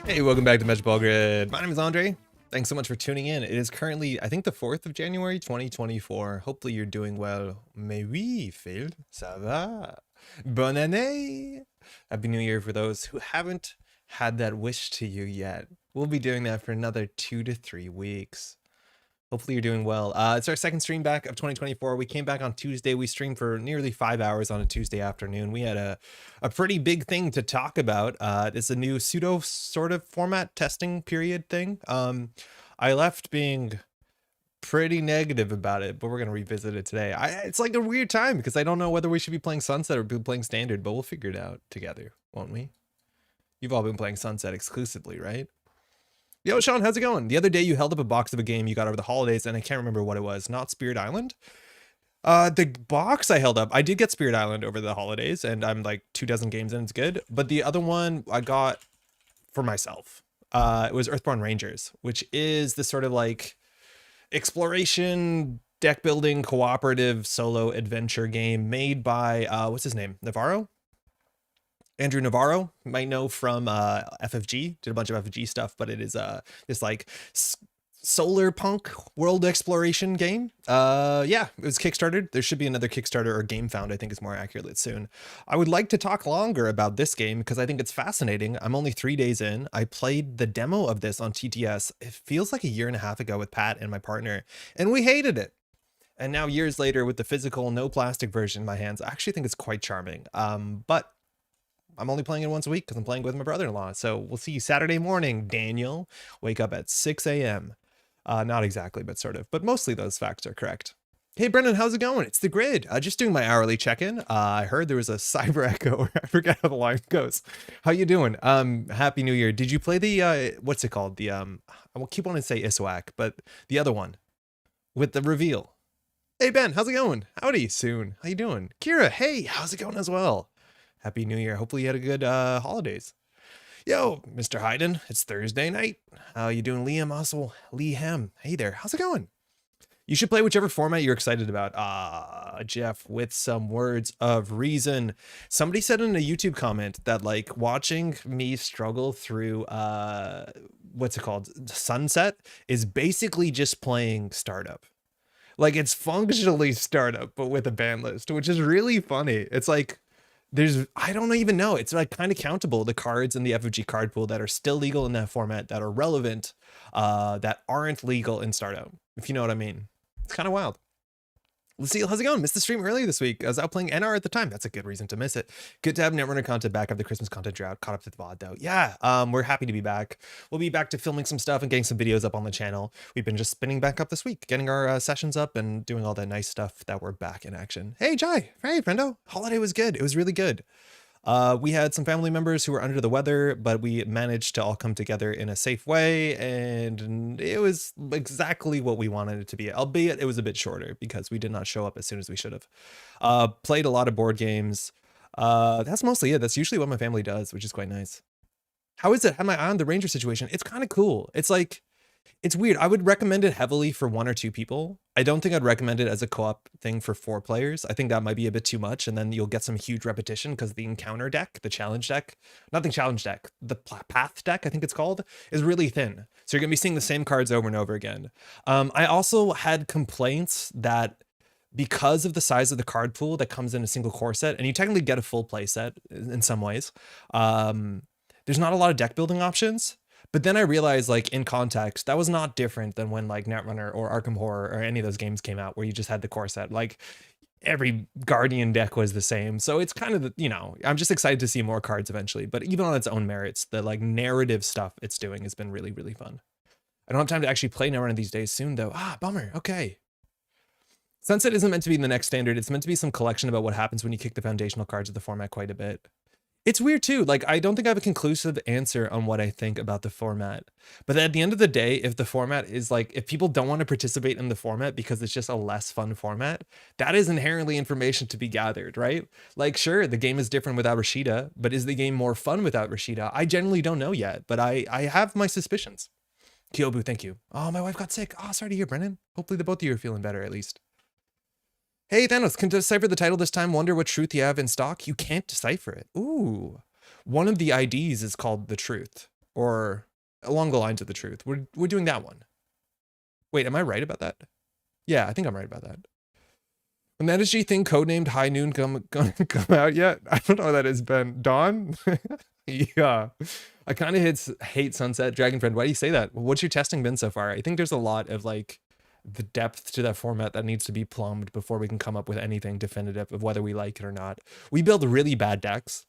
Hey, welcome back to Metropole Grid. My name is Andre. Thanks so much for tuning in. It is currently, I think, the 4th of January, 2024. Hopefully you're doing well. Mais oui, Phil, ça va? Bonne année! Happy New Year for those who haven't had that wish to you yet. We'll be doing that for another 2 to 3 weeks. Hopefully you're doing well. It's our second stream back of 2024. We came back on Tuesday. We streamed for nearly 5 hours on a Tuesday afternoon. We had a pretty big thing to talk about. It's a new pseudo sort of format testing period thing. I left being pretty negative about it, but we're going to revisit it today. It's like a weird time because I don't know whether we should be playing Sunset or be playing Standard, but we'll figure it out together, won't we? You've all been playing Sunset exclusively, right? Yo, Sean, how's it going? The other day you held up a box of a game you got over the holidays, and I can't remember what it was. Not Spirit Island? The box I held up, I did get Spirit Island over the holidays, and I'm like 24 games in, it's good. But the other one I got for myself. It was Earthborn Rangers, which is this sort of like exploration, deck building, cooperative, solo adventure game made by, what's his name? Navarro? Andrew Navarro, you might know from FFG, did a bunch of FFG stuff, but it is this like solar punk world exploration game. Yeah, it was Kickstarted. There should be another Kickstarter or Game Found, I think is more accurate soon. I would like to talk longer about this game because I think it's fascinating. I'm only 3 days in. I played the demo of this on TTS. It feels like a year and a half ago with Pat and my partner, and we hated it. And now years later with the physical, no plastic version in my hands, I actually think it's quite charming. But I'm only playing it once a week because I'm playing with my brother-in-law. So we'll see you Saturday morning, Daniel. Wake up at 6 a.m. Not exactly, but sort of. But mostly those facts are correct. Hey, Brendan, how's it going? It's the Grid. Just doing my hourly check-in. I heard there was a cyber echo. I forget how the line goes. How you doing? Happy New Year. Did you play the, what's it called? The, I will keep wanting to say ISWAC, but the other one with the reveal. Hey, Ben, how's it going? Howdy, soon. How you doing? Kira, hey, how's it going as well? Happy New Year. Hopefully you had a good holidays. Yo, Mr. Hayden, it's Thursday night. How you doing, Liam? Also, Lee Hem. Hey there. How's it going? You should play whichever format you're excited about. Jeff, with some words of reason. Somebody said in a YouTube comment that like watching me struggle through what's it called? Sunset is basically just playing Startup. Like it's functionally Startup, but with a ban list, which is really funny. It's like I don't even know. It's like kind of countable, the cards in the FFG card pool that are still legal in that format, that are relevant, that aren't legal in Startup, if you know what I mean. It's kind of wild. Let's see, how's it going? Missed the stream earlier this week. I was out playing NR at the time. That's a good reason to miss it. Good to have Netrunner content back after the Christmas content drought. Caught up to the VOD though. Yeah, we're happy to be back. We'll be back to filming some stuff and getting some videos up on the channel. We've been just spinning back up this week, getting our sessions up and doing all that nice stuff that we're back in action. Hey, Jai. Hey, friendo. Holiday was good. It was really good. We had some family members who were under the weather, but we managed to all come together in a safe way, and it was exactly what we wanted it to be, albeit it was a bit shorter because we did not show up as soon as we should have. Played a lot of board games. That's mostly it. That's usually what my family does, which is quite nice. How is it? Had my eye on the Ranger situation. It's kind of cool. It's like, it's weird. I would recommend it heavily for 1 or 2 people. I don't think I'd recommend it as a co-op thing for 4 players. I think that might be a bit too much, and then you'll get some huge repetition because the encounter deck, the challenge deck, not the challenge deck, the path deck, I think it's called, is really thin. So you're going to be seeing the same cards over and over again. I also had complaints that because of the size of the card pool that comes in a single core set, and you technically get a full play set in some ways, there's not a lot of deck building options. But then I realized, like, in context, that was not different than when, like, Netrunner or Arkham Horror or any of those games came out where you just had the core set. Like, every Guardian deck was the same. So it's kind of, you know, I'm just excited to see more cards eventually. But even on its own merits, the, like, narrative stuff it's doing has been really, really fun. I don't have time to actually play Netrunner these days soon, though. Bummer. Okay. Sunset isn't meant to be the next standard. It's meant to be some collection about what happens when you kick the foundational cards of the format quite a bit. It's weird too. Like, I don't think I have a conclusive answer on what I think about the format. But at the end of the day, if the format is like, if people don't want to participate in the format because it's just a less fun format, that is inherently information to be gathered, right? Like, sure, the game is different without Rashida, but is the game more fun without Rashida? I generally don't know yet, but I have my suspicions. Kyobu, thank you. Oh, my wife got sick. Oh, sorry to hear, Brennan. Hopefully the both of you are feeling better at least. Hey, Thanos, can decipher the title this time? Wonder what truth you have in stock? You can't decipher it. Ooh. One of the IDs is called The Truth. Or along the lines of the truth. We're doing that one. Wait, am I right about that? Yeah, I think I'm right about that. When that SG thing codenamed High Noon come out yet? I don't know what that is, Ben. Dawn? Yeah. I kind of hate Sunset Dragon Friend. Why do you say that? What's your testing been so far? I think there's a lot of like the depth to that format that needs to be plumbed before we can come up with anything definitive of whether we like it or not. We build really bad decks.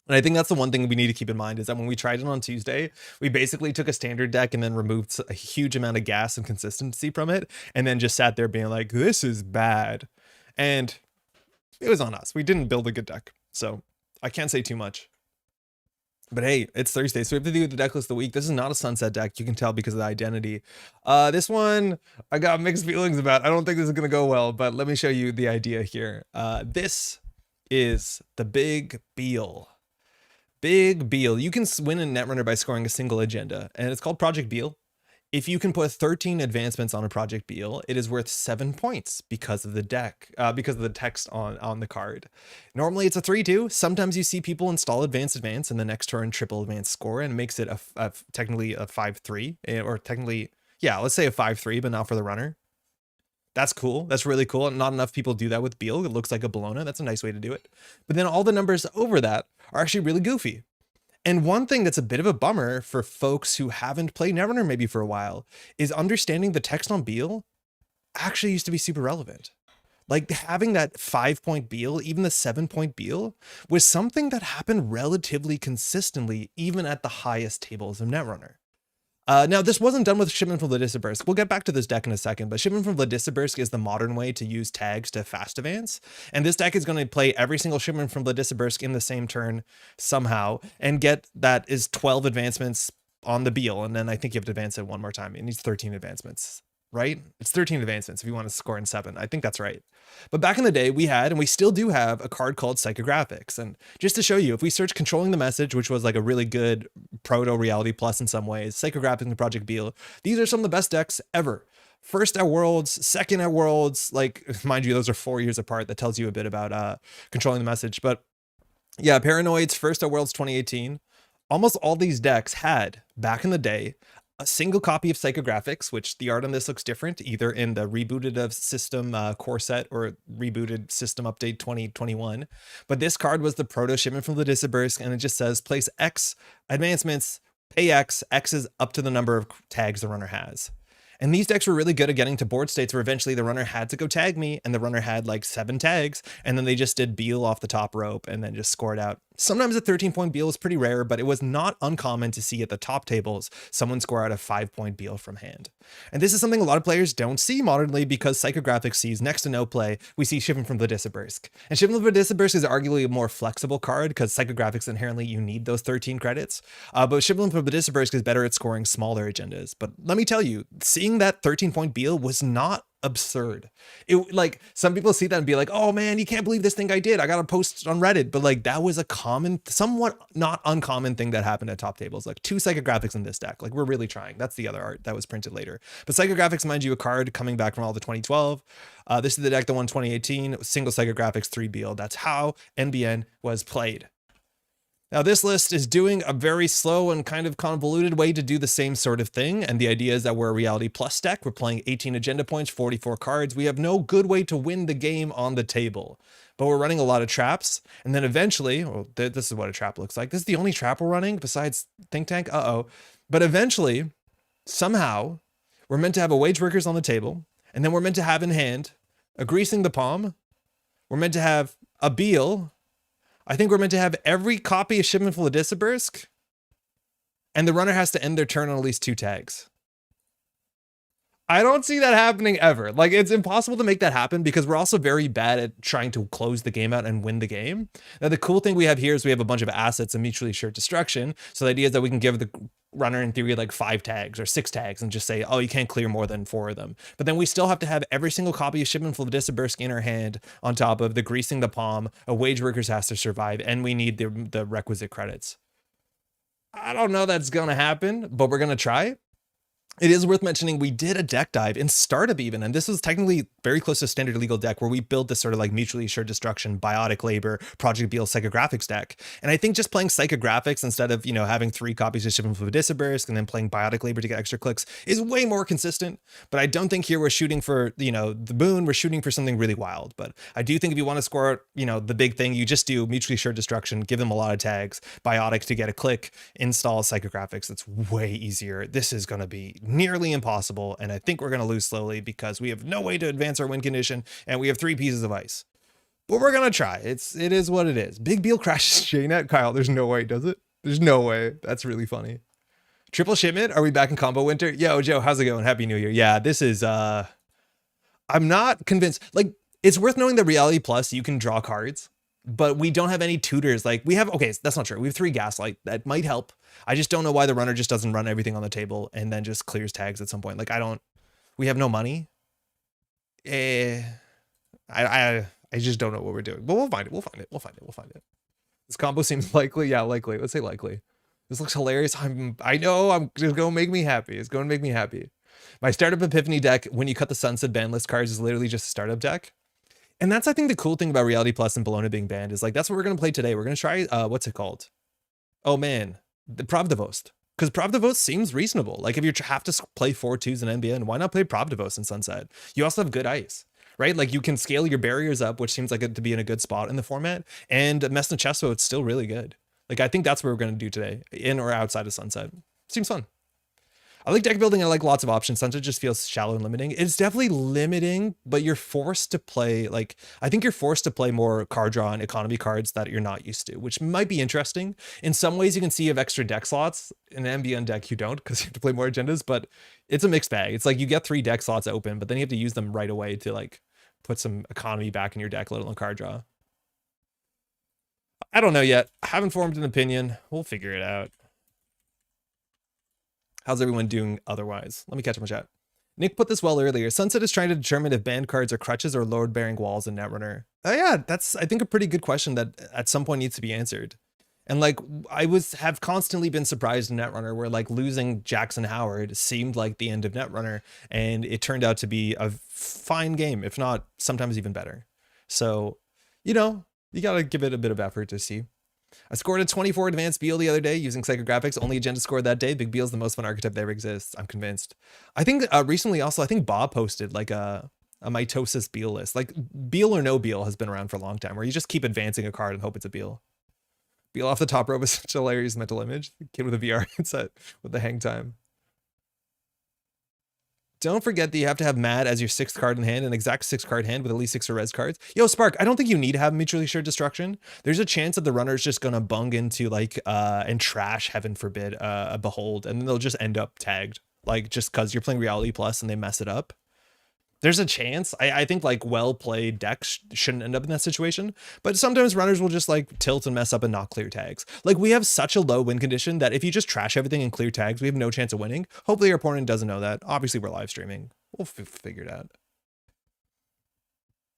And I think that's the one thing we need to keep in mind is that when we tried it on Tuesday, we basically took a standard deck and then removed a huge amount of gas and consistency from it. And then just sat there being like, this is bad. And it was on us. We didn't build a good deck. So I can't say too much. But hey, it's Thursday, so we have to do the deck list of the week. This is not a Sunset deck. You can tell because of the identity. This one, I got mixed feelings about. I don't think this is going to go well, but let me show you the idea here. This is the Big Beale. Big Beale. You can win in Netrunner by scoring a single agenda, and it's called Project Beale. If you can put 13 advancements on a Project Beale, it is worth 7 points because of the deck, because of the text on the card. Normally it's a 3-2. Sometimes you see people install advance, and the next turn triple advance score, and it makes it technically a 5-3, or technically, yeah, let's say a 5-3, but not for the runner. That's cool. That's really cool. And not enough people do that with Beale. It looks like a Bologna. That's a nice way to do it. But then all the numbers over that are actually really goofy. And one thing that's a bit of a bummer for folks who haven't played Netrunner maybe for a while is understanding the text on Beale actually used to be super relevant. Like having that 5-point Beale, even the 7-point Beale, was something that happened relatively consistently, even at the highest tables of Netrunner. Now, this wasn't done with Shipment from Vladisibirsk. We'll get back to this deck in a second, but Shipment from Vladisibirsk is the modern way to use tags to fast advance. And this deck is going to play every single Shipment from Vladisibirsk in the same turn somehow and get that is 12 advancements on the Beale. And then I think you have to advance it one more time. It needs 13 advancements, right? It's 13 advancements if you want to score in 7. I think that's right. But back in the day, we had, and we still do have, a card called Psychographics. And just to show you, if we search Controlling the Message, which was like a really good proto-Reality Plus in some ways, Psychographics and Project Beale, these are some of the best decks ever. First at Worlds, second at Worlds, like, mind you, those are 4 years apart. That tells you a bit about Controlling the Message. But yeah, Paranoids, first at Worlds 2018. Almost all these decks had, back in the day, a single copy of Psychographics, which the art on this looks different, either in the rebooted of system core set or rebooted system update 2021. But this card was the proto Shipment from Vladisibirsk, and it just says place X advancements, pay X, X is up to the number of tags the runner has. And these decks were really good at getting to board states where eventually the runner had to go tag me, and the runner had like 7 tags, and then they just did Beale off the top rope and then just scored out. Sometimes a 13-point Beale is pretty rare, but it was not uncommon to see at the top tables someone score out a 5-point Beale from hand. And this is something a lot of players don't see modernly because Psychographics sees next to no play. We see Shipment from Vladisibirsk. And Shipment from Vladisibirsk is arguably a more flexible card because Psychographics inherently you need those 13 credits. But Shipment from Vladisibirsk is better at scoring smaller agendas. But let me tell you, seeing that 13-point Beale was not absurd. It like some people see that and be like, oh man, you can't believe this thing I did. I got a post on Reddit, but like that was a common, somewhat not uncommon thing that happened at top tables. Like 2 Psychographics in this deck. Like we're really trying. That's the other art that was printed later. But Psychographics, mind you, a card coming back from all the 2012. This is the deck that won 2018. Single Psychographics, 3 Beale. That's how NBN was played. Now, this list is doing a very slow and kind of convoluted way to do the same sort of thing. And the idea is that we're a Reality Plus deck. We're playing 18 agenda points, 44 cards. We have no good way to win the game on the table. But we're running a lot of traps. And then eventually, well, this is what a trap looks like. This is the only trap we're running besides Think Tank. But eventually, somehow, we're meant to have a Wage Workers on the table. And then we're meant to have in hand a Greasing the Palm. We're meant to have a Beale. I think we're meant to have every copy of Shipment from Vladisibirsk, and the runner has to end their turn on at least 2 tags. I don't see that happening ever. Like, it's impossible to make that happen because we're also very bad at trying to close the game out and win the game. Now, the cool thing we have here is we have a bunch of assets and mutually assured destruction. So the idea is that we can give the runner in theory like 5 tags or 6 tags and just say, oh, you can't clear more than 4 of them. But then we still have to have every single copy of Shipment from Vladisibirsk in our hand on top of the Greasing the Palm. A Wage Workers has to survive, and we need the requisite credits. I don't know that's gonna happen, but we're gonna try. It is worth mentioning we did a deck dive in startup even, and this was technically very close to standard legal deck where we built this sort of like mutually assured destruction, biotic labor, Project Beale psychographics deck. And I think just playing psychographics instead of, having 3 copies of Shipment of Disaburisk and then playing biotic labor to get extra clicks is way more consistent. But I don't think here we're shooting for, the moon, we're shooting for something really wild. But I do think if you want to score, the big thing, you just do mutually assured destruction, give them a lot of tags, biotic to get a click, install psychographics. It's way easier. This is going to be nearly impossible, and I think we're going to lose slowly because we have no way to advance our win condition and we have 3 pieces of ice, but we're going to try. It is what it is. Big Beale crashes JNet. Kyle, there's no way, does it? There's no way. That's really funny. Triple shipment, are we back in combo winter? Yo, Joe, how's it going? Happy New Year. Yeah, this is I'm not convinced. Like, it's worth knowing that Reality Plus you can draw cards, but we don't have any tutors. Like we have, okay, that's not true. We have 3 Gaslight. That might help. I just don't know why the runner just doesn't run everything on the table and then just clears tags at some point. Like we have no money. I just don't know what we're doing, but we'll find it. We'll find it. This combo seems likely. Yeah, likely. Let's say likely. This looks hilarious. I know I'm just going to make me happy. It's going to make me happy. My startup epiphany deck, when you cut the Sunset ban list cards, is literally just a startup deck. And that's, I think, the cool thing about Reality Plus and Bologna being banned is like, that's what we're going to play today. We're going to try, what's it called? Oh man, the Pravdivost. Because Pravdivost seems reasonable. Like if you have to play 4-2s in NBN, why not play Pravdivost in Sunset? You also have good ice, right? Like you can scale your barriers up, which seems like it to be in a good spot in the format. And Messna Chesto, it's still really good. Like I think that's what we're going to do today, in or outside of Sunset. Seems fun. I like deck building. I like lots of options. Sunset just feels shallow and limiting. It's definitely limiting, but you're forced to play, like, I think you're forced to play more card draw and economy cards that you're not used to, which might be interesting. In some ways, you can see you have extra deck slots. In an NBN deck, you don't, because you have to play more agendas, but it's a mixed bag. It's like you get 3 deck slots open, but then you have to use them right away to like put some economy back in your deck, let alone card draw. I don't know yet. I haven't formed an opinion. We'll figure it out. How's everyone doing otherwise? Let me catch up on chat. Nick put this well earlier. Sunset is trying to determine if banned cards are crutches or load-bearing walls in Netrunner. Yeah, that's, I think, a pretty good question that at some point needs to be answered. And like, I have constantly been surprised in Netrunner where like losing Jackson Howard seemed like the end of Netrunner, and it turned out to be a fine game, if not sometimes even better. So, you gotta give it a bit of effort to see. I scored a 24 advanced Beale the other day using psychographics. Only agenda scored that day. Big Beale's the most fun archetype that ever exists. I'm convinced. I think recently also, I think Bob posted like a mitosis Beale list. Like Beale or no Beale has been around for a long time, where you just keep advancing a card and hope it's a Beale. Beale off the top rope is such a hilarious mental image. The kid with a VR headset with the hang time. Don't forget that you have to have Mad as your 6th card in hand, an exact 6 card hand with at least 6 res cards. Yo, Spark, I don't think you need to have mutually assured destruction. There's a chance that the runner's just gonna bung into like and trash, heaven forbid, a Behold, and then they'll just end up tagged. Like just because you're playing Reality Plus and they mess it up. There's a chance. I think like well-played decks shouldn't end up in that situation, but sometimes runners will just like tilt and mess up and not clear tags. Like we have such a low win condition that if you just trash everything and clear tags, we have no chance of winning. Hopefully your opponent doesn't know that. Obviously we're live streaming. We'll figure it out.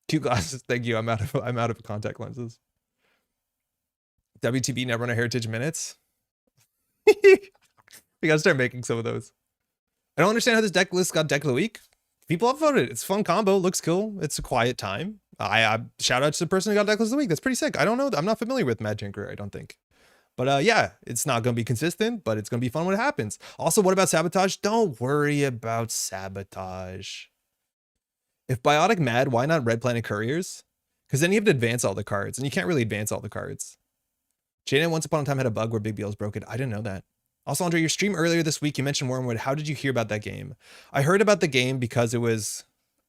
2 glasses. Thank you. I'm out of contact lenses. WTB Netrunner Heritage Minutes. We gotta start making some of those. I don't understand how this deck list got deck of the week. People have voted. It's a fun combo. Looks cool. It's a quiet time. I shout out to the person who got deck list of the week. That's pretty sick. I don't know. I'm not familiar with Mad Tinker, I don't think. But yeah, it's not going to be consistent, but it's going to be fun when it happens. Also, what about Sabotage? Don't worry about Sabotage. If Biotic Mad, why not Red Planet Couriers? Because then you have to advance all the cards, and you can't really advance all the cards. Jaden once upon a time had a bug where Big Beals broke it. I didn't know that. Also, Andre, your stream earlier this week, you mentioned Wormwood. How did you hear about that game? I heard about the game because it was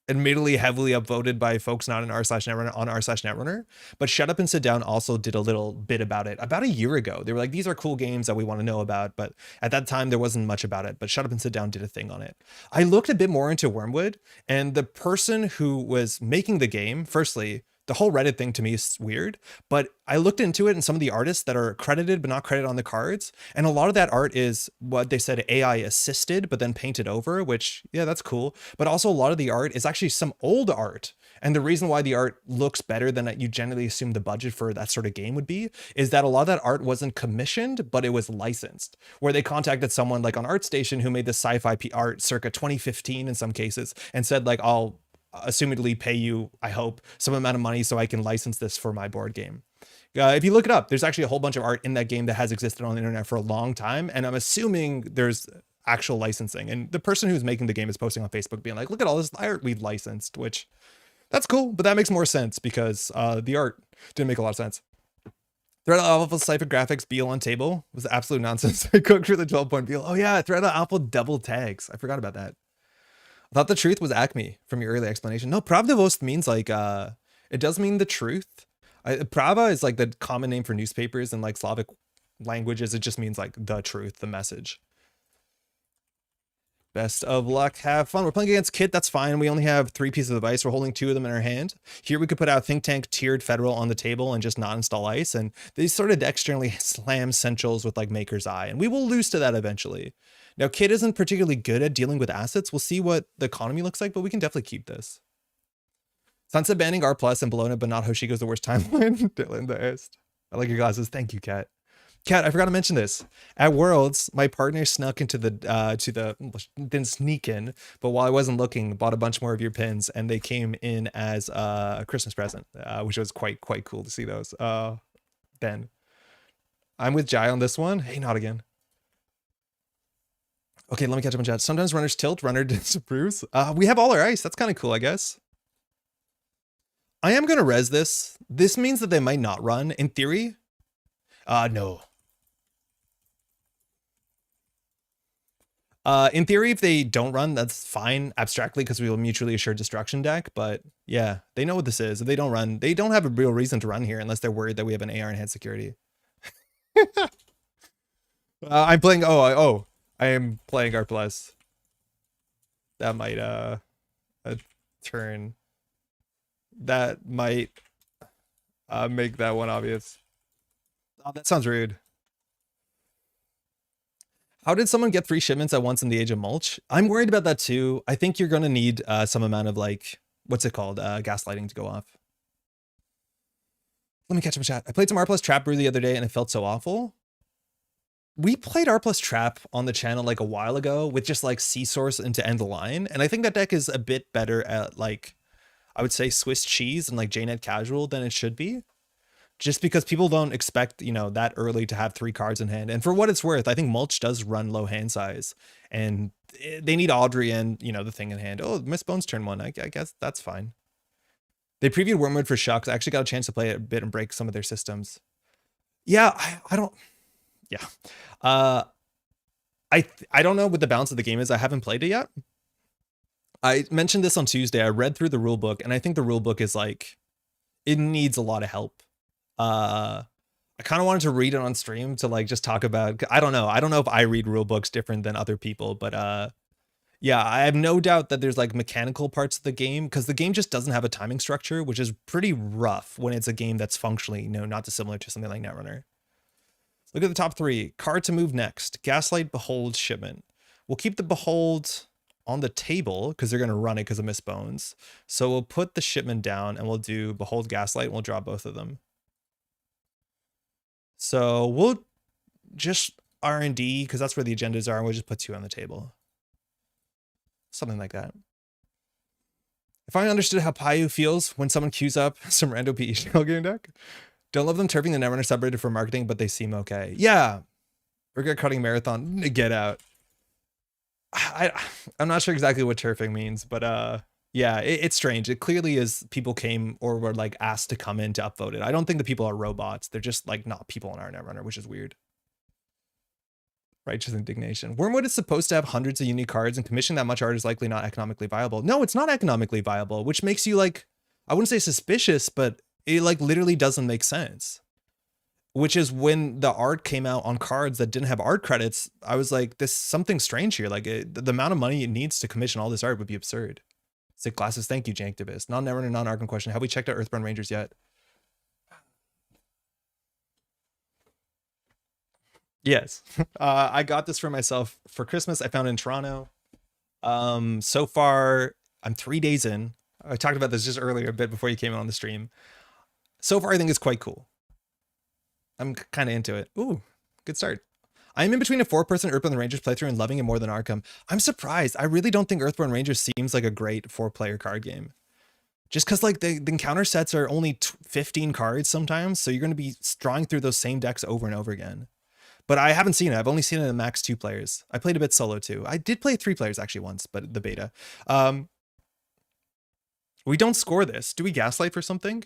admittedly heavily upvoted by folks not in r/netrunner on r/netrunner, but Shut Up and Sit Down also did a little bit about it about a year ago. They were like, these are cool games that we want to know about, but at that time there wasn't much about it, but Shut Up and Sit Down did a thing on it. I looked a bit more into Wormwood, and the person who was making the game, firstly, the whole Reddit thing to me is weird, but I looked into it and some of the artists that are credited but not credited on the cards, and a lot of that art is what they said AI assisted but then painted over, which, yeah, that's cool. But also a lot of the art is actually some old art, And the reason why the art looks better than you generally assume the budget for that sort of game would be is that a lot of that art wasn't commissioned, but it was licensed, where they contacted someone like on ArtStation who made this sci-fi art circa 2015 in some cases and said like, I'll assumedly pay you, I hope, some amount of money so I can license this for my board game. If you look it up, there's actually a whole bunch of art in that game that has existed on the internet for a long time. And I'm assuming there's actual licensing. And the person who's making the game is posting on Facebook being like, look at all this art we've licensed, which that's cool. But that makes more sense because the art didn't make a lot of sense. Thread Alpha Cypher Graphics Beale on table was absolute nonsense. I cooked for the 12-point Beale. Oh yeah, Thread Alpha double tags. I forgot about that. I thought the truth was Acme from your early explanation. No, Pravdivost means like, it does mean the truth. Prava is like the common name for newspapers in like Slavic languages. It just means like the truth, the message. Best of luck. Have fun. We're playing against Kit. That's fine. We only have 3 pieces of ice. We're holding 2 of them in our hand. Here we could put out Think Tank tiered Federal on the table and just not install ice. And these sort of decks generally slam Centrals with like Maker's Eye. And we will lose to that eventually. Now, Kit isn't particularly good at dealing with assets. We'll see what the economy looks like, but we can definitely keep this. Sunset banning R+ and Bologna, but not Hoshiko's the worst timeline. Dylan the Est. I like your glasses. Thank you, Kat. Kat, I forgot to mention this. At Worlds, my partner snuck into didn't sneak in, but while I wasn't looking, bought a bunch more of your pins, and they came in as a Christmas present, which was quite cool to see those. Ben. I'm with Jai on this one. Hey, not again. Okay, let me catch up on chat. Sometimes runners tilt, runner disapproves. We have all our ice. That's kind of cool, I guess. I am going to res this. This means that they might not run. In theory, no. In theory, if they don't run, that's fine abstractly because we will mutually assured destruction deck. But yeah, they know what this is. If they don't run, they don't have a real reason to run here unless they're worried that we have an AR enhanced security. I'm playing. I am playing R+. That might a turn. That might make that one obvious. Oh, that sounds rude. How did someone get 3 shipments at once in the age of mulch? I'm worried about that too. I think you're going to need some amount of like, what's it called? Gaslighting to go off. Let me catch up in chat. I played some R+ Trap Brew the other day and it felt so awful. We played R+ Trap on the channel like a while ago with just like C-Source into End the Line. And I think that deck is a bit better at like, I would say Swiss cheese and like JNet casual than it should be. Just because people don't expect, you know, that early to have 3 cards in hand. And for what it's worth, I think Mulch does run low hand size. And they need Audrey and, you know, the thing in hand. Oh, Miss Bones turn 1. I guess that's fine. They previewed Wormwood for Shucks. I actually got a chance to play it a bit and break some of their systems. Yeah, I don't... Yeah. I don't know what the balance of the game is. I haven't played it yet. I mentioned this on Tuesday. I read through the rule book, and I think the rule book is like, it needs a lot of help. I kind of wanted to read it on stream to like just talk about, I don't know if I read rule books different than other people, but yeah, I have no doubt that there's like mechanical parts of the game because the game just doesn't have a timing structure, which is pretty rough when it's a game that's functionally, you know, not dissimilar to something like Netrunner. Look at the top 3. Card to move next. Gaslight, Behold, Shipment. We'll keep the Behold on the table because they're going to run it because of Miss Bones. So we'll put the Shipment down and we'll do Behold, Gaslight, and we'll draw both of them. So we'll just R&D because that's where the agendas are, and we'll just put 2 on the table. Something like that. If I understood how Payu feels when someone queues up some rando PE shell game deck. Don't love them turfing the Netrunner subreddit for marketing, but they seem okay. Yeah. Regret cutting marathon. Get out. I'm not sure exactly what turfing means, but yeah, it's strange. It clearly is people came or were like asked to come in to upvote it. I don't think the people are robots. They're just like not people in our Netrunner, which is weird. Righteous indignation. Wormwood is supposed to have hundreds of unique cards, and commissioning that much art is likely not economically viable. No, it's not economically viable, which makes you like, I wouldn't say suspicious, but it like literally doesn't make sense. Which is when the art came out on cards that didn't have art credits, I was like, there's something strange here. Like the amount of money it needs to commission all this art would be absurd. Sick glasses. Thank you, Janktivist. Non-Netrunner, non-Arkham question. Have we checked out Earthbound Rangers yet? Yes. I got this for myself for Christmas. I found it in Toronto. So far, I'm 3 days in. I talked about this just earlier a bit before you came on the stream. So far, I think it's quite cool. I'm kind of into it. Ooh, good start. I'm in between a 4-person Earthbound Rangers playthrough and loving it more than Arkham. I'm surprised. I really don't think Earthbound Rangers seems like a great 4-player card game. Just because like the encounter sets are only 15 cards sometimes, so you're going to be drawing through those same decks over and over again. But I haven't seen it. I've only seen it in max 2 players. I played a bit solo too. I did play 3 players actually once, but the beta. We don't score this. Do we gaslight for something?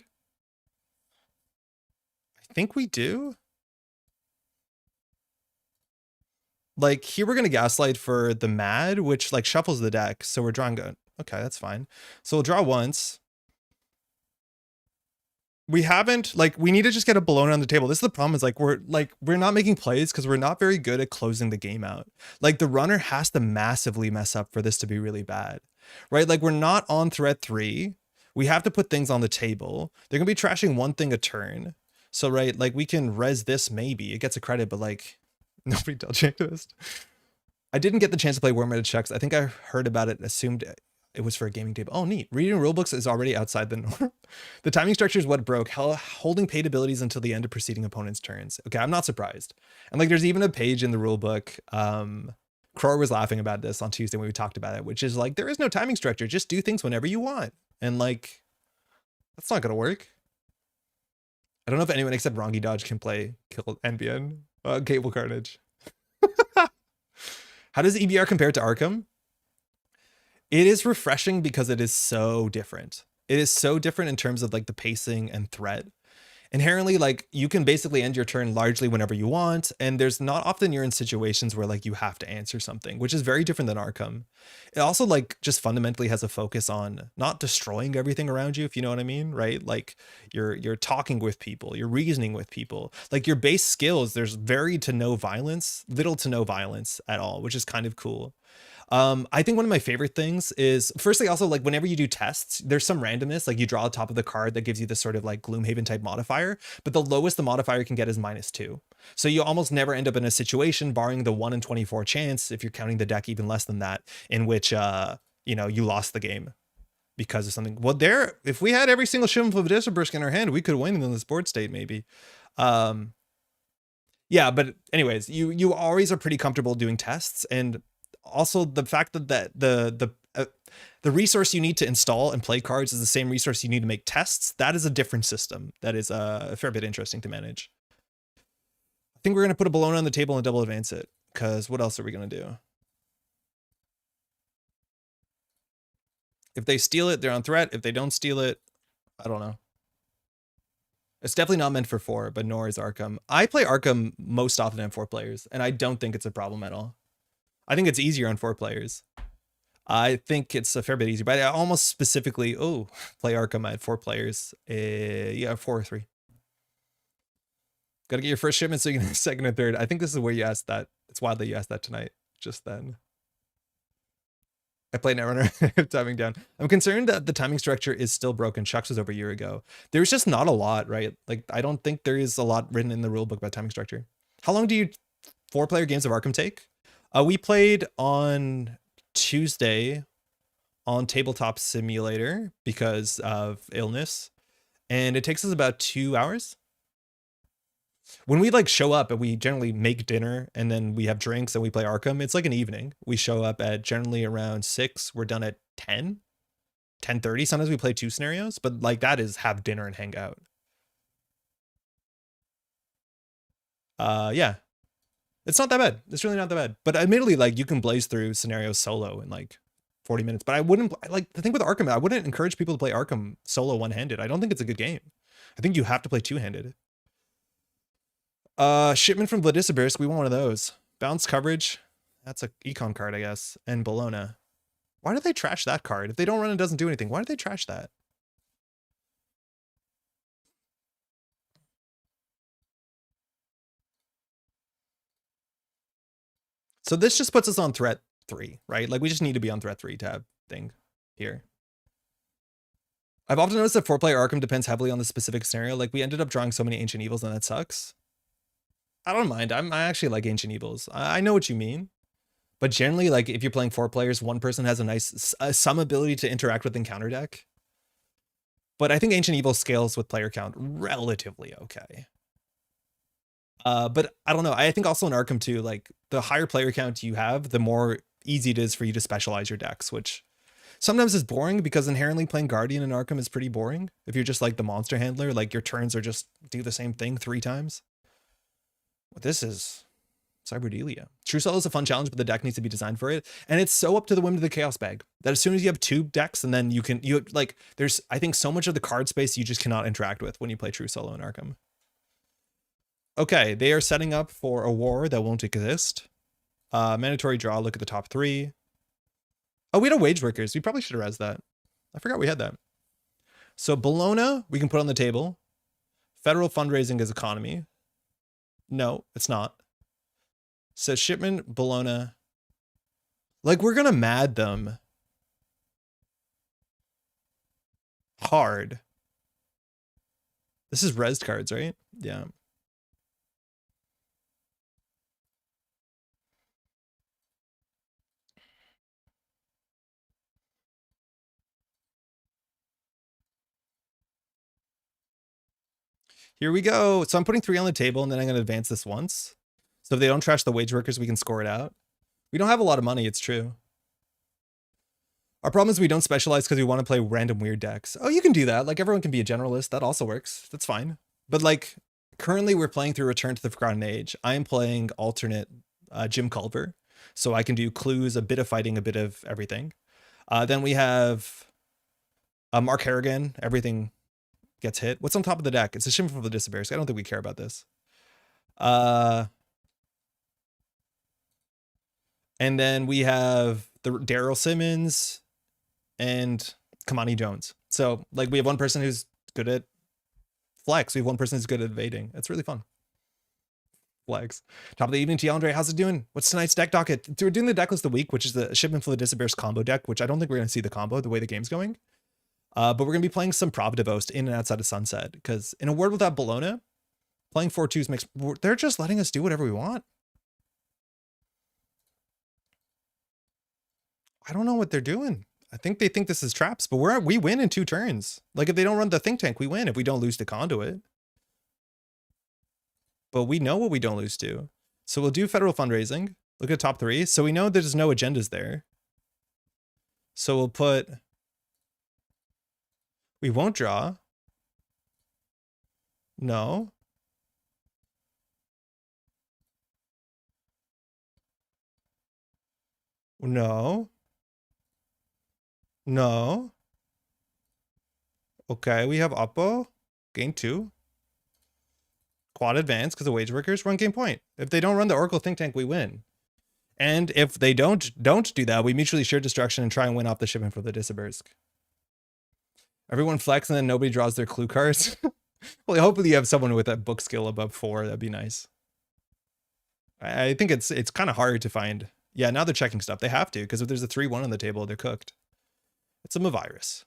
I think we do. Like here we're going to gaslight for the mad, which like shuffles the deck. So we're drawing good. Okay, that's fine. So we'll draw once. We haven't, like, we need to just get a balloon on the table. This is the problem, is like we're not making plays because we're not very good at closing the game out. Like the runner has to massively mess up for this to be really bad, right? Like we're not on threat 3. We have to put things on the table. They're gonna be trashing one thing a turn. So, right, like we can res this, maybe it gets a credit, but like nobody dealt activist. I didn't get the chance to play Worm Checks. I think I heard about it, assumed it was for a gaming table. Oh, neat. Reading rulebooks is already outside the norm. The timing structure is what broke. Holding paid abilities until the end of preceding opponent's turns. Okay, I'm not surprised. And like, there's even a page in the rulebook. Crowr was laughing about this on Tuesday when we talked about it, which is like, there is no timing structure. Just do things whenever you want. And like, that's not gonna work. I don't know if anyone except Rongi Dodge can play Kill NBN. Cable Carnage. How does EBR compare to Arkham? It is refreshing because it is so different. It is so different in terms of like the pacing and threat. Inherently, like you can basically end your turn largely whenever you want. And there's not often you're in situations where like you have to answer something, which is very different than Arkham. It also like just fundamentally has a focus on not destroying everything around you, if you know what I mean, right? Like you're talking with people, you're reasoning with people, like your base skills, there's little to no violence at all, which is kind of cool. I think one of my favorite things is, firstly, also like whenever you do tests, there's some randomness, like you draw the top of the card that gives you this sort of like Gloomhaven type modifier, but the lowest the modifier can get is -2. So you almost never end up in a situation, barring the 1 in 24 chance, if you're counting the deck even less than that, in which, you know, you lost the game because of something. Well, if we had every single Shivan of Dispersk in our hand, we could win in this board state, maybe. Yeah, but anyways, you always are pretty comfortable doing tests, and also the fact that the resource you need to install and play cards is the same resource you need to make tests. That is a different system. That is a fair bit interesting to manage. I think we're going to put a balloon on the table and double advance it, because what else are we going to do? If they steal it, they're on threat. If they don't steal it, I don't know. It's definitely not meant for 4, but nor is Arkham. I play Arkham most often on 4 players, and I don't think it's a problem at all. I think it's easier on 4 players. I think it's a fair bit easier, but I almost specifically, play Arkham at 4 players. Yeah, 4 or 3. Got to get your first shipment so you can get second and third. I think this is where you asked that. It's wild that you asked that tonight, just then. I played Netrunner, timing down. I'm concerned that the timing structure is still broken. Shucks was over a year ago. There's just not a lot, right? Like, I don't think there is a lot written in the rulebook about timing structure. How long do you 4-player games of Arkham take? We played on Tuesday on Tabletop Simulator because of illness, and it takes us about 2 hours. When we like show up and we generally make dinner and then we have drinks and we play Arkham, it's like an evening. We show up at generally around 6. We're done at 10, 10:30. Sometimes we play 2 scenarios, but like that is have dinner and hang out. Yeah. It's not that bad. It's really not that bad. But admittedly, like you can blaze through scenarios solo in like 40 minutes. But I wouldn't, like the thing with Arkham, I wouldn't encourage people to play Arkham solo one-handed. I don't think it's a good game. I think you have to play 2-handed. Shipment from Vladisibirsk, we want one of those. Bounce coverage, that's a econ card, I guess. And Bologna. Why do they trash that card? If they don't run, it doesn't do anything. Why do they trash that? So this just puts us on threat 3, right? Like we just need to be on threat 3 to have thing here. I've often noticed that 4-player Arkham depends heavily on the specific scenario. Like we ended up drawing so many Ancient Evils and that sucks. I don't mind. I actually like Ancient Evils. I know what you mean. But generally, like if you're playing 4 players, one person has a nice, some ability to interact with the encounter deck. But I think Ancient Evil scales with player count relatively okay. But I don't know. I think also in Arkham too, like the higher player count you have, the more easy it is for you to specialize your decks, which sometimes is boring because inherently playing Guardian in Arkham is pretty boring. If you're just like the monster handler, like your turns are just do the same thing 3 times. Well, this is Cyberdelia. True Soul is a fun challenge, but the deck needs to be designed for it. And it's so up to the whim of the Chaos Bag that as soon as you have 2 decks and then you like, there's, I think so much of the card space you just cannot interact with when you play True Solo in Arkham. Okay, they are setting up for a war that won't exist. Mandatory draw, look at the top 3. Oh, we had a Wage Workers. We probably should have rezzed that. I forgot we had that. So Bologna, we can put on the table. Federal fundraising is economy. No, it's not. So shipment, Bologna. Like, we're going to mad them hard. This is rezzed cards, right? Yeah. Here we go. So I'm putting 3 on the table and then I'm going to advance this once. So if they don't trash the Wage Workers, we can score it out. We don't have a lot of money, it's true. Our problem is we don't specialize because we want to play random weird decks. Oh, you can do that. Like, everyone can be a generalist. That also works. That's fine. But like, currently we're playing through Return to the Forgotten Age. I am playing alternate Jim Culver. So I can do clues, a bit of fighting, a bit of everything. Then we have Mark Harrigan. Everything gets hit. What's on top of the deck? It's a Shimmer for the Disappears. I don't think we care about this. And then we have the Daryl Simmons and Kamani Jones. So like we have one person who's good at flex. We have one person who's good at evading. It's really fun. Flex. Top of the evening to you, Andre. How's it doing? What's tonight's deck docket? We're doing the deck list of the week, which is the Shipment for the Disappears combo deck, which I don't think we're going to see the combo the way the game's going. But we're going to be playing some Pravdivost in and outside of Sunset, because in a world without Bologna, playing 4-2s makes... They're just letting us do whatever we want. I don't know what they're doing. I think they think this is traps, but we win in 2 turns. Like, if they don't run the think tank, we win if we don't lose to Conduit. But we know what we don't lose to. So we'll do federal fundraising. Look at top 3. So we know there's no agendas there. So we'll put... We won't draw. No. No. No. Okay, we have Oppo. Gain 2. Quad advance because the Wage Workers run game point. If they don't run the Oracle Think Tank, we win. And if they don't do that, we mutually share destruction and try and win off the shipment for the Disabirsk. Everyone flex and then nobody draws their clue cards. Well, hopefully you have someone with that book skill above 4. That'd be nice. I think it's kind of hard to find. Yeah, now they're checking stuff. They have to, because if there's a 3-1 on the table, they're cooked. It's a virus.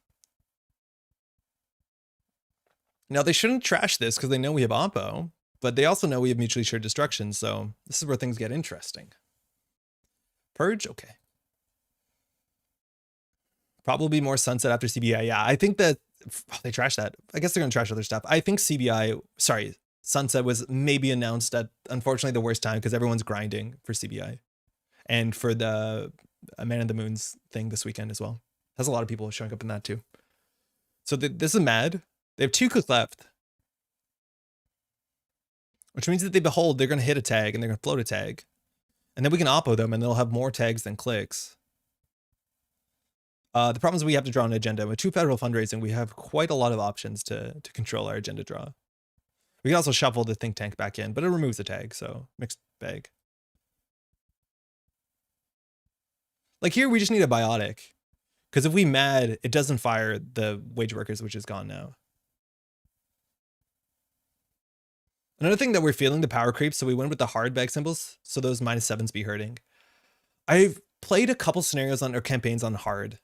Now, they shouldn't trash this because they know we have Oppo, but they also know we have mutually shared destruction, so this is where things get interesting. Purge? Okay. Probably more Sunset after CBI. Yeah, I think that they trashed that. I guess they're going to trash other stuff. I think Sunset was maybe announced at, unfortunately, the worst time because everyone's grinding for CBI and for the Man in the Moon's thing this weekend as well. Has a lot of people showing up in that too. So this is mad. They have 2 clicks left, which means that they behold, they're going to hit a tag and they're going to float a tag. And then we can oppo them and they'll have more tags than clicks. The problem is we have to draw an agenda. With 2 federal fundraising, we have quite a lot of options to control our agenda draw. We can also shuffle the think tank back in, but it removes the tag, so mixed bag. Like here, we just need a biotic. Because if we mad, it doesn't fire the Wage Workers, which is gone now. Another thing that we're feeling, the power creep, so we went with the hard bag symbols, so those -7s be hurting. I've played a couple scenarios on or campaigns on hard.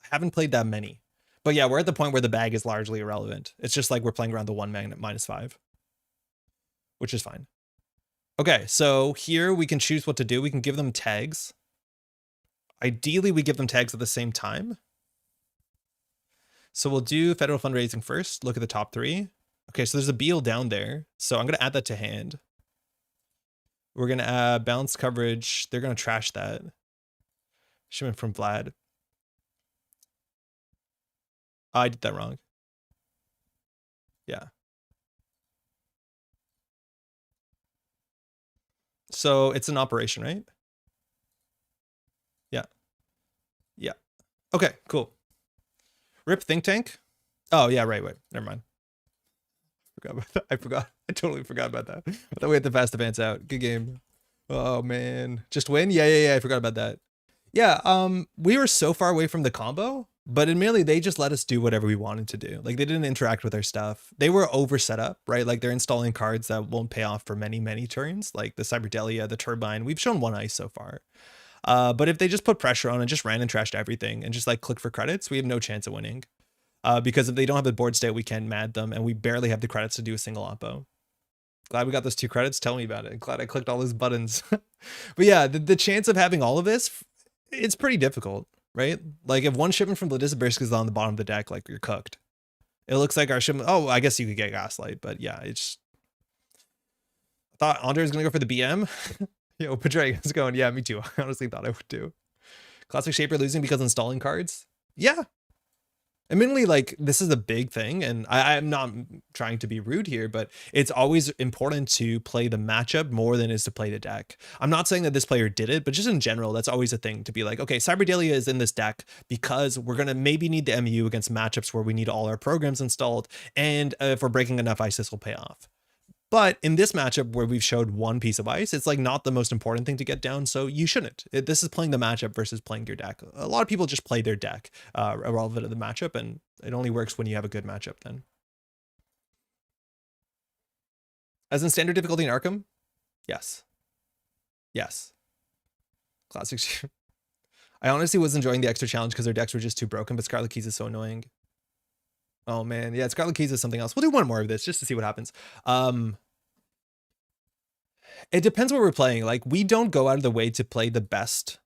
I haven't played that many. But yeah, we're at the point where the bag is largely irrelevant. It's just like we're playing around the 1 magnet -5, which is fine. Okay, so here we can choose what to do. We can give them tags. Ideally, we give them tags at the same time. So we'll do federal fundraising first. Look at the top 3. Okay, so there's a Beale down there. So I'm going to add that to hand. We're going to add balanced coverage. They're going to trash that. Shipment from Vlad. I did that wrong. Yeah. So it's an operation, right? Yeah. Yeah. Okay, cool. Rip think tank. Oh, yeah, right. Wait, never mind. I forgot. I totally forgot about that. I thought we had the fast advance out. Good game. Oh, man. Just win? Yeah. I forgot about that. Yeah, we were so far away from the combo, but admittedly, they just let us do whatever we wanted to do. Like, they didn't interact with our stuff. They were over set up, right? Like, they're installing cards that won't pay off for many, many turns, like the Cyberdelia, the Turbine. We've shown 1 ice so far. But if they just put pressure on and just ran and trashed everything and just like click for credits, we have no chance of winning. Because if they don't have the board state, we can't mad them, and we barely have the credits to do a single oppo. Glad we got those 2 credits. Tell me about it. Glad I clicked all those buttons. But yeah, the chance of having all of this, it's pretty difficult, right? Like if one shipment from Vladislavsk is on the bottom of the deck, like you're cooked. It looks like our shipment. Oh, I guess you could get Gaslight, but yeah, it's. I thought Andre was gonna go for the BM. Yo, Padragon's going. Yeah, me too. I honestly thought I would too. Classic Shaper losing because installing cards. Yeah. Admittedly, like this is a big thing, and I'm not trying to be rude here, but it's always important to play the matchup more than it is to play the deck. I'm not saying that this player did it, but just in general, that's always a thing to be like, okay, Cyberdelia is in this deck because we're gonna maybe need the MU against matchups where we need all our programs installed, and if we're breaking enough ice, this will pay off. But in this matchup where we've showed 1 piece of ice, it's like not the most important thing to get down, so you shouldn't. This is playing the matchup versus playing your deck. A lot of people just play their deck relevant to the matchup, and it only works when you have a good matchup then. As in standard difficulty in Arkham? Yes. Yes. Classic. I honestly was enjoying the extra challenge because their decks were just too broken, but Scarlet Keys is so annoying. Oh man, yeah, Scarlet Keys is something else. We'll do 1 more of this just to see what happens. It depends what we're playing. Like, we don't go out of the way to play the best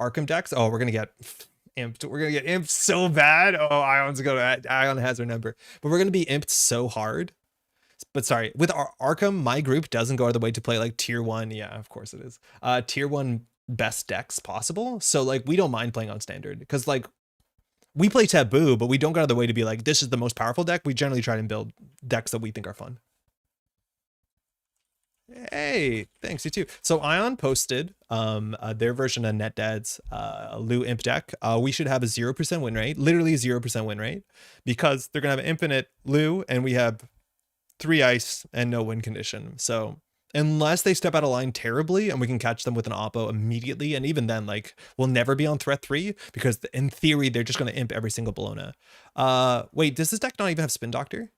Arkham decks. Oh, we're gonna get imped. We're gonna get imped so bad. Oh, Ion has our number, but we're gonna be imped so hard. But sorry, with our Arkham, my group doesn't go out of the way to play like tier 1. Yeah, of course it is. Tier 1 best decks possible. So like, we don't mind playing on standard because like. We play Taboo, but we don't go out of the way to be like, this is the most powerful deck. We generally try and build decks that we think are fun. Hey, thanks, you too. So Ion posted their version of NetDad's Lou Imp deck. We should have a 0% win rate, literally 0% win rate, because they're going to have infinite Lou, and we have 3 ice and no win condition. So unless they step out of line terribly and we can catch them with an oppo immediately, and even then, like, we'll never be on threat 3 because in theory they're just going to imp every single Bologna. Wait, does this deck not even have Spin Doctor?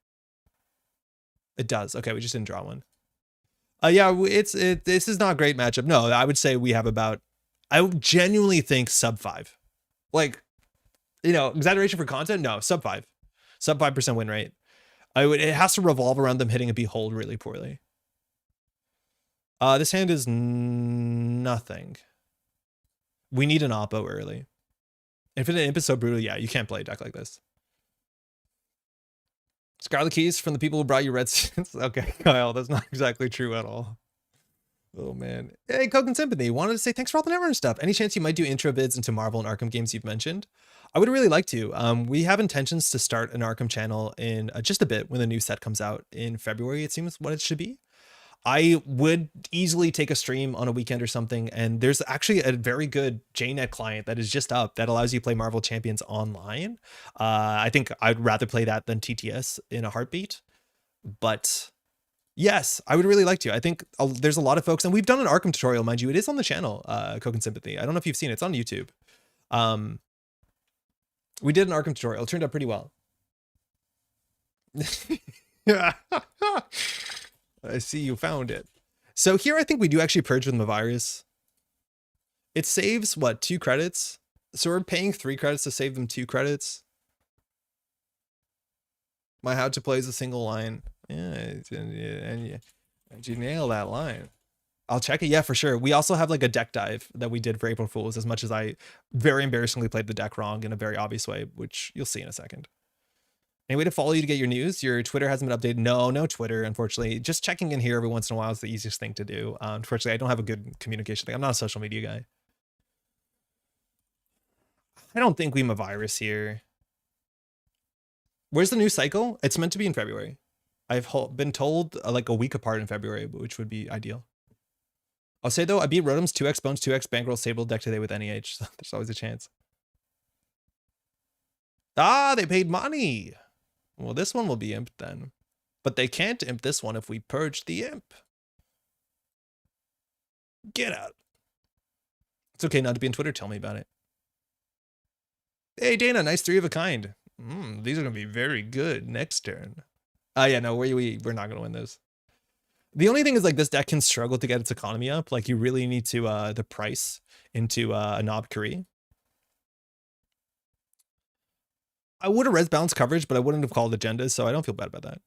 It does. Okay, we just didn't draw one. Yeah, this is not a great matchup. No, I would say we have about, I genuinely think sub 5. Like, you know, exaggeration for content? No, sub 5. Sub 5% win rate. It has to revolve around them hitting a Behold really poorly. This hand is nothing. We need an oppo early. Infinite Imp is so brutal. Yeah, you can't play a deck like this. Scarlet Keys from the people who brought you red skins. Okay, Kyle, that's not exactly true at all. Oh man. Hey, Coke and Sympathy, wanted to say thanks for all the Netrunner stuff. Any chance you might do intro bids into Marvel and Arkham games you've mentioned? I would really like to. We have intentions to start an Arkham channel in just a bit when the new set comes out in February, it seems what it should be. I would easily take a stream on a weekend or something, and there's actually a very good JNet client that is just up that allows you to play Marvel Champions online. I think I'd rather play that than TTS in a heartbeat, but yes, I would really like to. I think there's a lot of folks, and we've done an Arkham tutorial, mind you. It is on the channel, Coke and Sympathy. I don't know if you've seen it. It's on YouTube. We did an Arkham tutorial. It turned out pretty well. Yeah. I see you found it. So here I think we do actually purge with Mavirus. It saves, what, 2 credits? So we're paying 3 credits to save them 2 credits. My how to play is a single line. Yeah, and you nail that line. I'll check it. Yeah, for sure. We also have like a deck dive that we did for April Fools, as much as I very embarrassingly played the deck wrong in a very obvious way, which you'll see in a second. Any way to follow you to get your news? Your Twitter hasn't been updated. No Twitter, unfortunately. Just checking in here every once in a while is the easiest thing to do. Unfortunately, I don't have a good communication thing. I'm not a social media guy. I don't think we have a virus here. Where's the new cycle? It's meant to be in February. I've been told like a week apart in February, which would be ideal. I'll say though, I beat Rotom's 2x Bones, 2x Bankroll Sable deck today with NEH. So there's always a chance. Ah, they paid money. Well, this one will be imp then. But they can't imp this one if we purge the imp. Get out. It's okay not to be on Twitter. Tell me about it. Hey, Dana, nice 3 of a kind. These are going to be very good next turn. Yeah, no, we're not going to win those. The only thing is like this deck can struggle to get its economy up. Like you really need to the price into a Knob Curry. I would have res balanced coverage, but I wouldn't have called agendas, so I don't feel bad about that.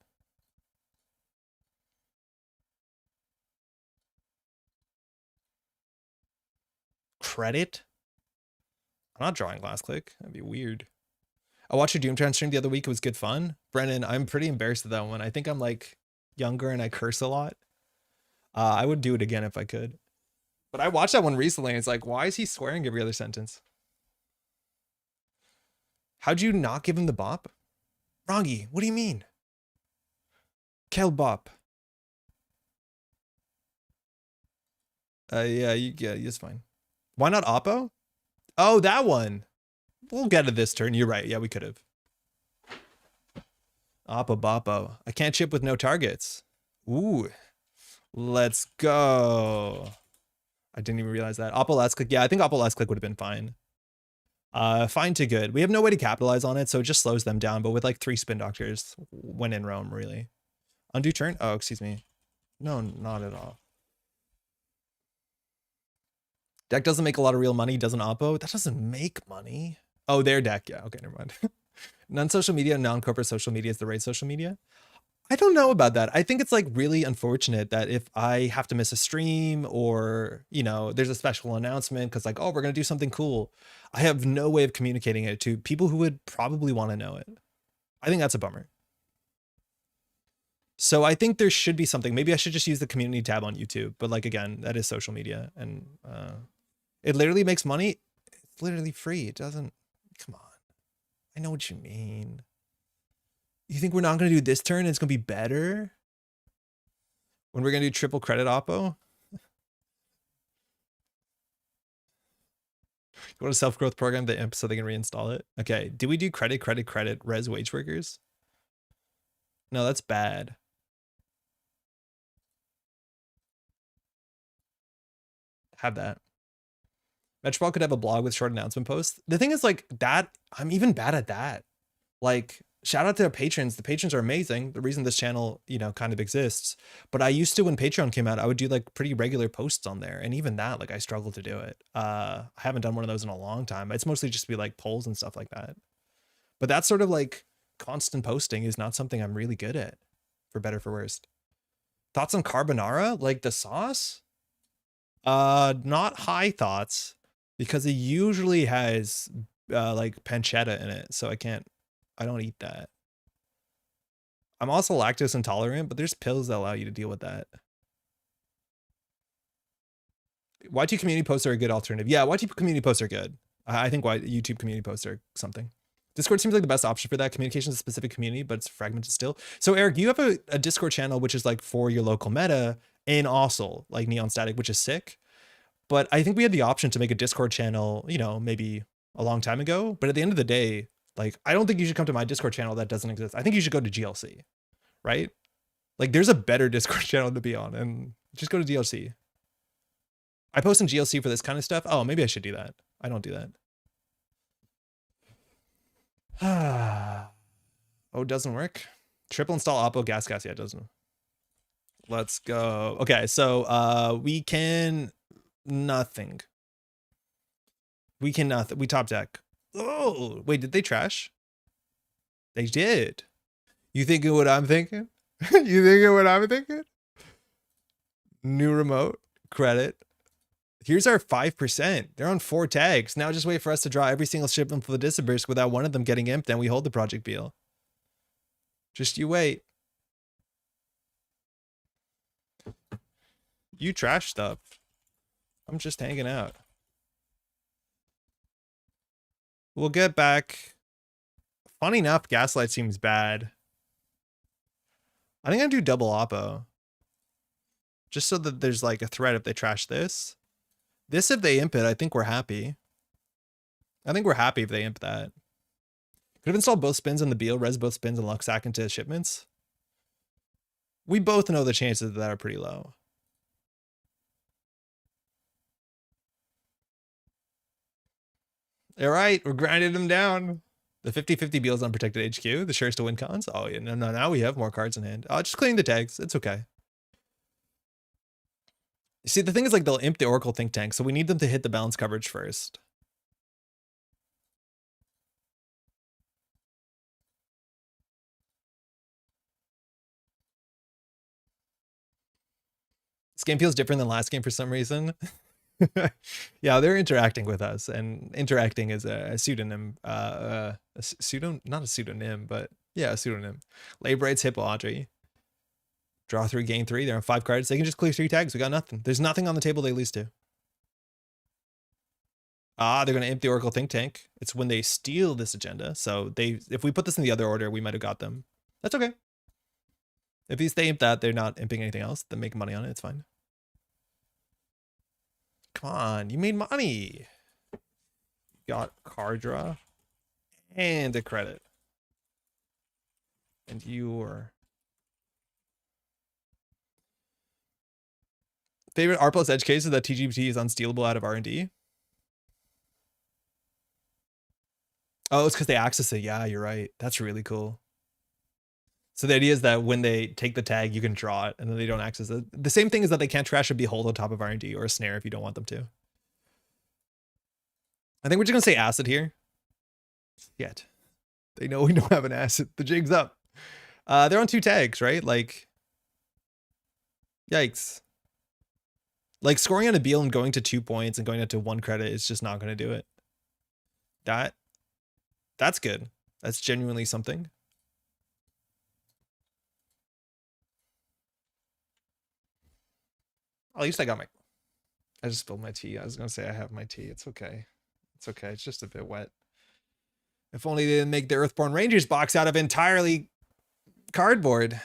Credit? I'm not drawing last click. That'd be weird. I watched your Doomtown stream the other week. It was good fun. Brennan, I'm pretty embarrassed at that one. I think I'm like younger and I curse a lot. I would do it again if I could. But I watched that one recently and it's like, why is he swearing every other sentence? How'd you not give him the bop? Rongi, what do you mean? Kel bop. Yeah, it's fine. Why not Oppo? Oh, that one. We'll get to this turn. You're right. Yeah, we could have. Oppo Boppo. I can't chip with no targets. Ooh. Let's go. I didn't even realize that. Oppo last click. Yeah, I think Oppo last click would have been fine. Fine to good. We have no way to capitalize on it, so it just slows them down. But with like 3 spin doctors, when in Rome, really. Undo turn? Oh, excuse me. No, not at all. Deck doesn't make a lot of real money, doesn't Oppo? That doesn't make money. Oh, their deck. Yeah, okay, never mind. Non-social media, non-corporate social media is the right social media. I don't know about that. I think it's like really unfortunate that if I have to miss a stream or, you know, there's a special announcement because like, oh, we're going to do something cool. I have no way of communicating it to people who would probably want to know it. I think that's a bummer. So I think there should be something. Maybe I should just use the community tab on YouTube. But like, again, that is social media and it literally makes money. It's literally free. It doesn't. Come on. I know what you mean. You think we're not going to do this turn and it's going to be better? When we're going to do triple credit Oppo? Go to self-growth program the imp so they can reinstall it. Okay. Do we do credit, res wage workers? No, that's bad. Have that. Metropole could have a blog with short announcement posts. The thing is like that, I'm even bad at that. Like, shout out to our patrons. The patrons are amazing. The reason this channel, you know, kind of exists. But I used to, when Patreon came out, I would do like pretty regular posts on there. And even that, like I struggle to do it. I haven't done one of those in a long time. It's mostly just be like polls and stuff like that. But that's sort of like constant posting is not something I'm really good at, for better, for worst. Thoughts on carbonara? Like the sauce? Not high thoughts because it usually has like pancetta in it. So I don't eat that. I'm also lactose intolerant, but there's pills that allow you to deal with that. YT community posts are a good alternative. Yeah, YT community posts are good. I think YouTube community posts are something. Discord seems like the best option for that. Communication is a specific community, but it's fragmented still. So Eric, you have a Discord channel, which is like for your local meta in Osel, like Neon Static, which is sick. But I think we had the option to make a Discord channel, you know, maybe a long time ago. But at the end of the day, like, I don't think you should come to my Discord channel that doesn't exist. I think you should go to GLC, right? Like, there's a better Discord channel to be on, and just go to GLC. I post in GLC for this kind of stuff. Oh, maybe I should do that. I don't do that. Oh, it doesn't work. Triple install Oppo gas. Yeah, it doesn't. Let's go. Okay, so we can nothing. We can nothing. We top deck. Oh, wait, did they trash? They did. You thinking what I'm thinking? You thinking what I'm thinking? New remote, credit. Here's our 5%. They're on 4 tags. Now just wait for us to draw every single shipment for the Disperse without one of them getting imped, then we hold the Project Beale. Just you wait. You trash stuff. I'm just hanging out. We'll get back. Funny enough, Gaslight seems bad. I think I'm gonna do double oppo. Just so that there's like a threat if they trash this. This if they imp it, I think we're happy. I think we're happy if they imp that. Could have installed both spins on the Beale, res both spins and luck sack into shipments. We both know the chances of that are pretty low. All right, we're grinding them down. The 50-50 Beale's unprotected HQ, the shares to win cons. Oh, yeah, no, now we have more cards in hand. Just cleaning the tags. It's okay. You see, the thing is, like, they'll imp the Oracle Think Tank, so we need them to hit the balance coverage first. This game feels different than last game for some reason. Yeah, they're interacting with us, and interacting is a pseudonym. Not a pseudonym, but yeah, a pseudonym. Laborate's Hippo Audrey. Draw 3, gain 3. They're on 5 cards. They can just clear 3 tags. We got nothing. There's nothing on the table they lose to. They're going to imp the Oracle Think Tank. It's when they steal this agenda. So if we put this in the other order, we might have got them. That's okay. If they imp that, they're not imping anything else. They make money on it. It's fine. Come on, you made money. Got card draw and a credit. And your favorite R plus edge case is that TGBT is unstealable out of R&D. Oh, it's because they access it. Yeah, you're right. That's really cool. So the idea is that when they take the tag, you can draw it, and then they don't access it. The same thing is that they can't trash a Behold on top of R&D or a Snare if you don't want them to. I think we're just going to say acid here. Yet. They know we don't have an acid. The jig's up. They're on 2 tags, right? Like, yikes. Like, scoring on a Beale and going to 2 points and going up to 1 credit is just not going to do it. That's good. That's genuinely something. At least I just spilled my tea. I was going to say I have my tea. It's okay. It's okay. It's just a bit wet. If only they didn't make the Earthborn Rangers box out of entirely cardboard.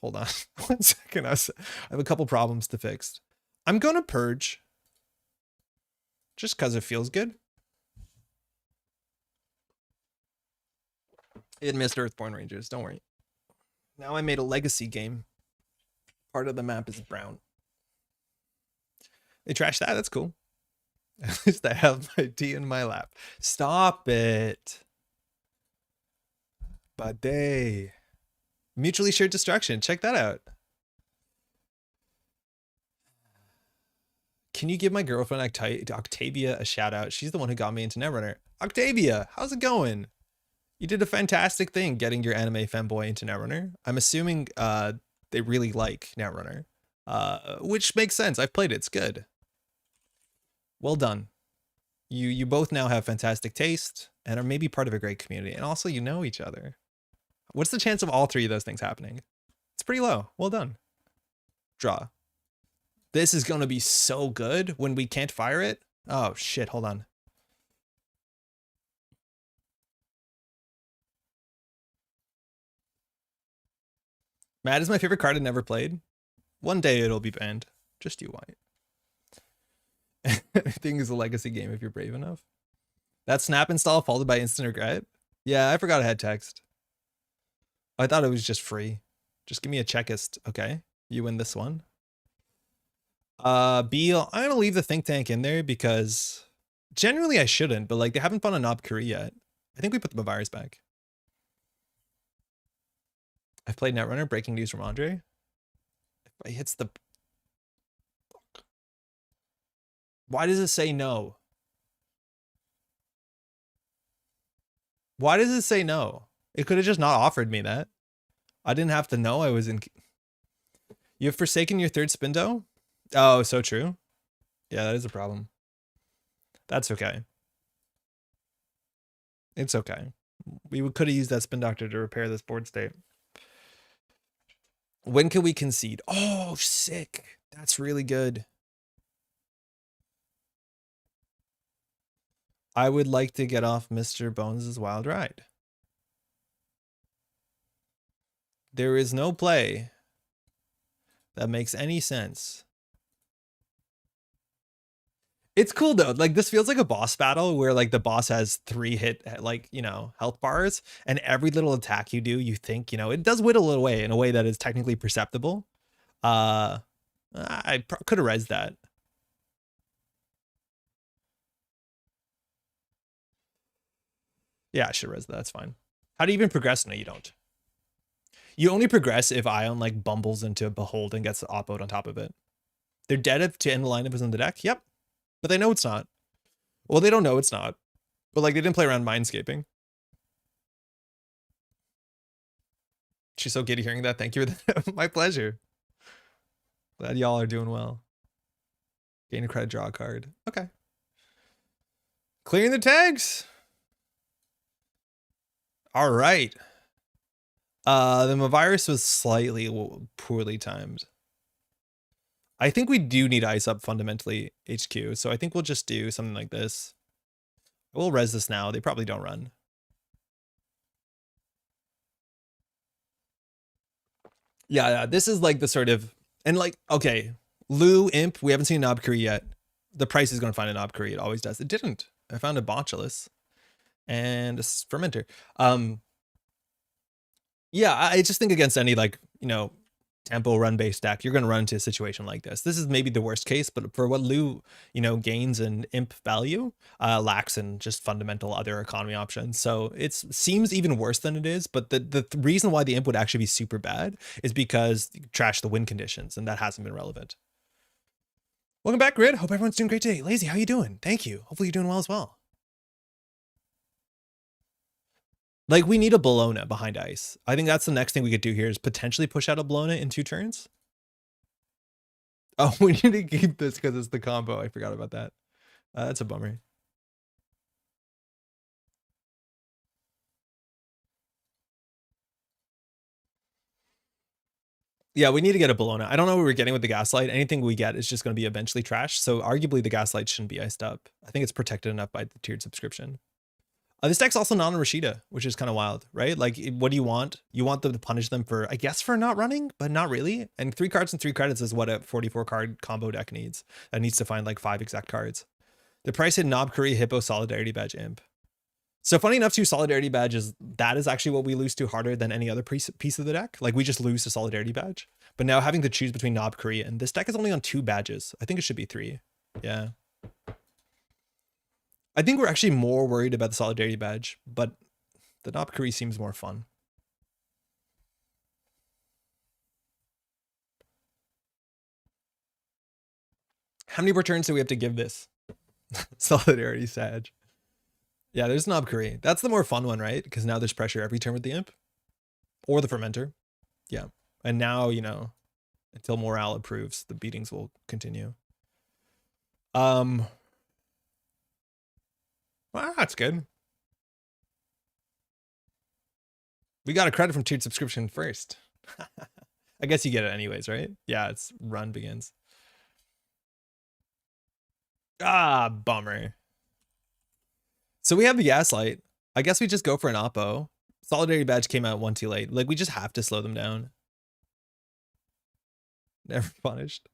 Hold on 1 second. I have a couple problems to fix. I'm going to purge. Just because it feels good. It missed Earthborn Rangers. Don't worry. Now I made a legacy game. Part of the map is brown. They trashed that. That's cool. At least I have my tea in my lap. Stop it. Bade. Mutually shared destruction. Check that out. Can you give my girlfriend Octavia a shout out? She's the one who got me into Netrunner. Octavia, how's it going? You did a fantastic thing getting your anime fanboy into Netrunner. I'm assuming they really like Netrunner, which makes sense. I've played it. It's good. Well done. You both now have fantastic taste and are maybe part of a great community. And also you know each other. What's the chance of all 3 of those things happening? It's pretty low. Well done. Draw. This is going to be so good when we can't fire it. Oh, shit. Hold on. Mad is my favorite card I never played. One day it'll be banned. Just you wait. Anything is a legacy game if you're brave enough. That snap install followed by instant regret. Yeah, I forgot I had text. I thought it was just free. Just give me a checkist. Okay, you win this one. Beale, I'm gonna leave the think tank in there because generally I shouldn't, but like they haven't found a Knob Curry yet. I think we put the Bavarians back. I've played Netrunner. Breaking news from Andre. If he hits the... Why does it say no? Why does it say no? It could have just not offered me that. I didn't have to know I was in... You have forsaken your 3rd spindo? Oh, so true. Yeah, that is a problem. That's okay. It's okay. We could have used that spin doctor to repair this board state. When can we concede? Oh, sick. That's really good. I would like to get off Mr. Bones' wild ride. There is no play that makes any sense. It's cool though. Like this feels like a boss battle where like the boss has 3 hit like, you know, health bars, and every little attack you do, you think, you know, it does whittle it away in a way that is technically perceptible. I could have rezzed that. Yeah, I should res that. That's fine. How do you even progress? No, you don't. You only progress if Ion like bumbles into Behold and gets oppoed on top of it. They're dead if to end the lineup is on the deck. Yep. But they know it's not. Well, they don't know it's not. But like they didn't play around mindscaping. She's so giddy hearing that. Thank you. My pleasure. Glad y'all are doing well. Gain a credit, draw a card. Okay. Clearing the tags. All right. The virus was slightly poorly timed. I think we do need ice up fundamentally HQ. So I think we'll just do something like this. We'll res this now. They probably don't run. Yeah, this is like the sort of, and like, okay, Lou, Imp, we haven't seen a Knob Curry yet. The price is going to find a Knob Curry. It always does. It didn't. I found a Botulus and a Fermenter. Yeah, I just think against any like, you know, tempo run based deck, you're going to run into a situation like this. This is maybe the worst case, but for what Lou, you know, gains in Imp value, lacks in just fundamental other economy options. So it seems even worse than it is. But the reason why the Imp would actually be super bad is because trash the win conditions, and that hasn't been relevant. Welcome back, Grid. Hope everyone's doing great today. Lazy, how you doing? Thank you. Hopefully you're doing well as well. Like, we need a Bologna behind ice. I think that's the next thing we could do here is potentially push out a Bologna in 2 turns. Oh, we need to keep this because it's the combo. I forgot about that. That's a bummer. Yeah, we need to get a Bologna. I don't know what we're getting with the Gaslight. Anything we get is just going to be eventually trash. So arguably the Gaslight shouldn't be iced up. I think it's protected enough by the tiered subscription. This deck's also non-Rashida, which is kind of wild, right? Like, what do you want? You want them to punish them for, I guess, for not running, but not really. And 3 cards and 3 credits is what a 44 card combo deck needs. That needs to find like 5 exact cards. The price hit Knob Curry, Hippo, Solidarity Badge, Imp. So funny enough, too, Solidarity Badge that is actually what we lose to harder than any other piece of the deck. Like, we just lose to Solidarity Badge. But now having to choose between Knob Curry, and this deck is only on 2 badges. I think it should be 3. Yeah. I think we're actually more worried about the Solidarity Badge, but the Knob Curry seems more fun. How many returns do we have to give this? Solidarity Sag. Yeah, there's Knob Curry. That's the more fun one, right? Because now there's pressure every turn with the Imp. Or the Fermenter. Yeah. And now, you know, until morale improves, the beatings will continue. Well, that's good. We got a credit from tiered subscription first. I guess you get it anyways, right? Yeah, it's run begins. Ah, bummer. So we have the Gaslight. I guess we just go for an Oppo. Solidarity Badge came out 1 too late. Like, we just have to slow them down. Never punished.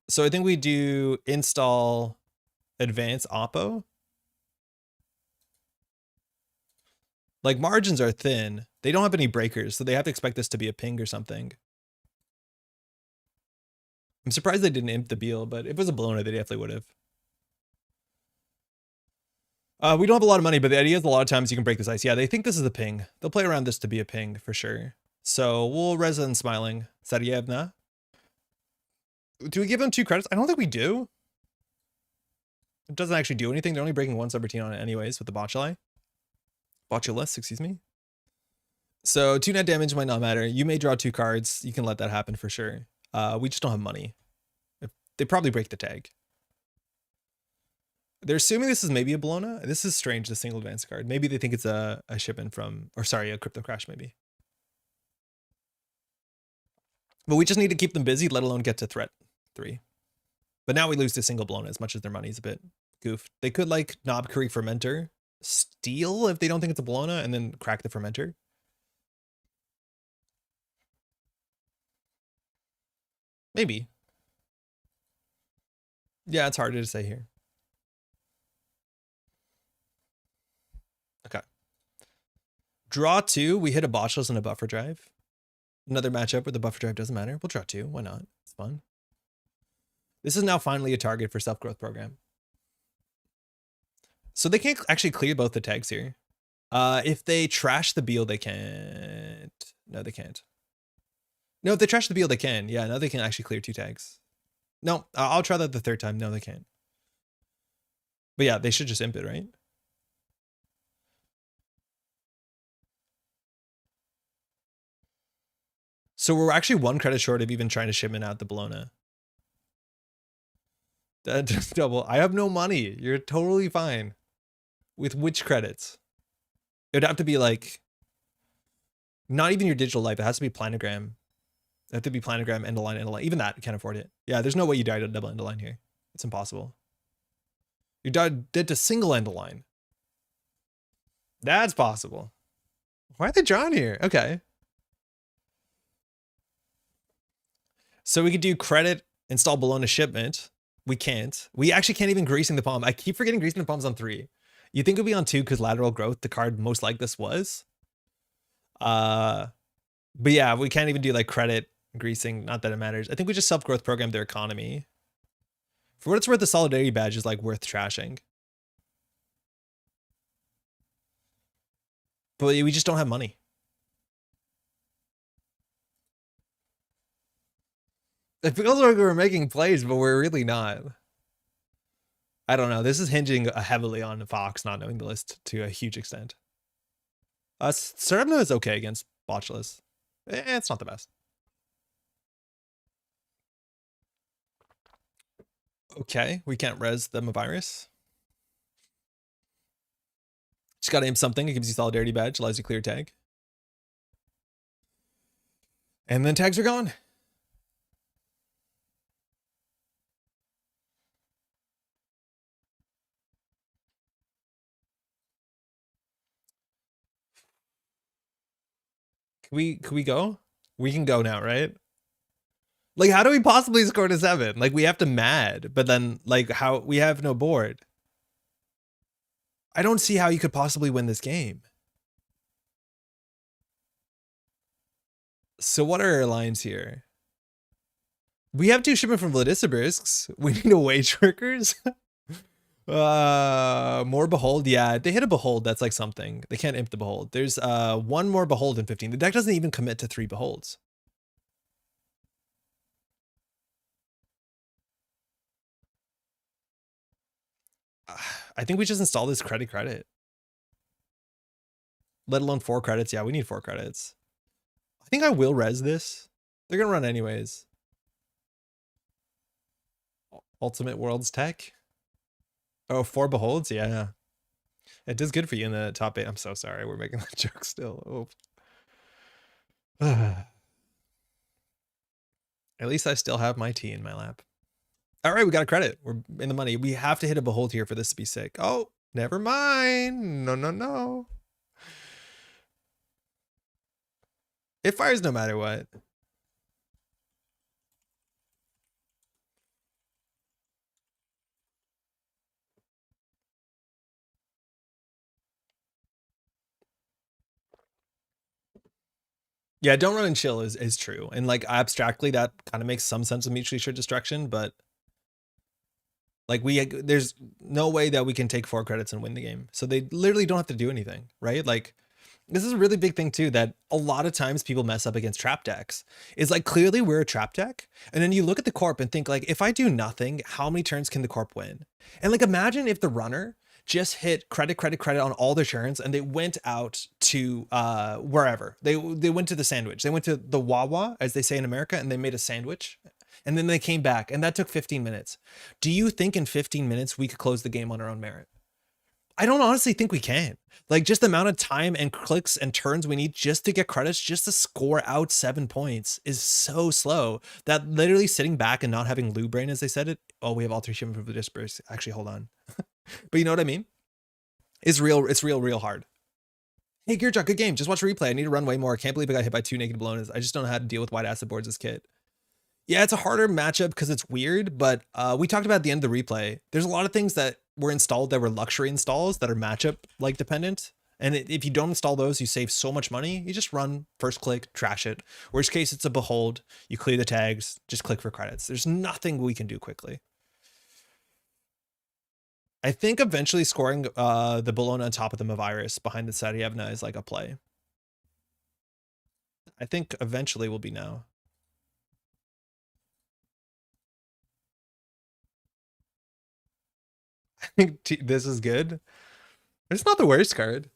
So I think we do install advance Oppo. Like, margins are thin. They don't have any breakers, so they have to expect this to be a ping or something. I'm surprised they didn't imp the Beale, but if it was a Bologna, they definitely would have. We don't have a lot of money, but the idea is a lot of times you can break this ice. Yeah, they think this is a ping. They'll play around this to be a ping for sure. So we'll Resident Smiling. Sarievna. Do we give them 2 credits? I don't think we do. It doesn't actually do anything. They're only breaking 1 subroutine on it anyways with the Botuli. Botulus, excuse me. So 2 net damage might not matter. You may draw 2 cards. You can let that happen for sure. We just don't have money. They probably break the tag. They're assuming this is maybe a Bologna. This is strange, the single advance card. Maybe they think it's a shipment from, or sorry, a crypto crash maybe. But we just need to keep them busy, let alone get to threat 3. But now we lose to single Bologna as much as their money's a bit goofed. They could like Knob Creek Fermenter, steal if they don't think it's a Bologna, and then crack the Fermenter. Maybe. Yeah, it's harder to say here. Okay. Draw 2, we hit a botchless and a buffer drive. Another matchup where the buffer drive doesn't matter. We'll draw 2, why not? It's fun. This is now finally a target for self-growth program. So they can't actually clear both the tags here. If they trash the Beale, they can't. No, they can't. No, if they trash the Beale, they can. Yeah, no, they can actually clear 2 tags. No, I'll try that the 3rd time. No, they can't. But yeah, they should just imp it, right? So we're actually 1 credit short of even trying to shipment out the Bologna. That just double. I have no money. You're totally fine. With which credits? It would have to be like, not even your digital life. It has to be planogram. It have to be planogram, end of line, end of line. Even that, you can't afford it. Yeah, there's no way you die to double end of line here. It's impossible. You dead to single end of line. That's possible. Why are they drawing here? Okay. So we could do credit, install Bologna shipment. We can't. We actually can't even greasing the palm. I keep forgetting greasing the palms on 3. You think it would be on 2 because lateral growth, the card most like this was. But yeah, we can't even do like credit greasing. Not that it matters. I think we just self-growth program their economy. For what it's worth, the solidarity badge is like worth trashing. But we just don't have money. It feels like we're making plays, but we're really not. I don't know. This is hinging heavily on Fox not knowing the list to a huge extent. Serevna is okay against botchless. It's not the best. Okay, we can't res them a virus. Just gotta aim something. It gives you solidarity badge, allows you clear tag. And then tags are gone. Can we go? We can go now, right? Like, how do we possibly score to 7? Like, we have to mad, but then like how we have no board. I don't see how you could possibly win this game. So what are our lines here? We have 2 shipment from Vladisibirsk. We need a wage workers. More behold. Yeah, they hit a behold. That's like something. They can't imp the behold. There's 1 more behold in 15. The deck doesn't even commit to 3 beholds. I think we just install this credit. Let alone 4 credits. Yeah, we need 4 credits. I think I will res this. They're gonna run anyways. Ultimate Worlds Tech. Oh, 4 beholds? Yeah. It does good for you in the top 8. I'm so sorry. We're making that joke still. Oh. At least I still have my tea in my lap. All right, we got a credit. We're in the money. We have to hit a behold here for this to be sick. Oh, never mind. No. It fires no matter what. Yeah, don't run and chill is true. And like abstractly, that kind of makes some sense of mutually assured destruction, but like there's no way that we can take 4 credits and win the game. So they literally don't have to do anything, right? Like this is a really big thing too, that a lot of times people mess up against trap decks. Is like clearly we're a trap deck. And then you look at the corp and think like, if I do nothing, how many turns can the corp win? And like, imagine if the runner just hit credit on all their turns and they went out to wherever. They went to the sandwich. They went to the Wawa, as they say in America, and they made a sandwich. And then they came back, and that took 15 minutes. Do you think in 15 minutes we could close the game on our own merit? I don't honestly think we can. Like, just the amount of time and clicks and turns we need just to get credits, just to score out 7 points is so slow that literally sitting back and not having Lou brain, as they said it. Oh, we have all 3 shipment from the disperse. Actually, hold on. But you know what I mean? It's real hard. Hey, Gearjock, good game. Just watch replay. I need to run way more. I can't believe I got hit by 2 naked balloons. I just don't know how to deal with wide acid boards as kit. Yeah, it's a harder matchup because it's weird, but we talked about at the end of the replay. There's a lot of things that were installed that were luxury installs that are matchup like dependent. And if you don't install those, you save so much money. You just run first click, trash it. Worst case, it's a behold. You clear the tags, just click for credits. There's nothing we can do quickly. I think eventually scoring the Bologna on top of the Mavirus behind the Sarievna is like a play. I think eventually will be now. I think this is good. It's not the worst card.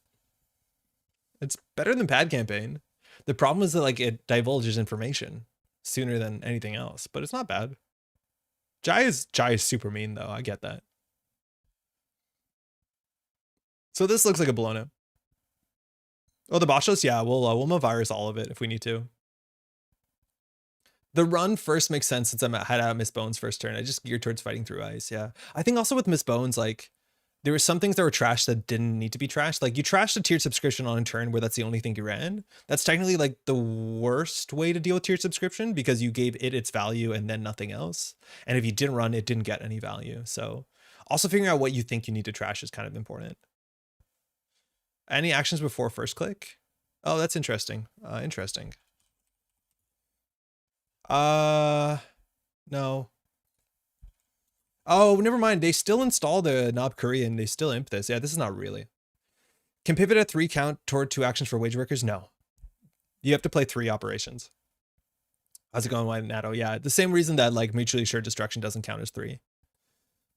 It's better than Pad Campaign. The problem is that like it divulges information sooner than anything else, but it's not bad. Jai is super mean though. I get that. So this looks like a Bologna. Oh, the Boschos? Yeah, we'll Mavirus all of it if we need to. The run first makes sense since I had out Miss Bones first turn. I just geared towards fighting through ice. Yeah. I think also with Miss Bones, like there were some things that were trashed that didn't need to be trashed. Like you trashed a tiered subscription on a turn where that's the only thing you ran. That's technically like the worst way to deal with tiered subscription because you gave it its value and then nothing else. And if you didn't run, it didn't get any value. So also figuring out what you think you need to trash is kind of important. Any actions before first click? Oh, that's interesting. Interesting. No. Oh, never mind. They still install the Knob Korean. They still imp this. Yeah, this is not really. Can pivot at 3 count toward 2 actions for wage workers? No. You have to play 3 operations. How's it going, White Natto? Yeah, the same reason that like mutually assured destruction doesn't count as 3.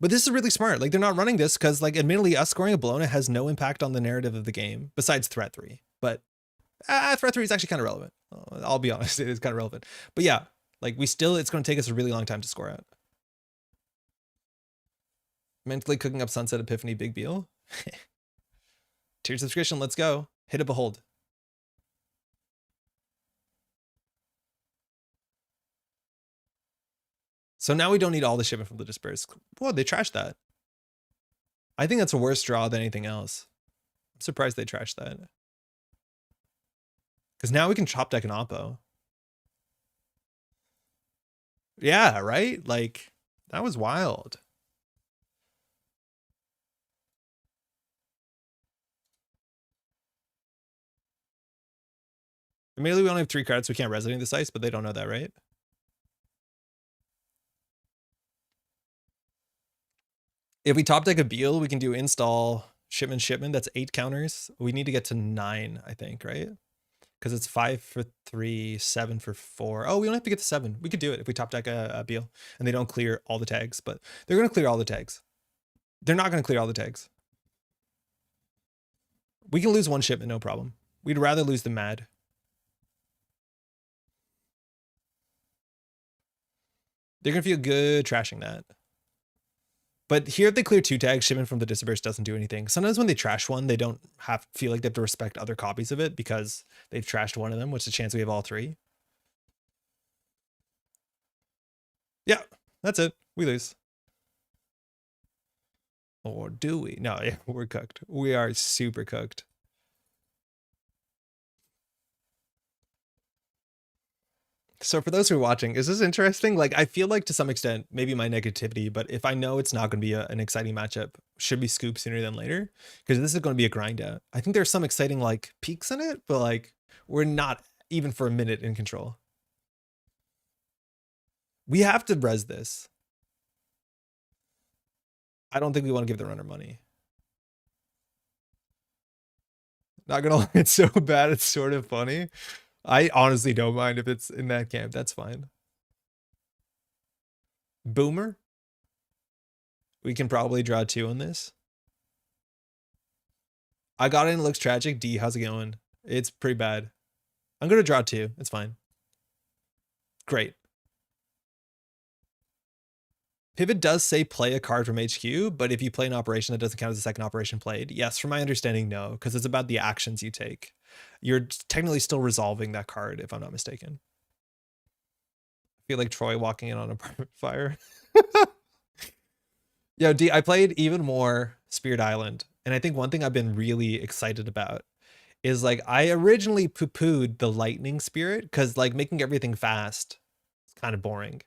But this is really smart. Like they're not running this because like admittedly us scoring a Bologna has no impact on the narrative of the game besides threat 3. But threat 3 is actually kind of relevant. I'll be honest, it is kind of relevant. But yeah, like it's going to take us a really long time to score out. Mentally cooking up Sunset Epiphany Big Beale. Tiered subscription, let's go. Hit a behold. So now we don't need all the shipment from the disperse. Boy, they trashed that. I think that's a worse draw than anything else. I'm surprised they trashed that. Because now we can chop deck an Oppo. Yeah, right? Like, that was wild. Immediately we only have 3 cards, so we can't resonate this ice, but they don't know that, right? If we top deck a Beale, we can do install shipment. That's 8 counters. We need to get to 9, I think, right? Because it's 5 for 3, 7 for 4. Oh, we only have to get to 7. We could do it if we top deck a Beale and they don't clear all the tags, but they're going to clear all the tags. They're not going to clear all the tags. We can lose 1 shipment, no problem. We'd rather lose the Mad. They're going to feel good trashing that. But here, if they clear 2 tags, shipment from the disperse doesn't do anything. Sometimes when they trash one, they don't feel like they have to respect other copies of it because they've trashed one of them, which is a chance we have all 3. Yeah, that's it. We lose. Or do we? No, yeah, we're cooked. We are super cooked. So for those who are watching, is this interesting? Like, I feel like to some extent, maybe my negativity, but if I know it's not going to be an exciting matchup, should be scooped sooner than later, because this is going to be a grind out. I think there's some exciting like peaks in it, but like we're not even for a minute in control. We have to res this. I don't think we want to give the runner money. Not gonna lie, it's so bad, it's sort of funny. I honestly don't mind if it's in that camp. That's fine. Boomer. We can probably draw 2 on this. I got it and it looks tragic. D, how's it going? It's pretty bad. I'm going to draw 2. It's fine. Great. Pivot does say play a card from HQ, but if you play an operation that doesn't count as a second operation played, yes, from my understanding, no, because it's about the actions you take. You're technically still resolving that card, if I'm not mistaken. I feel like Troy walking in on apartment fire. Yo, D, I played even more Spirit Island, and I think one thing I've been really excited about is like I originally poo-pooed the lightning spirit because like making everything fast is kind of boring.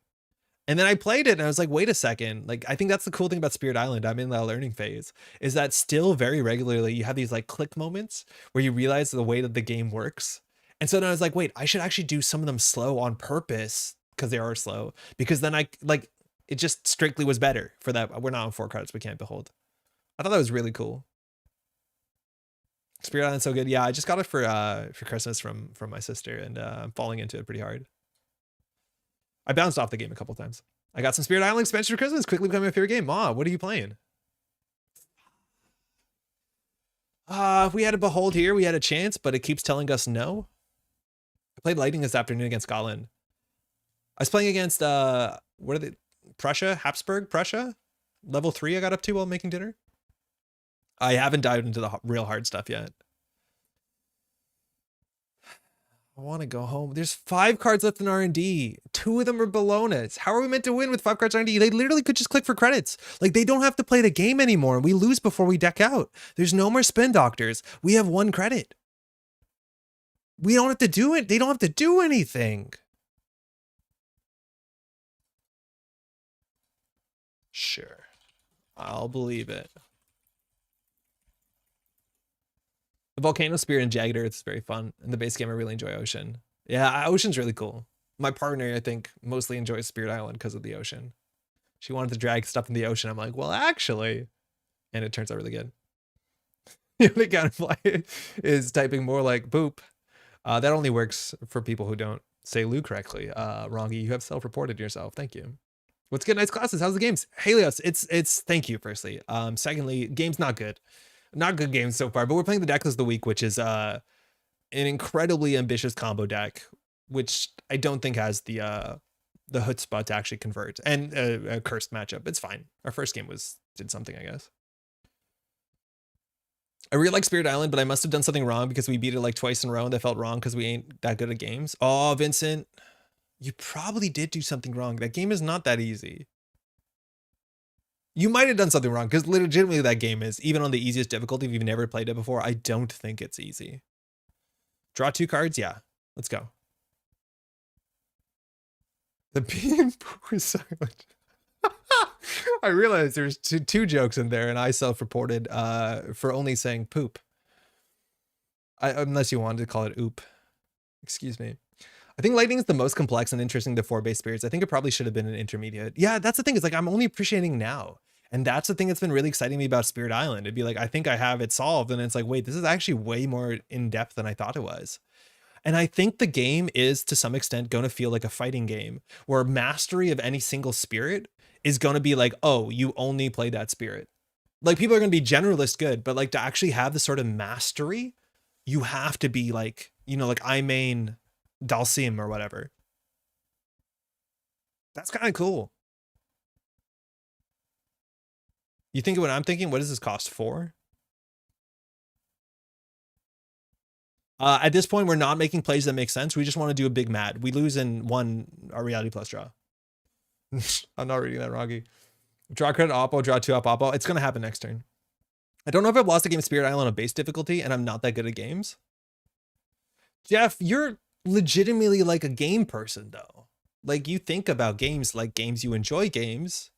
And then I played it and I was like, wait a second. Like, I think that's the cool thing about Spirit Island. I'm in that learning phase, is that still very regularly you have these like click moments where you realize the way that the game works. And so then I was like, wait, I should actually do some of them slow on purpose because they are slow, because then I like, it just strictly was better for that. We're not on 4 cards. We can't behold. I thought that was really cool. Spirit Island's so good. Yeah, I just got it for Christmas from my sister, and I'm falling into it pretty hard. I bounced off the game a couple times. I got some Spirit Island expansion for Christmas, quickly becoming my favorite game. Ma, what are you playing? If we had a behold here, we had a chance, but it keeps telling us no. I played Lightning this afternoon against Scotland. I was playing against what are they? Prussia, Habsburg, Prussia. Level 3 I got up to while making dinner. I haven't dived into the real hard stuff yet. I want to go home. There's 5 cards left in R&D. 2 of them are Bolognas. How are we meant to win with 5 cards R&D? They literally could just click for credits. Like, they don't have to play the game anymore. We lose before we deck out. There's no more spin doctors. We have 1 credit. We don't have to do it. They don't have to do anything. Sure. I'll believe it. The Volcano Spirit and Jagged Earth is very fun. And the base game, I really enjoy Ocean. Yeah, Ocean's really cool. My partner, I think, mostly enjoys Spirit Island because of the ocean. She wanted to drag stuff in the ocean. I'm like, well, actually. And it turns out really good. The only counterplay is typing more like boop. That only works for people who don't say Lou correctly. Rongi, you have self-reported yourself. Thank you. What's good? Nice classes. How's the games? Helios, it's thank you, firstly. Secondly, game's not good. Not good games so far, but we're playing the Decklist of the Week, which is an incredibly ambitious combo deck, which I don't think has the chutzpah to actually convert, and a cursed matchup. It's fine. Our first game did something, I guess. I really like Spirit Island, but I must have done something wrong because we beat it like twice in a row, and that felt wrong because we ain't that good at games. Oh, Vincent, you probably did do something wrong. That game is not that easy. You might have done something wrong, because legitimately that game is, even on the easiest difficulty, if you've never played it before, I don't think it's easy. Draw 2 cards? Yeah. Let's go. The pee and poo is silent. I realized there's two jokes in there, and I self-reported for only saying poop. Unless you wanted to call it oop. Excuse me. I think Lightning is the most complex and interesting of the 4-base spirits. I think it probably should have been an intermediate. Yeah, that's the thing. It's like I'm only appreciating now. And that's the thing that's been really exciting me about Spirit Island. It'd be like, I think I have it solved. And it's like, wait, this is actually way more in depth than I thought it was. And I think the game is, to some extent, going to feel like a fighting game where mastery of any single spirit is going to be like, oh, you only play that spirit. Like, people are going to be generalist good, but like to actually have the sort of mastery, you have to be like, you know, like I main Dalsim or whatever. That's kind of cool. You think of what I'm thinking? What does this cost? 4? At this point, we're not making plays that make sense. We just want to do a big mad. We lose in 1 our reality plus draw. I'm not reading that, Rocky. Draw credit oppo, draw 2 up oppo. It's going to happen next turn. I don't know if I've lost a game of Spirit Island on base difficulty, and I'm not that good at games. Jeff, you're legitimately like a game person, though. Like, you think about games like games, you enjoy games.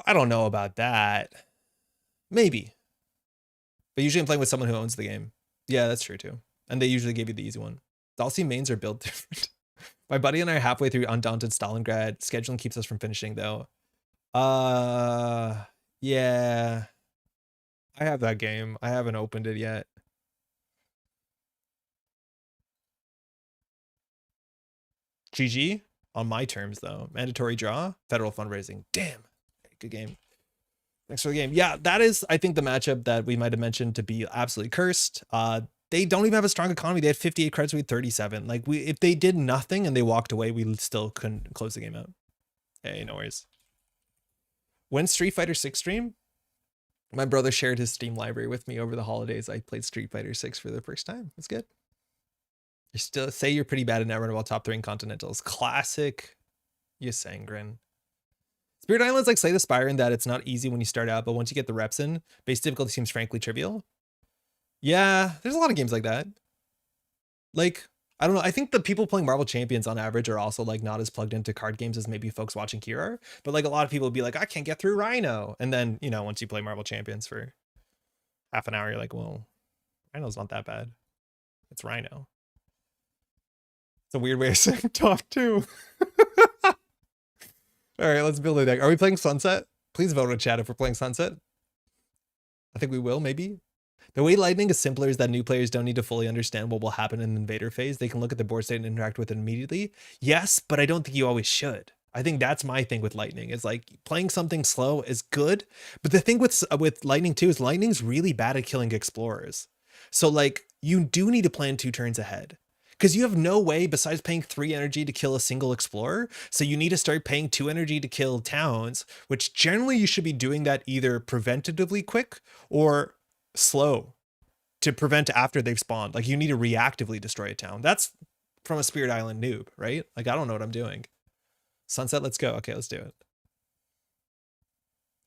I don't know about that. Maybe. But usually I'm playing with someone who owns the game. Yeah, that's true too. And they usually give you the easy one. Dalsim mains are built different. My buddy and I are halfway through Undaunted Stalingrad. Scheduling keeps us from finishing though. Yeah. I have that game. I haven't opened it yet. GG on my terms though. Mandatory draw, federal fundraising. Damn. Good game. Thanks for the game. Yeah, that is, I think, the matchup that we might have mentioned to be absolutely cursed. They don't even have a strong economy. They had 58 credits, we had 37. Like, if they did nothing and they walked away, we still couldn't close the game out. Hey, no worries. When Street Fighter 6 stream, my brother shared his Steam library with me over the holidays. I played Street Fighter 6 for the first time. It's good. You still say you're pretty bad at Netrunner while top 3 in Continentals. Classic Yasangrin. Spirit Island's like Slay the Spire in that it's not easy when you start out, but once you get the reps in, base difficulty seems frankly trivial. Yeah, there's a lot of games like that. Like, I don't know. I think the people playing Marvel Champions on average are also like not as plugged into card games as maybe folks watching here are. But like a lot of people would be like, I can't get through Rhino. And then, you know, once you play Marvel Champions for half an hour, you're like, well, Rhino's not that bad. It's Rhino. It's a weird way of saying top 2. All right, let's build a deck. Are we playing Sunset? Please vote in chat if we're playing Sunset. I think we will, maybe. The way Lightning is simpler is that new players don't need to fully understand what will happen in the invader phase. They can look at the board state and interact with it immediately. Yes, but I don't think you always should. I think that's my thing with Lightning, is like playing something slow is good. But the thing with Lightning too is Lightning's really bad at killing explorers. So like you do need to plan 2 turns ahead. Because you have no way besides paying 3 energy to kill a single explorer. So you need to start paying 2 energy to kill towns, which generally you should be doing that either preventatively quick or slow to prevent after they've spawned. Like you need to reactively destroy a town. That's from a Spirit Island noob, right? Like I don't know what I'm doing. Sunset, let's go. Okay, let's do it.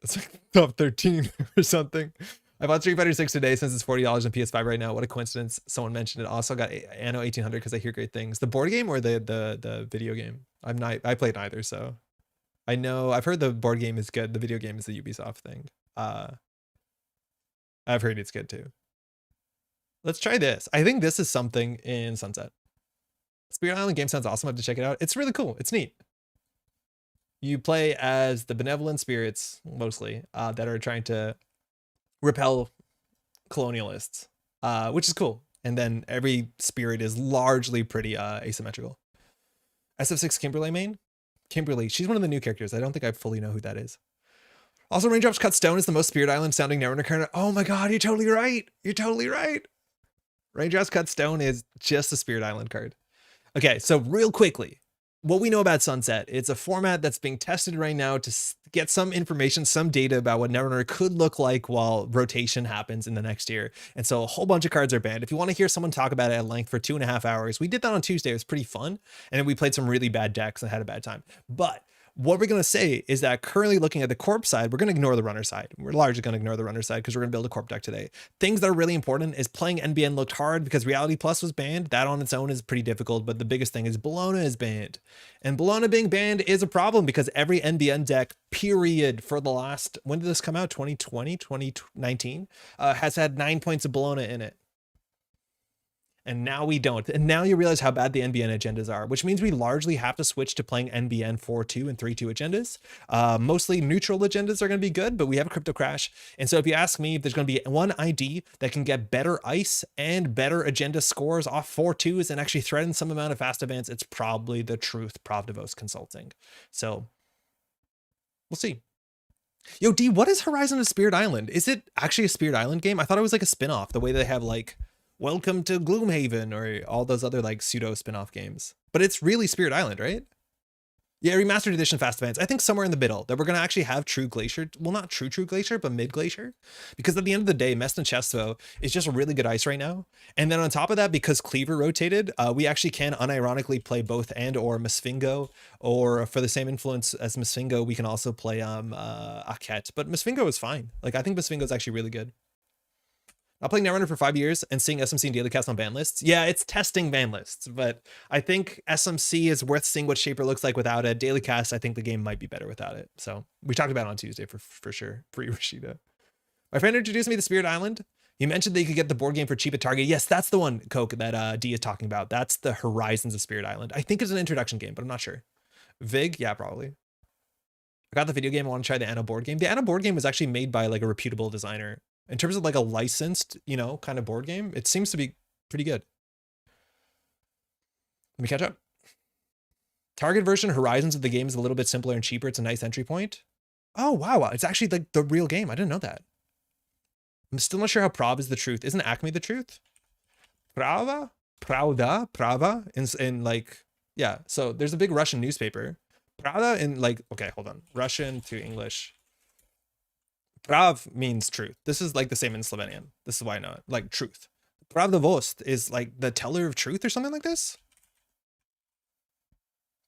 It's like top 13 or something. I bought Street Fighter 6 today since it's $40 on PS5 right now. What a coincidence. Someone mentioned it. Also got Anno 1800 because I hear great things. The board game or the video game? I played neither, so I know I've heard the board game is good. The video game is the Ubisoft thing. I've heard it's good too. Let's try this. I think this is something in Sunset. Spirit Island game sounds awesome. I have to check it out. It's really cool. It's neat. You play as the benevolent spirits mostly that are trying to repel colonialists, which is cool. And then every spirit is largely pretty asymmetrical. SF6 Kimberly main? Kimberly, she's one of the new characters. I don't think I fully know who that is. Also, Raindrops Cut Stone is the most Spirit Island sounding Netrunner card. Oh my god, you're totally right. You're totally right. Raindrops Cut Stone is just a Spirit Island card. Okay, so real quickly, what we know about Sunset, it's a format that's being tested right now to get some information, some data about what Netrunner could look like while rotation happens in the next year. And so a whole bunch of cards are banned. If you want to hear someone talk about it at length for 2.5 hours, we did that on Tuesday. It was pretty fun. And then we played some really bad decks and had a bad time. But what we're going to say is that currently looking at the corp side, we're going to ignore the runner side. We're largely going to ignore the runner side because we're going to build a corp deck today. Things that are really important is playing NBN looked hard because Reality Plus was banned. That on its own is pretty difficult, but the biggest thing is Bologna is banned. And Bologna being banned is a problem because every NBN deck, period, for the last, when did this come out? 2020, 2019, has had 9 points of Bologna in it. And now we don't. And now you realize how bad the NBN agendas are, which means we largely have to switch to playing NBN 4-2 and 3-2 agendas. Mostly neutral agendas are going to be good, but we have a crypto crash. And so if you ask me if there's going to be one ID that can get better ice and better agenda scores off 4-2s and actually threaten some amount of fast advance, it's probably the truth Pravdivost Consulting. So we'll see. Yo, D, what is Horizon of Spirit Island? Is it actually a Spirit Island game? I thought it was like a spin-off, the way they have like Welcome to Gloomhaven or all those other like pseudo spin-off games. But it's really Spirit Island, right? Yeah, remastered edition fast advance. I think somewhere in the middle that we're going to actually have true glacier. Well, not true glacier, but mid glacier. Because at the end of the day, Mest and Chesto is just a really good ice right now. And then on top of that, because Cleaver rotated, we actually can unironically play both and or Misfingo, or for the same influence as Misfingo, we can also play Aket. But Misfingo is fine. Like I think Misfingo is actually really good. I'm playing Netrunner for 5 years and seeing SMC and Daily Cast on ban lists. Yeah, it's testing ban lists, but I think SMC is worth seeing what Shaper looks like without it. Daily Cast, I think the game might be better without it. So we talked about it on Tuesday for sure. Free Rashida. My friend introduced me to Spirit Island. He mentioned that you could get the board game for cheap at Target. Yes, that's the one, Coke, that D is talking about. That's the Horizons of Spirit Island. I think it's an introduction game, but I'm not sure. Vig, yeah, probably. I got the video game. I want to try the Anno board game. The Anno board game was actually made by like a reputable designer. In terms of like a licensed, you know, kind of board game, it seems to be pretty good. Let me catch up. Target version Horizons of the game is a little bit simpler and cheaper. It's a nice entry point. Oh, wow. It's actually like the real game. I didn't know that. I'm still not sure how Prav is the truth. Isn't Acme the truth? Prava? Pravda? Prava? In like, yeah. So there's a big Russian newspaper. Pravda in like, okay, hold on. Russian to English. Prav means truth. This is like the same in Slovenian. This is why I know it. Like truth. Pravdivost is like the teller of truth or something like this.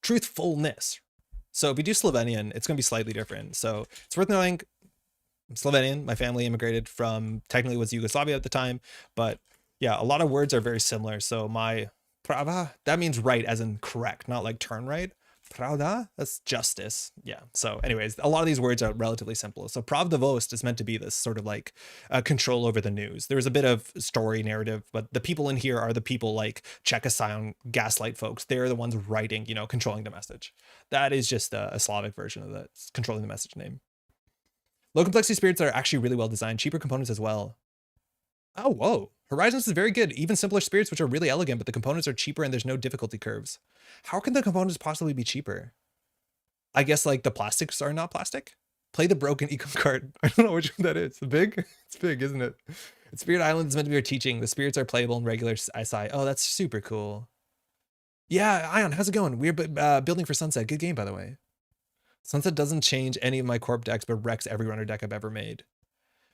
Truthfulness. So if we do Slovenian, it's going to be slightly different. So it's worth knowing I'm Slovenian. My family immigrated from technically was Yugoslavia at the time, but yeah, a lot of words are very similar. So my prava, that means right as in correct, not like turn right. Pravda, that's justice. Yeah. So anyways, a lot of these words are relatively simple. So Pravdivost is meant to be this sort of like control over the news. There's a bit of story narrative, but the people in here are the people like Czechoslovakian gaslight folks. They're the ones writing, you know, controlling the message. That is just a Slavic version of that, controlling the message name. Low complexity spirits are actually really well designed, cheaper components as well. Oh, whoa. Horizons is very good. Even simpler spirits, which are really elegant, but the components are cheaper and there's no difficulty curves. How can the components possibly be cheaper? I guess like the plastics are not plastic. Play the broken econ card. I don't know which one that is. Big? It's big, isn't it? Spirit Island is meant to be our teaching. The spirits are playable in regular SI. Oh, that's super cool. Yeah, Ion, how's it going? We're building for Sunset. Good game, by the way. Sunset doesn't change any of my corp decks, but wrecks every runner deck I've ever made.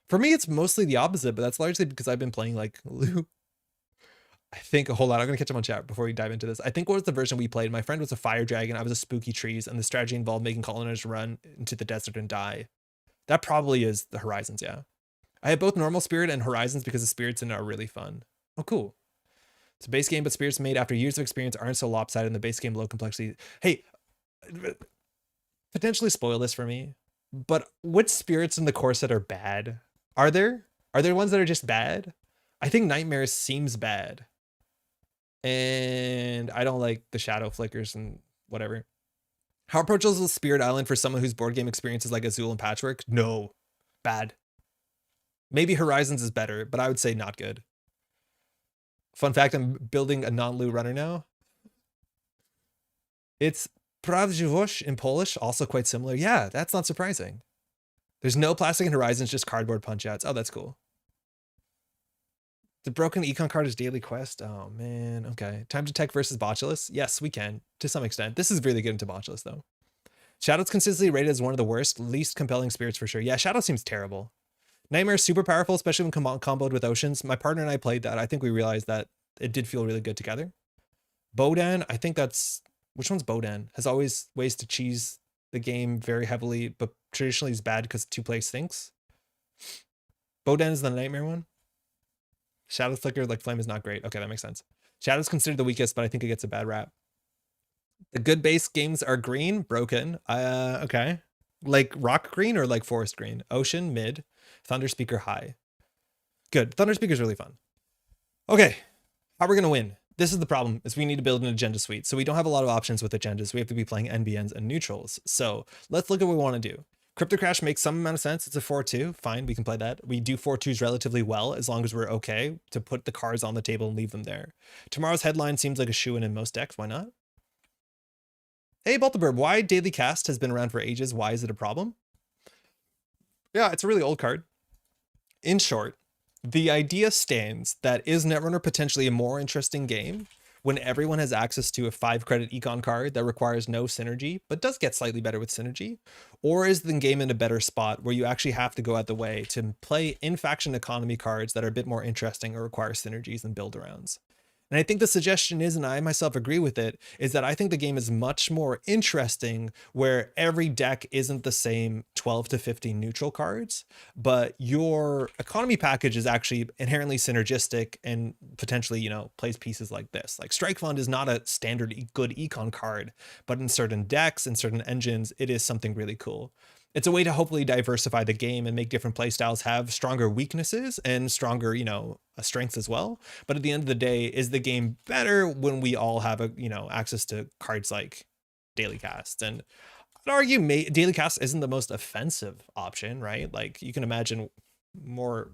For me, it's mostly the opposite, but that's largely because I've been playing like Lou. I think, hold on, I'm going to catch up on chat before we dive into this. I think what was the version we played? My friend was a fire dragon. I was a spooky trees, and the strategy involved making colonists run into the desert and die. That probably is the Horizons, yeah. I have both normal spirit and Horizons because the spirits in it are really fun. Oh, cool. It's a base game, but spirits made after years of experience aren't so lopsided in the base game low complexity. Hey, potentially spoil this for me, but which spirits in the core set are bad? Are there ones that are just bad? I think Nightmares seems bad. And I don't like the shadow flickers and whatever. How approachable is Spirit Island for someone whose board game experience is like Azul and Patchwork? No, bad. Maybe Horizons is better, but I would say not good. Fun fact, I'm building a non-Lu runner now. It's Pravdivost in Polish, also quite similar. Yeah, that's not surprising. There's no plastic in Horizons, just cardboard punch-outs. Oh, that's cool. The broken econ card is daily quest. Oh, man. Okay. Time to tech versus Botulus. Yes, we can, to some extent. This is really good into Botulus, though. Shadow's consistently rated as one of the worst, least compelling spirits for sure. Yeah, Shadow seems terrible. Nightmare is super powerful, especially when comboed with Oceans. My partner and I played that. I think we realized that it did feel really good together. Bodan, I think that's... Which one's Bodan? Has always ways to cheese the game very heavily, but traditionally is bad because two-play stinks. Bodan is the Nightmare one. Shadow Flicker, like Flame, is not great. Okay, that makes sense. Shadow's considered the weakest, but I think it gets a bad rap. The good base games are green, broken. Okay. Like rock green or like forest green? Ocean, mid. Thunder Speaker, high. Good. Thunder Speaker is really fun. Okay. How are we going to win? This is the problem, is we need to build an agenda suite. So we don't have a lot of options with agendas. We have to be playing NBNs and neutrals. So let's look at what we want to do. Crypto Crash makes some amount of sense. It's a 4-2. Fine, we can play that. We do 4-2s relatively well as long as we're okay to put the cards on the table and leave them there. Tomorrow's headline seems like a shoo-in in most decks. Why not? Hey, Baltaburb, why Daily Cast has been around for ages? Why is it a problem? Yeah, it's a really old card. In short, the idea stands that is Netrunner potentially a more interesting game when everyone has access to a 5-credit econ card that requires no synergy, but does get slightly better with synergy? Or is the game in a better spot where you actually have to go out the way to play in-faction economy cards that are a bit more interesting or require synergies and build-arounds? And I think the suggestion is, and I myself agree with it, is that I think the game is much more interesting where every deck isn't the same 12 to 15 neutral cards, but your economy package is actually inherently synergistic and potentially, you know, plays pieces like this. Like Strike Fund is not a standard good econ card, but in certain decks and certain engines, it is something really cool. It's a way to hopefully diversify the game and make different playstyles have stronger weaknesses and stronger, you know, strengths as well. But at the end of the day, is the game better when we all have a, you know, access to cards like Daily Cast? And I'd argue Daily Cast isn't the most offensive option, right? Like you can imagine more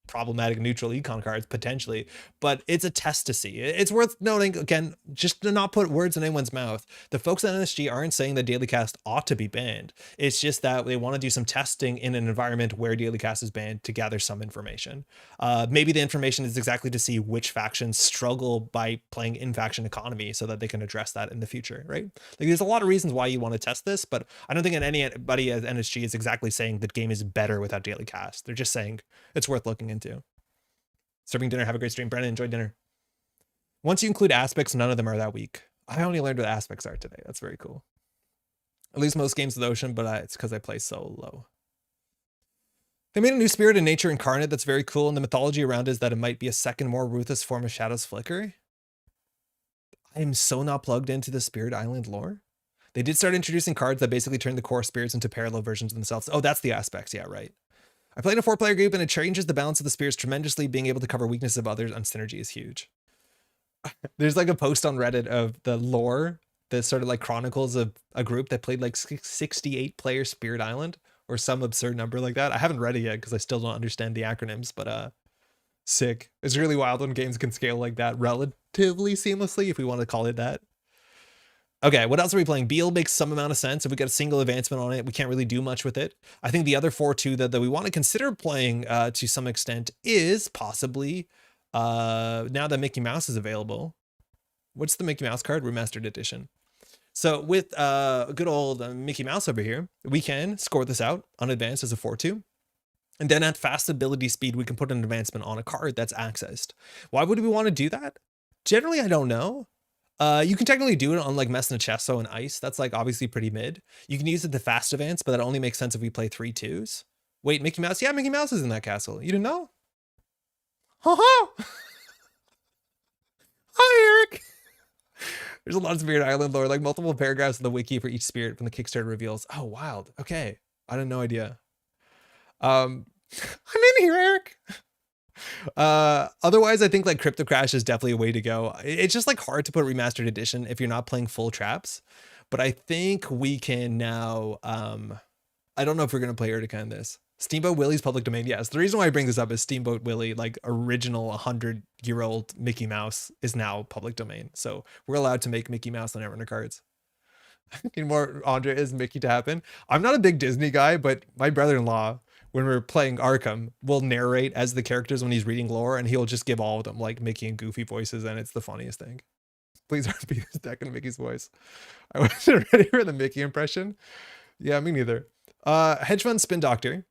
problematic neutral econ cards potentially, but it's a test to see. It's worth noting, again, just to not put words in anyone's mouth, the folks at NSG aren't saying that Daily Cast ought to be banned. It's just that they want to do some testing in an environment where Daily Cast is banned to gather some information. Maybe the information is exactly to see which factions struggle by playing in faction economy so that they can address that in the future, right? Like, there's a lot of reasons why you want to test this, but I don't think anybody at NSG is exactly saying that game is better without Daily Cast. They're just saying it's worth looking into. Serving dinner. Have a great stream. Brennan, enjoy dinner. Once you include aspects, none of them are that weak. I only learned what aspects are today. That's very cool. I lose most games of the ocean, but it's because I play so low. They made a new spirit in Nature Incarnate that's very cool, and the mythology around it is that it might be a second, more ruthless form of Shadow's Flicker. I am so not plugged into the Spirit Island lore. They did start introducing cards that basically turn the core spirits into parallel versions of themselves. Oh, that's the aspects. Yeah, right. I played a 4-player group and it changes the balance of the spirits tremendously. Being able to cover weaknesses of others on synergy is huge. There's like a post on Reddit of the lore that sort of like chronicles of a group that played like 68 player Spirit Island or some absurd number like that. I haven't read it yet because I still don't understand the acronyms, but sick. It's really wild when games can scale like that relatively seamlessly, if we want to call it that. Okay, what else are we playing? Beale makes some amount of sense. If we get a single advancement on it, we can't really do much with it. I think the other 4-2 that we want to consider playing to some extent is possibly, now that Mickey Mouse is available. What's the Mickey Mouse card? Remastered Edition. So with good old Mickey Mouse over here, we can score this out unadvanced as a 4-2. And then at fast ability speed, we can put an advancement on a card that's accessed. Why would we want to do that? Generally, I don't know. You can technically do it on like Messnechesso and Ice. That's like obviously pretty mid. You can use it to fast advance, but that only makes sense if we play 3-2s. Wait, Mickey Mouse? Yeah, Mickey Mouse is in that castle. You didn't know? Ha-ha! Hi, Eric! There's a lot of Spirit Island lore, like multiple paragraphs in the wiki for each spirit from the Kickstarter reveals. Oh, wild. Okay. I had no idea. I'm in here, Eric. Otherwise, I think like Crypto Crash is definitely a way to go. It's just like hard to put Remastered Edition if you're not playing full traps. But I think we can now, I don't know if we're going to play Urtica in this. Steamboat Willie's public domain. Yes, the reason why I bring this up is Steamboat Willie, like original 100-year-old Mickey Mouse, is now public domain. So we're allowed to make Mickey Mouse on Netrunner cards. Need more Andre is Mickey to happen. I'm not a big Disney guy, but my brother-in-law, when we're playing Arkham, will narrate as the characters when he's reading lore, and he'll just give all of them like Mickey and Goofy voices, and it's the funniest thing. Please repeat this deck in Mickey's voice. I wasn't ready for the Mickey impression. Yeah, me neither. Hedge Fund Spin Doctor.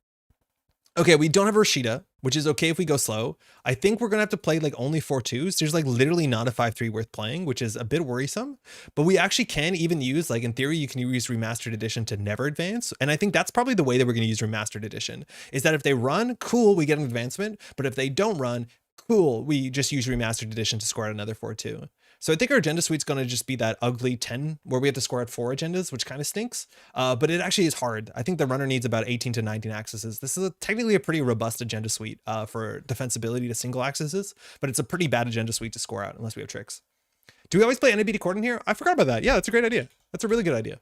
Okay, we don't have Rashida, which is okay if we go slow. I think we're going to have to play like only 4-2s. There's like literally not a 5-3 worth playing, which is a bit worrisome. But we actually can even use, like in theory, you can use Remastered Edition to never advance. And I think that's probably the way that we're going to use Remastered Edition, is that if they run, cool, we get an advancement. But if they don't run, cool, we just use Remastered Edition to score out another 4-2. So I think our agenda suite's going to just be that ugly 10 where we have to score at 4 agendas, which kind of stinks. But it actually is hard. I think the runner needs about 18 to 19 accesses. This is technically a pretty robust agenda suite for defensibility to single accesses, but it's a pretty bad agenda suite to score out unless we have tricks. Do we always play NAPD Cordon here? I forgot about that. Yeah, that's a great idea. That's a really good idea.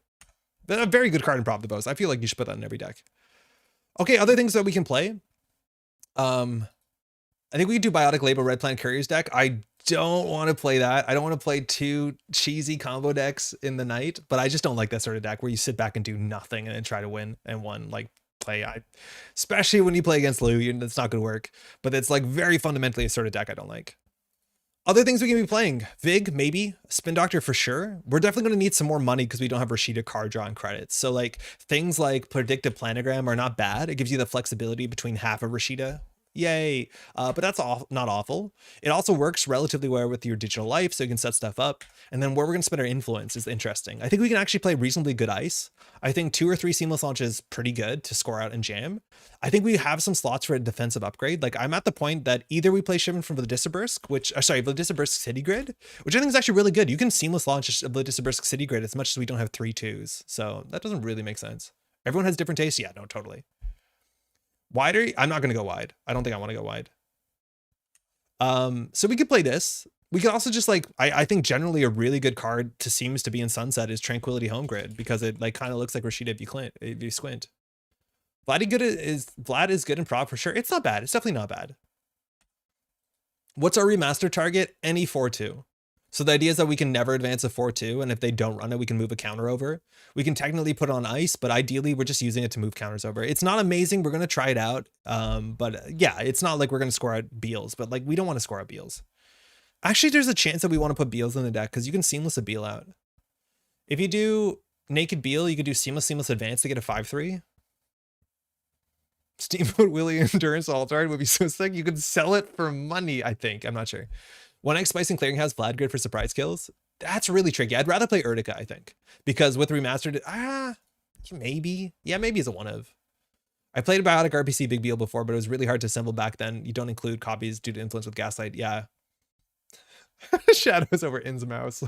A very good card in Pravdivost. I feel like you should put that in every deck. Okay, other things that we can play. I think we could do Biotic Label Red Plant Couriers deck. I don't want to play that. I don't want to play 2 cheesy combo decks in the night, but I just don't like that sort of deck where you sit back and do nothing and then try to win and one like play. Especially when you play against Lou, it's not going to work. But it's like very fundamentally a sort of deck I don't like. Other things we can be playing. Vig, maybe. Spin Doctor for sure. We're definitely going to need some more money because we don't have Rashida card draw and credits. So like things like Predictive Planogram are not bad. It gives you the flexibility between half of Rashida. Yay. But that's not awful. It also works relatively well with your digital life, so you can set stuff up. And then where we're going to spend our influence is interesting. I think we can actually play reasonably good ice. I think 2 or 3 seamless launches is pretty good to score out and jam. I think we have some slots for a defensive upgrade. Like I'm at the point that either we play Shipment from Vladisabursk, Vladisabursk City Grid, which I think is actually really good. You can seamless launch Vladisabursk City Grid as much as we don't have 3-2s. So that doesn't really make sense. Everyone has different tastes. Yeah, no, totally. Wider, I'm not going to go wide. I don't think I want to go wide. So we could play this. We could also just like, I think generally a really good card seems to be in Sunset is Tranquility Home Grid because it like kind of looks like Rashida if you squint. Vlad is good in Prov for sure. It's not bad. It's definitely not bad. What's our remaster target? Any 4-2. So the idea is that we can never advance a 4-2, and if they don't run it, we can move a counter over. We can technically put it on ice, but ideally we're just using it to move counters over. It's not amazing. We're going to try it out. But yeah, it's not like we're going to score out Beals, but like we don't want to score out Beals. Actually, there's a chance that we want to put Beals in the deck because you can seamless a Beale out. If you do naked Beale, you could do seamless advance to get a 5-3. Steamboat Willie Endurance All-Star would be so sick. You could sell it for money, I think. I'm not sure. 1x Spice and Clearinghouse Vlad Grid for surprise kills. That's really tricky. I'd rather play Urtica, I think. Because with Remastered, maybe. Yeah, maybe is a one of. I played Biotic RPC Big Beal before, but it was really hard to assemble back then. You don't include copies due to influence with Gaslight. Yeah. Shadows over In's mouse.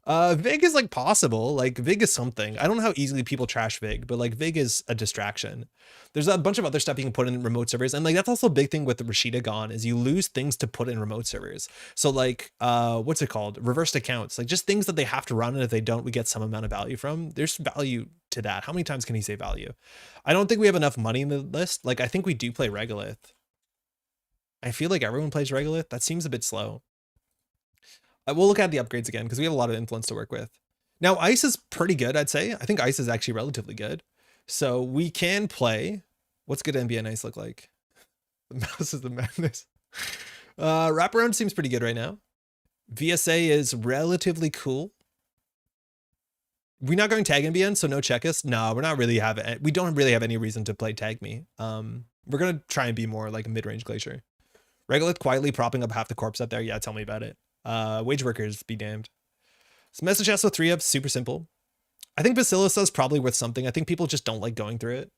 Vig is like possible. Like Vig is something. I don't know how easily people trash Vig, but like Vig is a distraction. There's a bunch of other stuff you can put in remote servers, and like that's also a big thing with the Rashida gone is you lose things to put in remote servers. So like what's it called? Reversed accounts, like just things that they have to run, and if they don't, we get some amount of value from. There's value to that. How many times can he say value? I don't think we have enough money in the list. Like I think we do play Regolith. I feel like everyone plays Regolith. That seems a bit slow. We'll look at the upgrades again because we have a lot of influence to work with. Now, Ice is pretty good, I'd say. I think Ice is actually relatively good. So we can play. What's good NBN Ice look like? The mouse is the madness. Wraparound seems pretty good right now. VSA is relatively cool. We're not going Tag NBN, so no Checkus. No, we're not really having. We don't really have any reason to play Tag Me. We're gonna try and be more like a mid-range Glacier. Regolith quietly propping up half the corpse up there. Yeah, tell me about it. Wage workers be damned. So message with 3-ups, super simple. I think Basilisca is probably worth something. I think people just don't like going through it.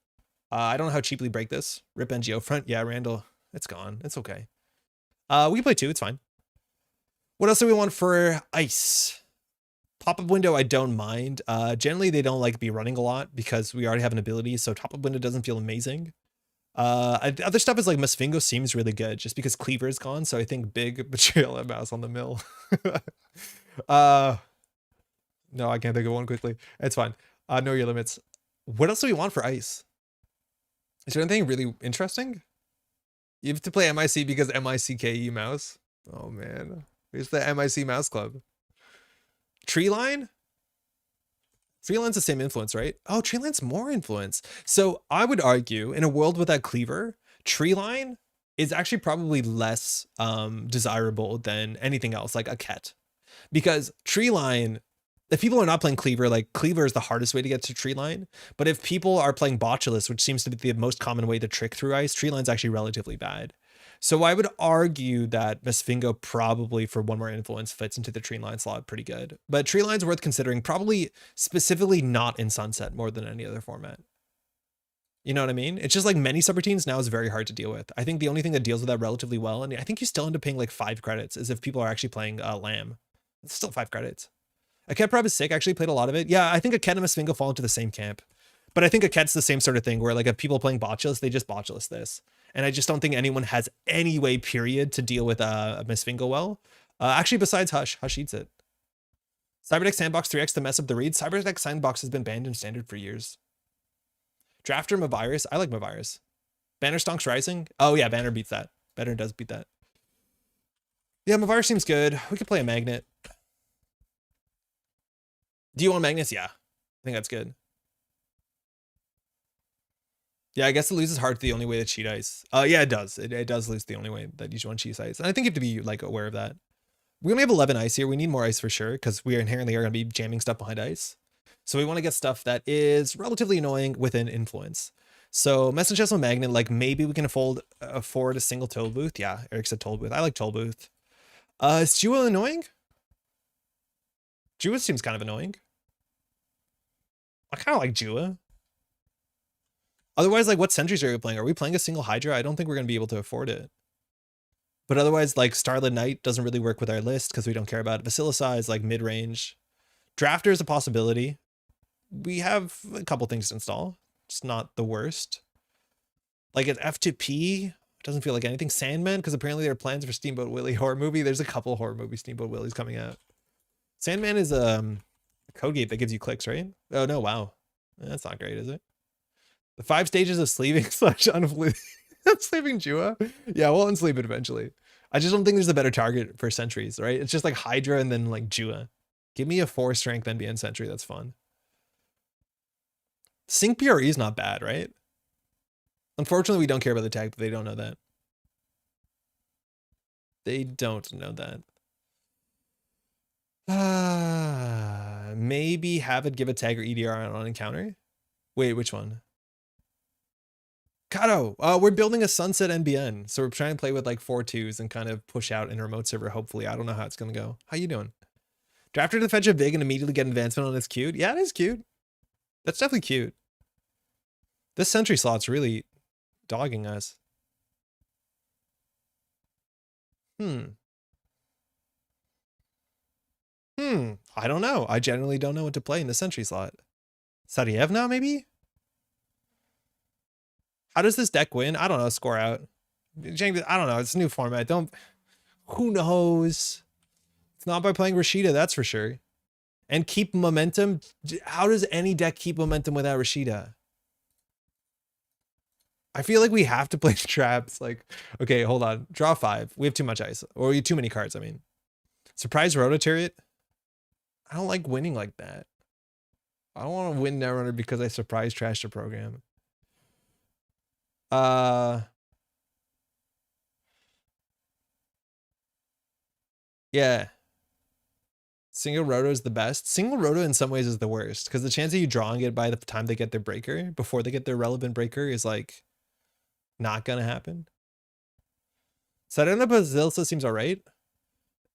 I don't know how cheaply break this. Rip NGO front. Yeah, Randall, it's gone. It's okay. We can play 2. It's fine. What else do we want for Ice? Pop-up window, I don't mind. Generally, they don't like be running a lot because we already have an ability. So top-up window doesn't feel amazing. Other stuff is like Musfingo seems really good just because Cleaver is gone. So I think big betrayal at Mouse on the mill. No, I can't think of one quickly. It's fine. Know your limits. What else do we want for Ice? Is there anything really interesting? You have to play MIC because MICKE mouse. Oh man. Here's the MIC mouse club. Treeline? Treeline's the same influence, right? Oh, Treeline's more influence. So I would argue in a world without Cleaver, Treeline is actually probably less desirable than anything else, like a Ket. Because Treeline, if people are not playing Cleaver, like Cleaver is the hardest way to get to Treeline. But if people are playing Botulus, which seems to be the most common way to trick through Ice, Treeline's actually relatively bad. So I would argue that Musfingo probably for one more influence fits into the Treeline slot pretty good. But Treeline's worth considering, probably specifically not in Sunset more than any other format. You know what I mean? It's just like many subroutines now is very hard to deal with. I think the only thing that deals with that relatively well, and I think you still end up paying like 5 credits, is if people are actually playing Lamb. It's still 5 credits. A Ket Prob is sick. I actually played a lot of it. Yeah, I think a Ket and Musfingo fall into the same camp. But I think a Ket's the same sort of thing where like if people playing Botulus, they just Botulus this. And I just don't think anyone has any way, period, to deal with a Musfingo well. Actually, besides Hush. Hush eats it. Cyberdeck Sandbox 3x to mess up the read. Cyberdeck Sandbox has been banned in Standard for years. Drafter Mavirus. I like Mavirus. Banner Stonks Rising. Oh yeah, Banner beats that. Banner does beat that. Yeah, Mavirus seems good. We could play a Magnet. Do you want Magnets? Yeah. I think that's good. Yeah, I guess it loses hard the only way to cheat Ice. Yeah, it does. It does lose the only way that you want to cheat Ice. And I think you have to be like aware of that. We only have 11 Ice here. We need more Ice for sure because we inherently are going to be jamming stuff behind Ice. So we want to get stuff that is relatively annoying with an influence. So Messenger Chest Magnet, like maybe we can afford a single Toll Booth. Yeah, Eric said Toll Booth. I like Toll Booth. Is Jua annoying? Jua seems kind of annoying. I kind of like Jua. Otherwise, like, what sentries are we playing? Are we playing a single Hydra? I don't think we're going to be able to afford it. But otherwise, like, Starlit Knight doesn't really work with our list because we don't care about it. Basilisca is, like, mid-range. Drafter is a possibility. We have a couple things to install. It's not the worst. Like, an F2P doesn't feel like anything. Sandman, because apparently there are plans for Steamboat Willie horror movie. There's a couple horror movie Steamboat Willies coming out. Sandman is a code gate that gives you clicks, right? Oh, no, wow. That's not great, is it? The 5 stages of sleeving / unsleeving Jua. Yeah, we'll unsleeve it eventually. I just don't think there's a better target for sentries, right? It's just like Hydra and then like Jua. Give me a 4 strength NBN sentry. That's fun. Sync PRE is not bad, right? Unfortunately, we don't care about the tag, but they don't know that. They don't know that. Maybe have it give a tag or EDR on encounter. Wait, which one? Kato, we're building a Sunset NBN, so we're trying to play with like 4-2s and kind of push out in a remote server. Hopefully, I don't know how it's gonna go. How you doing? Drafter to fetch a big and immediately get advancement on is cute. Yeah, it is cute. That's definitely cute. This sentry slot's really dogging us. I don't know. I generally don't know what to play in the sentry slot. Sarievna, maybe? How does this deck win? I don't know. Score out. I don't know. It's a new format. Who knows? It's not by playing Rashida, that's for sure. And keep momentum. How does any deck keep momentum without Rashida? I feel like we have to play traps. Like, okay, hold on. Draw 5. We have too much ice. Or too many cards, I mean. Surprise Rototurret. I don't like winning like that. I don't want to win Netrunner because I surprise trashed a program. Yeah. Single roto is the best. Single roto in some ways is the worst because the chance of you drawing it by the time they get their breaker, before they get their relevant breaker, is like not gonna happen. Sarena Basilsa seems alright.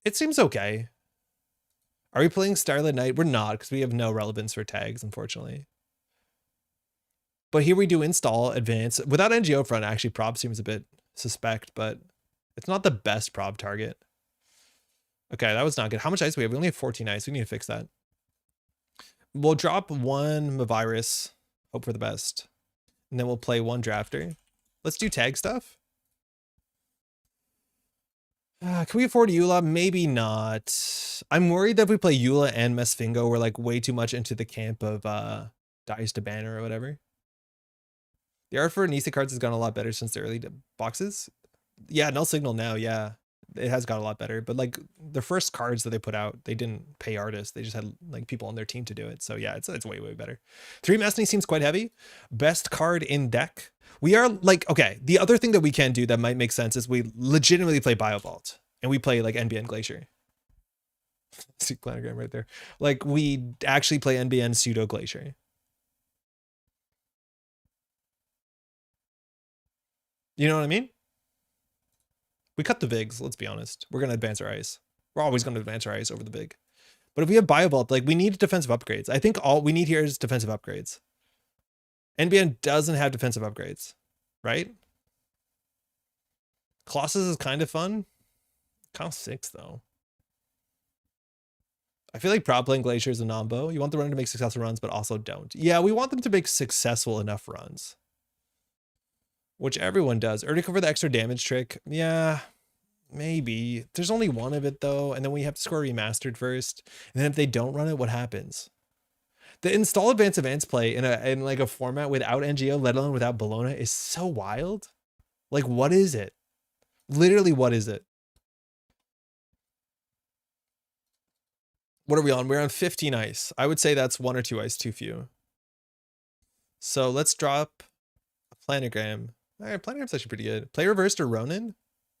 It seems okay. Are we playing Starlit Knight? We're not, because we have no relevance for tags, unfortunately. But here we do install, advance. Without NGO front, actually, prob seems a bit suspect, but it's not the best prob target. Okay, that was not good. How much ice do we have? We only have 14 ice. We need to fix that. We'll drop 1 Mavirus, hope for the best. And then we'll play 1 Drafter. Let's do tag stuff. Can we afford Eula? Maybe not. I'm worried that if we play Eula and Mesfingo, we're like way too much into the camp of Dice to Banner or whatever. The art for Nisa cards has gone a lot better since the early boxes. Yeah, Null Signal now, yeah. It has got a lot better. But like the first cards that they put out, they didn't pay artists. They just had like people on their team to do it. So yeah, it's way, way better. 3 Messney seems quite heavy. Best card in deck. We are like, okay, the other thing that we can do that might make sense is we legitimately play Biovault and we play like NBN Glacier. See planogram right there. Like we actually play NBN Pseudo Glacier. You know what I mean? We cut the Vigs, let's be honest. We're going to advance our ice. We're always going to advance our ice over the big. But if we have Biovault, like we need defensive upgrades. I think all we need here is defensive upgrades. NBN doesn't have defensive upgrades, right? Colossus is kind of fun. Cost 6 though. I feel like prop playing Glacier is a nombo. You want the runner to make successful runs, but also don't. Yeah, we want them to make successful enough runs. Which everyone does. Urtica for the extra damage trick. Yeah, maybe. There's only 1 of it though. And then we have to score remastered first. And then if they don't run it, what happens? The install advance play in like a format without NGO, let alone without Bologna, is so wild. Like, what is it? Literally, what is it? What are we on? We're on 15 ice. I would say that's 1 or 2 ice too few. So let's drop a planogram. All right, planogram's actually pretty good. Play reversed or Ronin?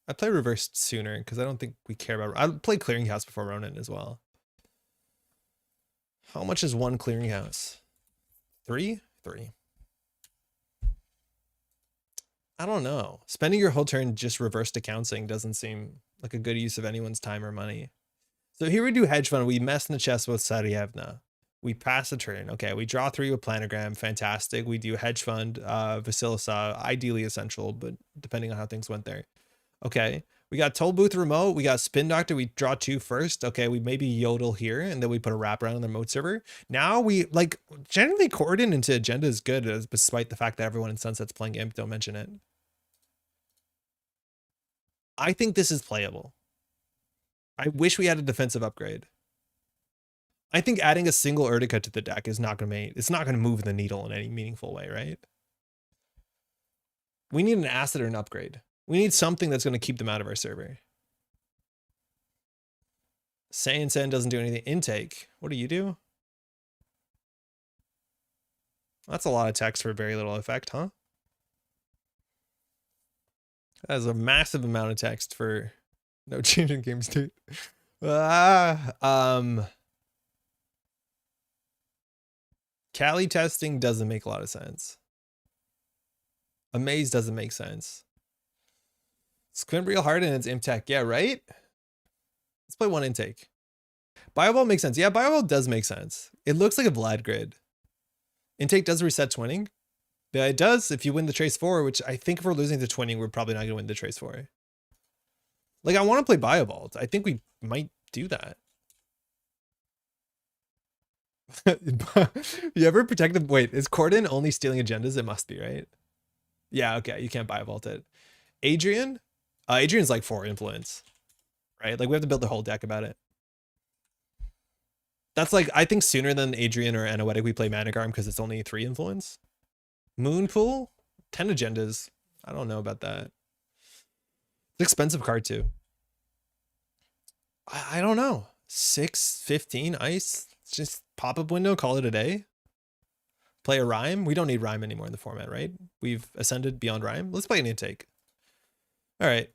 I play reversed sooner because I don't think we care about. I played Clearinghouse before Ronin as well. How much is 1 Clearinghouse? 3? 3. I don't know. Spending your whole turn just reversed accounting doesn't seem like a good use of anyone's time or money. So here we do hedge fund. We mess in the chest with Sarievna. We pass the turn. Okay, we draw 3 with planogram. Fantastic. We do hedge fund, Vasilisa, ideally essential, but depending on how things went there. Okay, we got Toll Booth remote. We got Spin Doctor. We draw 2 first. Okay, we maybe Yodel here, and then we put a wraparound on the remote server. Now we like generally Cordon into agenda is good, despite the fact that everyone in Sunset's playing Imp. Don't mention it. I think this is playable. I wish we had a defensive upgrade. I think adding a single Urtica to the deck is not going to it's not going to move the needle in any meaningful way, right? We need an asset or an upgrade. We need something that's going to keep them out of our server. Sand doesn't do anything. Intake. What do you do? That's a lot of text for very little effect, huh? That is a massive amount of text for no change in game state. Cali testing doesn't make a lot of sense. Amaze doesn't make sense. Squint real hard and it's Imtech. Yeah, right? Let's play one intake. Bioball makes sense. Yeah, Bioball does make sense. It looks like a Vlad grid. Intake does reset twinning. Yeah, it does if you win the Trace 4, which I think if we're losing the twinning, we're probably not going to win the Trace 4. Like, I want to play Bioball. I think we might do that. You ever protective? Wait, is Cordon only stealing agendas? It must be, right? Yeah, okay. You can't Biovault it. Adrian? Adrian's like 4 influence, right? Like, we have to build the whole deck about it. That's like, I think sooner than Adrian or Anoetic, we play Managarm because it's only 3 influence. Moonpool? 10 agendas. I don't know about that. It's an expensive card too. I don't know. 6-15 ice. Just pop-up window, call it a day. Play a rhyme. We don't need rhyme anymore in the format, right? We've ascended beyond rhyme. Let's play an intake. All right.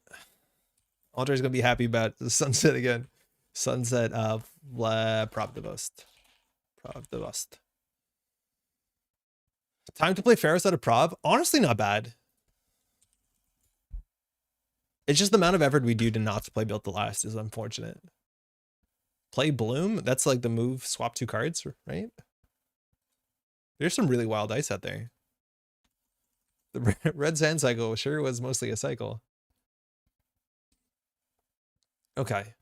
Andre's gonna be happy about the sunset again. Sunset of Pravdivost. Time to play Pharaohs out of Prav. Honestly, not bad. It's just the amount of effort we do to not to play Built to Last is unfortunate. Play Bloom. That's like the move. Swap 2 cards, right? There's some really wild dice out there. The red sand cycle sure was mostly a cycle. Okay.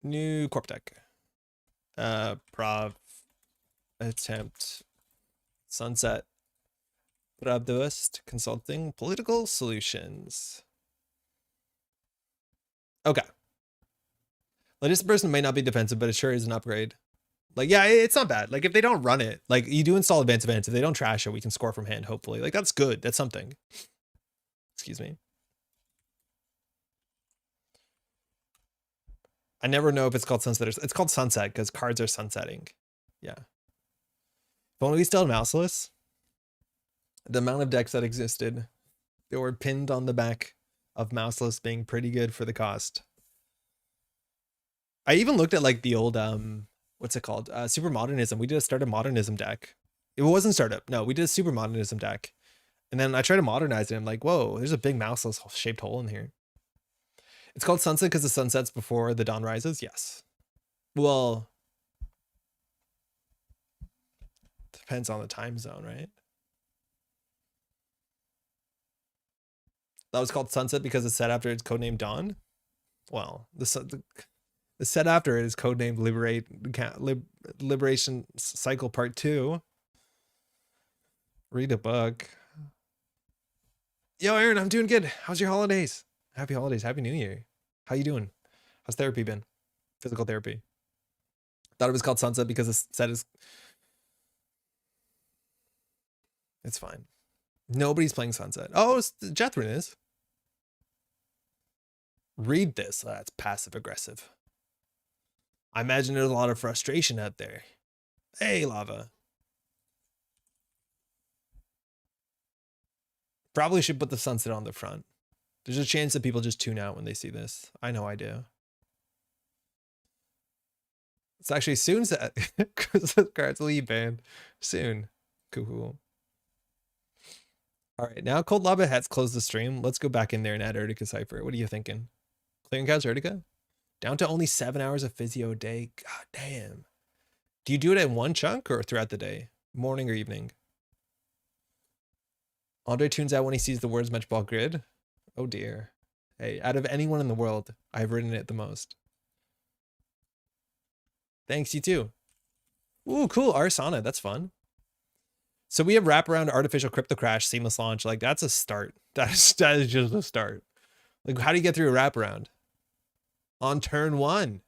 New corp deck. Prav. Attempt. Sunset. Pravdivost Consulting. Political Solutions. Okay. Like, this person may not be defensive, but it sure is an upgrade. Like, yeah, it's not bad. Like, if they don't run it, like, you do install advanced events. If they don't trash it, we can score from hand, hopefully. Like, that's good. That's something. Excuse me. I never know if it's called Sunset or... It's called Sunset because cards are sunsetting. Yeah. If only we still had Mouseless. The amount of decks that existed that were pinned on the back of Mouseless being pretty good for the cost. I even looked at, like, the old... what's it called? Super Modernism. We did a Startup Modernism deck. It wasn't Startup. No, we did a Super Modernism deck. And then I tried to modernize it. I'm like, whoa, there's a big mouseless shaped hole in here. It's called Sunset because the sun sets before the dawn rises. Yes. Well, depends on the time zone, right? That was called Sunset because it's set after its codenamed Dawn. Well, the set after it is codenamed Liberation Cycle Part 2. Read a book. Yo, Aaron, I'm doing good. How's your holidays? Happy holidays. Happy New Year. How you doing? How's therapy been? Physical therapy. Thought it was called Sunset because the set is... It's fine. Nobody's playing Sunset. Oh, Jethrin is. Read this. That's passive aggressive. I imagine there's a lot of frustration out there. Hey, Lava. Probably should put the sunset on the front. There's a chance that people just tune out when they see this. I know I do. It's actually soon set. Because the cards will be banned soon. Cool. All right, now Cold Lava Hats close the stream. Let's go back in there and add Urtica Cypher. What are you thinking? Clearing Couch Urtica? Down to only 7 hours of physio a day. God damn. Do you do it in one chunk or throughout the day? Morning or evening? Andre tunes out when he sees the words Metropole Grid. Oh dear. Hey, out of anyone in the world, I've written it the most. Thanks, you too. Ooh, cool. Arsana. That's fun. So we have wraparound, artificial crypto crash, seamless launch. Like, that's a start. That is just a start. Like, how do you get through a wraparound? On turn 1.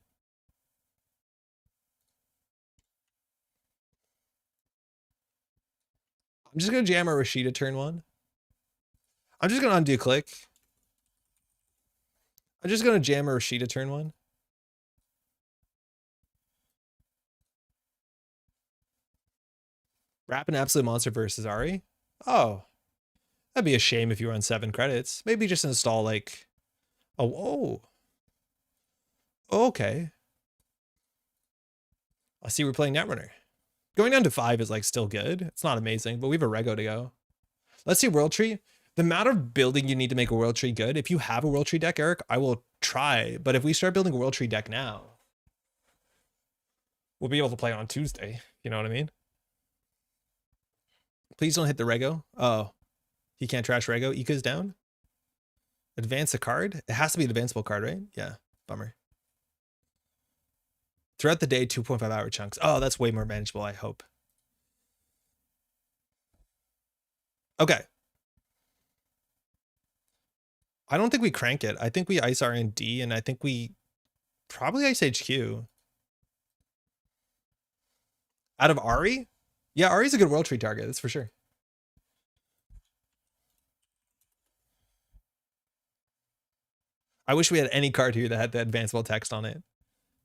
I'm just going to jam a Rashida turn 1. I'm just going to undo click. I'm just going to jam a Rashida turn 1. Rapid Absolute Monster versus Ari. Oh, that'd be a shame if you were on 7 credits. Maybe just install like, oh, okay. I see we're playing Netrunner. Going down to 5 is like still good. It's not amazing, but we have a Rego to go. Let's see World Tree. The amount of building you need to make a World Tree good. If you have a World Tree deck, Eric, I will try. But if we start building a World Tree deck now, we'll be able to play on Tuesday. You know what I mean? Please don't hit the Rego. Oh, he can't trash Rego. Ika's down. Advance a card. It has to be an advanceable card, right? Yeah. Bummer. Throughout the day, 2.5 hour chunks. Oh, that's way more manageable, I hope. Okay. I don't think we crank it. I think we ice R&D, and I think we probably ice HQ. Out of Ari? Yeah, Ari's a good World Tree target, that's for sure. I wish we had any card here that had the advanceable text on it.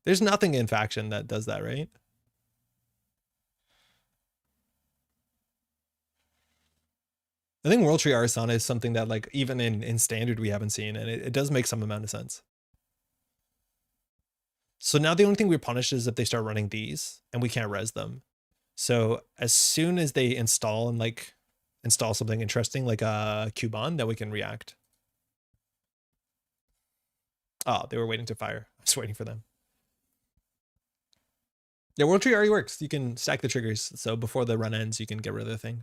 There's nothing in faction that does that, right? I think World Tree Arsana is something that like even in standard we haven't seen, and it does make some amount of sense. So now the only thing we're punished is if they start running these and we can't res them. So as soon as they install and like install something interesting like a Cubon, then we can react. Oh, they were waiting to fire. I was waiting for them. Yeah, World Tree already works. You can stack the triggers. So before the run ends, you can get rid of the thing.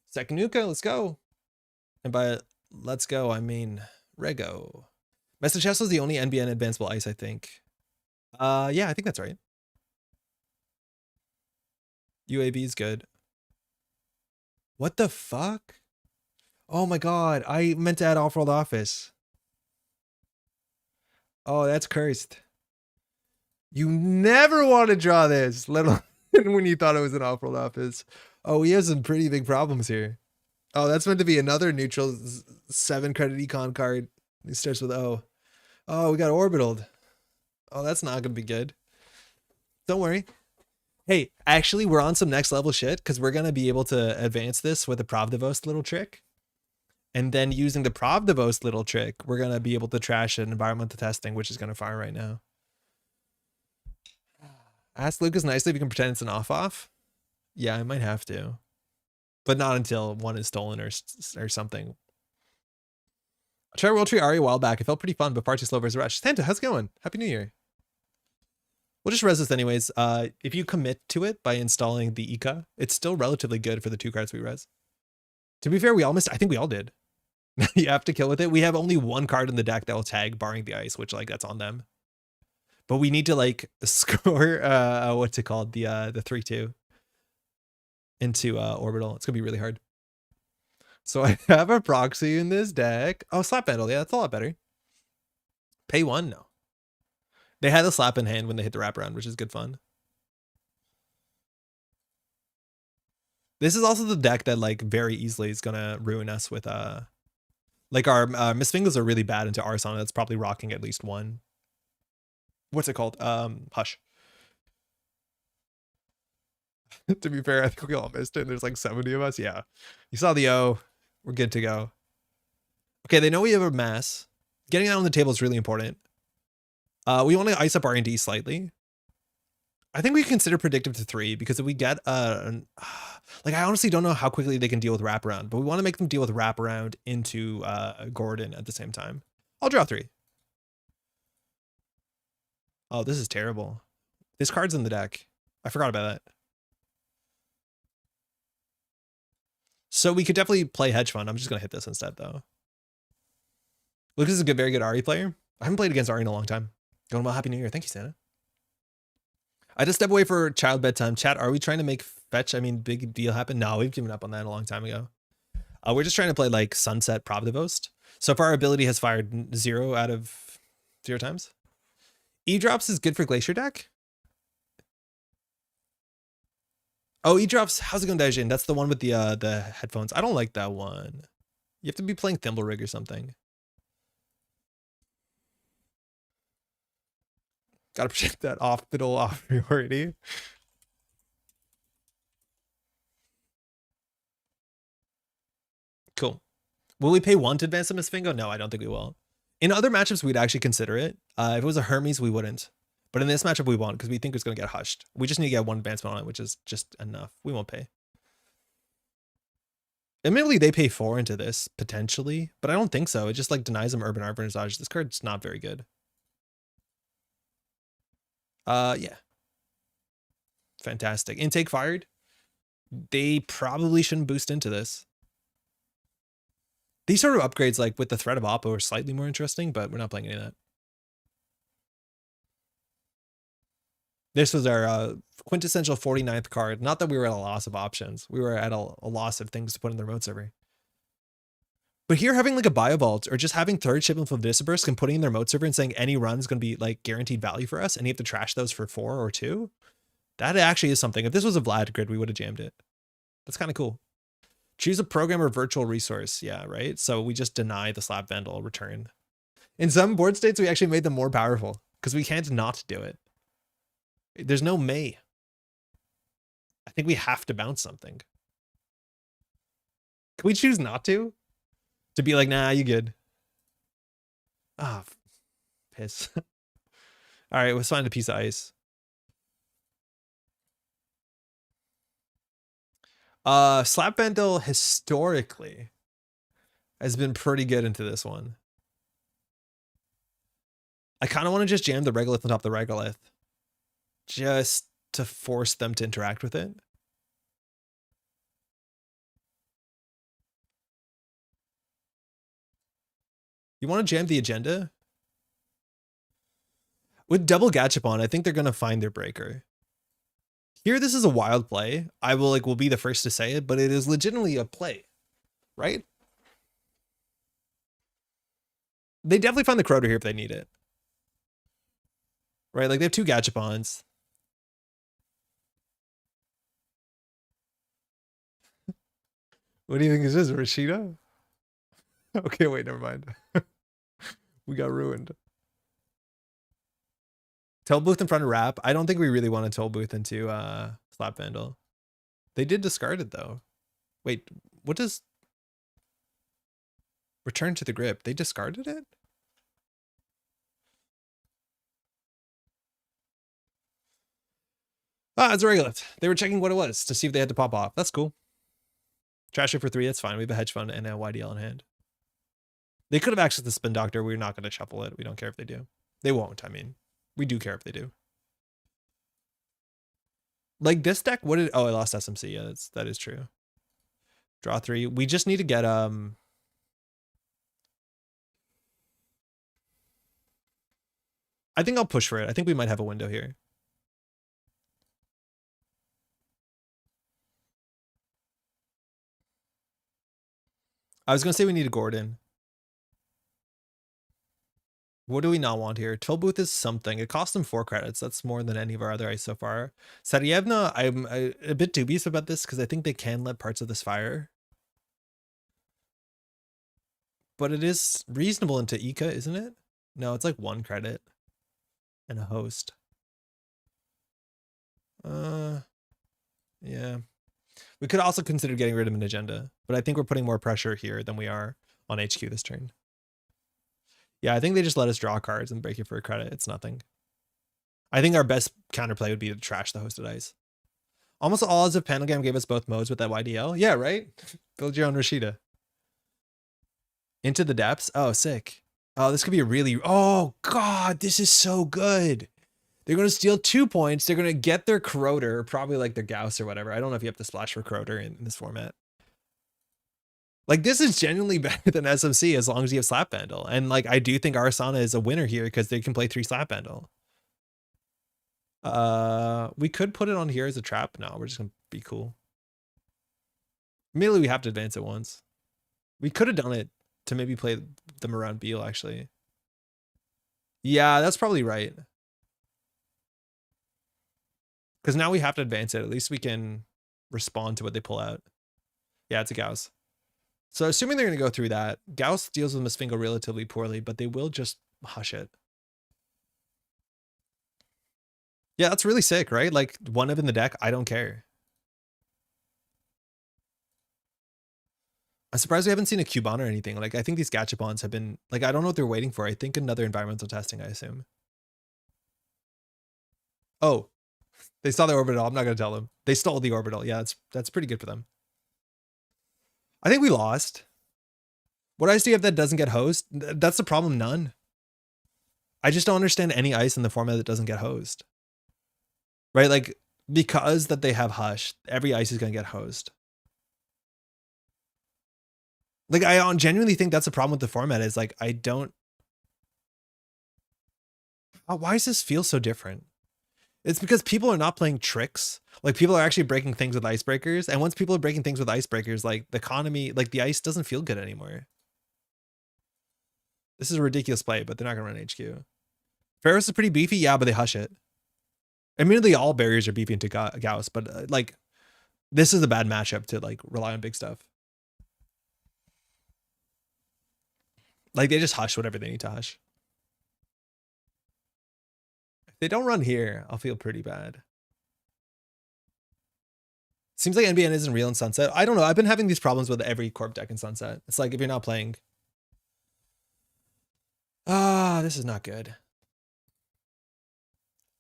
Second Nuka, let's go. And by let's go, I mean Rego. Message Chest was the only NBN advanceable ice, I think. Yeah, I think that's right. UAB is good. What the fuck? Oh my god, I meant to add Off-World Office. Oh, that's cursed. You never want to draw this, let alone when you thought it was an Off-World Office. Oh, he has some pretty big problems here. Oh, that's meant to be another neutral 7 credit econ card. It starts with O. Oh, we got orbitaled. Oh, that's not gonna be good. Don't worry. Hey, actually, we're on some next level shit because we're gonna be able to advance this with a Pravdivost little trick. And then using the Pravdivost little trick, we're gonna be able to trash an environmental testing, which is gonna fire right now. Ask Lucas nicely if you can pretend it's an off-off. Yeah, I might have to. But not until one is stolen or something. I tried World Tree Ari a while back. It felt pretty fun, but far too slow versus Rush. Santa, how's it going? Happy New Year. We'll just res this anyways. If you commit to it by installing the Ika, it's still relatively good for the 2 cards we res. To be fair, we all missed. I think we all did. You have to kill with it. We have only 1 card in the deck that will tag, barring the ice, which like that's on them. But we need to like score what's it called? The 3/2 into orbital. It's gonna be really hard. So I have a proxy in this deck. Oh, slap battle. Yeah, that's a lot better. Pay 1? No. They had a slap in hand when they hit the wraparound, which is good fun. This is also the deck that like very easily is gonna ruin us with like our Miss Fingers are really bad into Arsana. That's probably rocking at least 1. What's it called? Hush. To be fair, I think we all missed it. There's like 70 of us. Yeah. You saw the O. We're good to go. Okay, they know we have a mass. Getting that on the table is really important. We want to ice up R&D slightly. I think we consider predictive to 3 because if we get like I honestly don't know how quickly they can deal with wraparound, but we want to make them deal with wraparound into Gordon at the same time. I'll draw 3. Oh, this is terrible. This card's in the deck. I forgot about that. So we could definitely play hedge fund. I'm just gonna hit this instead though. Lucas is a very good Ari player. I haven't played against Ari in a long time. Going well, Happy New Year. Thank you, Santa. I just step away for child bedtime. Chat, are we trying to make fetch? I mean, big deal happen? No, we've given up on that a long time ago. We're just trying to play like Sunset Pravdivost. So far, our ability has fired 0 out of 0 times. E-drops is good for Glacier deck. Oh, E-drops. How's it going, Daijin? That's the one with the headphones. I don't like that one. You have to be playing Thimble Rig or something. Gotta protect that off-middle off priority. Will we pay 1 to advance the Misfingo? No, I don't think we will. In other matchups, we'd actually consider it. If it was a Hermes, we wouldn't. But in this matchup, we won't because we think it's going to get hushed. We just need to get 1 advancement on it, which is just enough. We won't pay. Admittedly, they pay 4 into this, potentially, but I don't think so. It just like denies them Urban Arbitrage. This card's not very good. Yeah. Fantastic. Intake fired. They probably shouldn't boost into this. These sort of upgrades, like with the threat of Oppo, are slightly more interesting, but we're not playing any of that. This was our quintessential 49th card. Not that we were at a loss of options. We were at a loss of things to put in the remote server. But here, having like a Biovault or just having third shipment of Disburst and putting in their remote server and saying any run is going to be like guaranteed value for us and you have to trash those for 4 or 2, that actually is something. If this was a Vlad grid, we would have jammed it. That's kind of cool. Choose a program or virtual resource. Yeah, right? So we just deny the Slap Vandal return. In some board states, we actually made them more powerful because we can't not do it. There's no May. I think we have to bounce something. Can we choose not to? To be like, nah, you good. Ah, oh, piss. All right, let's find a piece of ice. Slap Vandal historically has been pretty good into this one. I kind of want to just jam the Regolith on top of the Regolith. Just to force them to interact with it. You want to jam the agenda? With double Gachapon, I think they're going to find their breaker. Here, this is a wild play. I will be the first to say it, but it is legitimately a play, right? They definitely find the Crowder here if they need it. Right, like they have 2 Gachapons. What do you think this is, Rashida? Okay, wait, never mind. We got ruined. Toll Booth in front of Wrap. I don't think we really want to Toll Booth into Slap Vandal. They did discard it though. Wait, what does Return to the Grip? They discarded it? Ah, it's a Regolith. They were checking what it was to see if they had to pop off. That's cool. Trash it for 3, that's fine. We have a Hedge Fund and a YDL in hand. They could have accessed the Spin Doctor. We're not going to shuffle it. We don't care if they do. They won't, I mean. We do care if they do. Like this deck, what did... Oh, I lost SMC. Yeah, that is true. Draw 3. We just need to get... I think I'll push for it. I think we might have a window here. I was going to say we need a Gordon. What do we not want here? Toll Booth is something. It cost them 4 credits. That's more than any of our other ice so far. Sarievna, I'm a bit dubious about this because I think they can let parts of this fire. But it is reasonable into Ika, isn't it? No, it's like 1 credit and a host. Yeah. We could also consider getting rid of an agenda, but I think we're putting more pressure here than we are on HQ this turn. Yeah, I think they just let us draw cards and break it for a credit. It's nothing. I think our best counterplay would be to trash the hosted ice. Almost all as if Panogram gave us both modes with that YDL. Yeah, right? Build your own Rashida. Into the Depths. Oh, sick. Oh, this could be a really... Oh, God, this is so good. They're going to steal 2 points. They're going to get their Corroder, probably like their Gauss or whatever. I don't know if you have to splash for Corroder in this format. Like, this is genuinely better than SMC as long as you have Slap Vandal. And, like, I do think Arasana is a winner here because they can play 3 Slap Vandal. We could put it on here as a trap. No, we're just going to be cool. Immediately, we have to advance it once. We could have done it to maybe play them around Beale, actually. Yeah, that's probably right. Because now we have to advance it. At least we can respond to what they pull out. Yeah, it's a Gauss. So assuming they're going to go through that, Gauss deals with Misfingo relatively poorly, but they will just hush it. Yeah, that's really sick, right? Like, 1 of in the deck, I don't care. I'm surprised we haven't seen a Cubon or anything. Like, I think these gachapons have been, like, I don't know what they're waiting for. I think another environmental testing, I assume. Oh, they saw the orbital. I'm not going to tell them. They stole the orbital. Yeah, that's pretty good for them. I think we lost. What ice do you have that doesn't get hosed? That's the problem, none. I just don't understand any ice in the format that doesn't get hosed. Right? Like, because that they have hush, every ice is going to get hosed. Like, I genuinely think that's the problem with the format is, like, I don't... why does this feel so different? It's because people are not playing tricks. Like, people are actually breaking things with icebreakers. And once people are breaking things with icebreakers, like, the economy, like, the ice doesn't feel good anymore. This is a ridiculous play, but they're not going to run HQ. Ferris is pretty beefy, yeah, but they hush it. Admittedly, all barriers are beefy into Gauss, but, like, this is a bad matchup to, like, rely on big stuff. Like, they just hush whatever they need to hush. If they don't run here, I'll feel pretty bad. Seems like NBN isn't real in Sunset. I don't know. I've been having these problems with every corp deck in Sunset. It's like, if you're not playing... this is not good.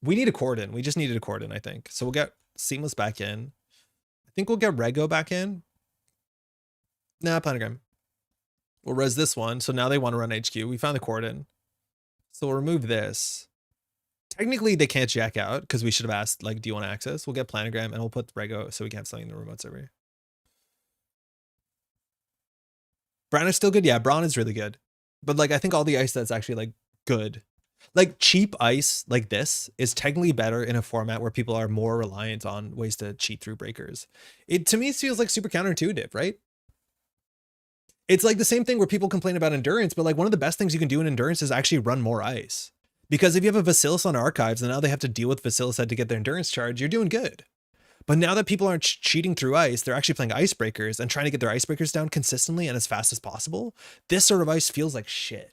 We need a Cordon. We just needed a Cordon, I think. So we'll get Seamless back in. I think we'll get Rego back in. Nah, Planogram. We'll res this one. So now they want to run HQ. We found the Cordon. So we'll remove this. Technically, they can't jack out because we should have asked, like, do you want access? We'll get Planogram and we'll put Rego so we can have something in the remote server. Braun is still good. Yeah, Braun is really good. But, like, I think all the ice that's actually, like, good. Like, cheap ice like this is technically better in a format where people are more reliant on ways to cheat through breakers. It, to me, feels like super counterintuitive, right? It's like the same thing where people complain about endurance, but, like, one of the best things you can do in endurance is actually run more ice. Because if you have a Vasilis on archives and now they have to deal with Vasilis head to get their endurance charge, you're doing good. But now that people aren't cheating through ice, they're actually playing icebreakers and trying to get their icebreakers down consistently and as fast as possible. This sort of ice feels like shit.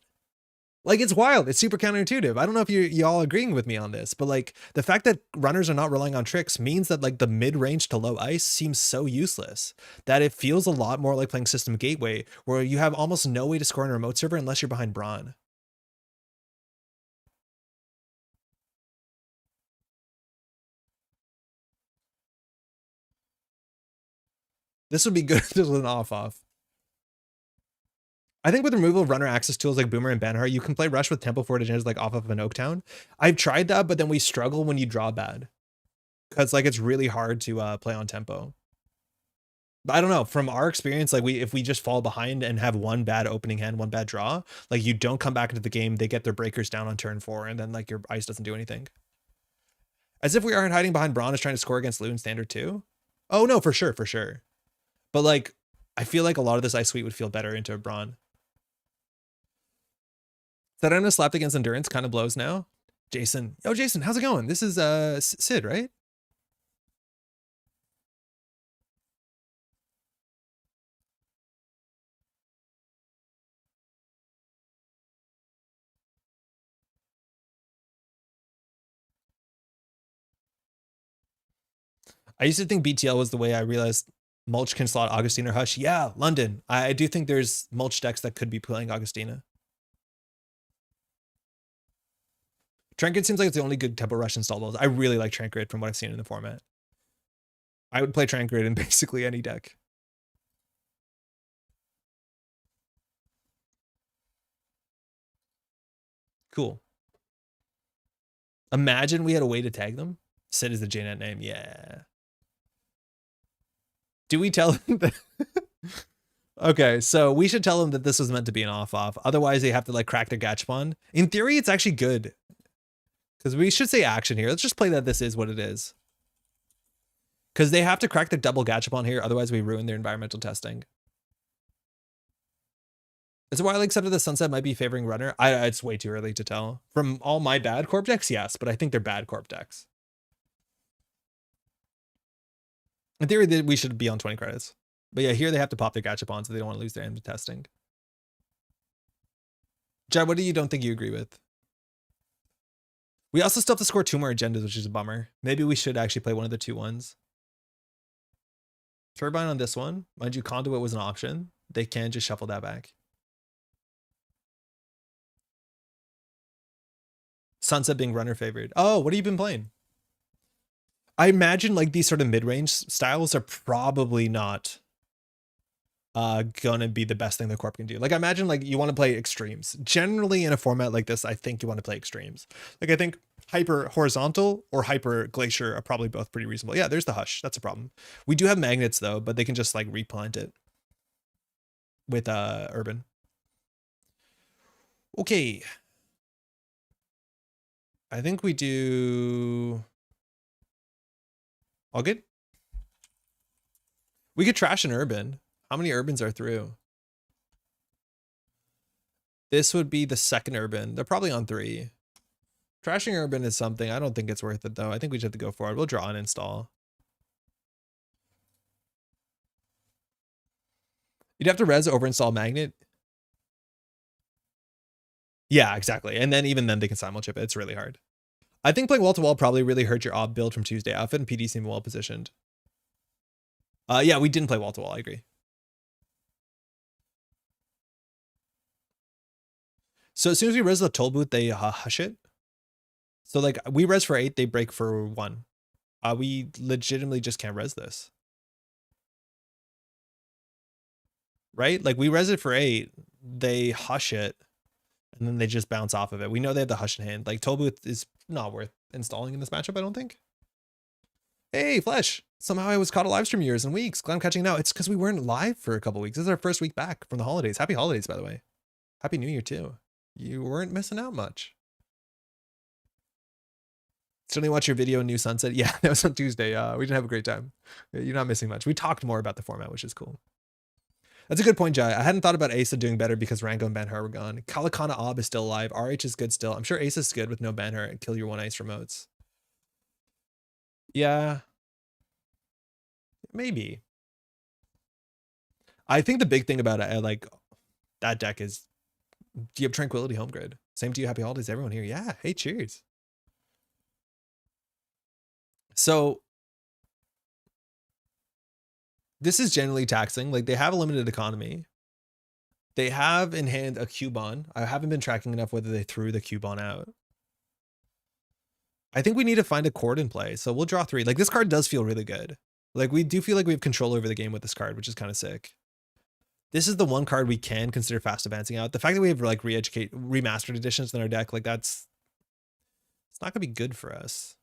Like, it's wild. It's super counterintuitive. I don't know if y'all agreeing with me on this, but, like, the fact that runners are not relying on tricks means that, like, the mid-range to low ice seems so useless that it feels a lot more like playing System Gateway, where you have almost no way to score in a remote server unless you're behind Braun. This would be good if this was an off-off. I think with removal of runner access tools like Boomer and Banhart, you can play Rush with tempo forward edges like off of an Oaktown. I've tried that, but then we struggle when you draw bad. Because, like, it's really hard to play on tempo. But I don't know. From our experience, like, if we just fall behind and have one bad opening hand, one bad draw, like, you don't come back into the game, they get their breakers down on turn 4, and then, like, your ice doesn't do anything. As if we aren't hiding behind Braun is trying to score against Lou in Standard 2. Oh, no, for sure, for sure. But, like, I feel like a lot of this ice suite would feel better into Braun. Serena slapped against Endurance kind of blows now. Jason. Yo, Jason, how's it going? This is Sid, right? I used to think BTL was the way. I realized Mulch can slot Augustina or Hush. Yeah, London. I do think there's Mulch decks that could be playing Augustina. Trankrid seems like it's the only good tempo rush installables. I really like Trankrid from what I've seen in the format. I would play Trankrid in basically any deck. Cool. Imagine we had a way to tag them. Sid is the JNet name. Yeah. Do we tell them that? Okay, so we should tell them that this was meant to be an off-off. Otherwise, they have to, like, crack their gachapon. In theory, it's actually good. Because we should say action here. Let's just play that this is what it is. Because they have to crack the double gachapon here. Otherwise, we ruin their environmental testing. Is it why I accepted the Sunset might be favoring runner? It's way too early to tell. From all my bad corp decks, yes. But I think they're bad corp decks. In theory, we should be on 20 credits. But yeah, here they have to pop their gachapon so they don't want to lose their end of testing. Jed, what do you don't think you agree with? We also still have to score 2 more agendas, which is a bummer. Maybe we should actually play one of the 2 ones. Turbine on this one. Mind you, Conduit was an option. They can just shuffle that back. Sunset being runner favored. Oh, what have you been playing? I imagine like these sort of mid-range styles are probably not gonna be the best thing the corp can do. Like I imagine like you want to play extremes. Generally in a format like this, I think you want to play extremes. Like I think hyper horizontal or hyper glacier are probably both pretty reasonable. Yeah, there's the hush. That's a problem. We do have magnets though, but they can just like replant it with urban. Okay. I think we do all good. We could trash an urban. How many urbans are through? This would be the second urban. They're probably on 3. Trashing urban is something. I don't think it's worth it though. I think we just have to go for it. We'll draw and install. You'd have to res over install magnet. Yeah, exactly. And then even then they can simul-chip it. It's really hard. I think playing wall-to-wall probably really hurt your ob build from Tuesday. Outfit and PD seem well positioned. Yeah, we didn't play wall-to-wall. I agree. So as soon as we res the toll booth, they hush it. So like we res for 8, they break for 1. We legitimately just can't res this. Right? Like we res it for 8, they hush it, and then they just bounce off of it. We know they have the hush in hand. Like toll booth is not worth installing in this matchup, I don't think. Hey, Flesh. Somehow I was caught a live stream years and weeks. Glad I'm catching now. It's because we weren't live for a couple weeks. This is our first week back from the holidays. Happy holidays, by the way. Happy New Year, too. You weren't missing out much. Still didn't watch your video, New Sunset. Yeah, that was on Tuesday. We didn't have a great time. You're not missing much. We talked more about the format, which is cool. That's a good point, Jai. I hadn't thought about Asa doing better because Rango and Banhar were gone. Kalakana Ob is still alive. RH is good still. I'm sure Asa is good with no Banhar and kill your 1 ice remotes. Yeah. Maybe. I think the big thing about it, like that deck is, do you have Tranquility Home Grid? Same to you. Happy holidays, everyone here. Yeah. Hey, cheers. So this is generally taxing. Like they have a limited economy. They have in hand a Cubon. I haven't been tracking enough whether they threw the Cubon out. I think we need to find a Cordon play. So we'll draw 3. Like this card does feel really good. Like we do feel like we have control over the game with this card, which is kind of sick. This is the one card we can consider fast advancing out. The fact that we have like remastered editions in our deck, like it's not gonna be good for us.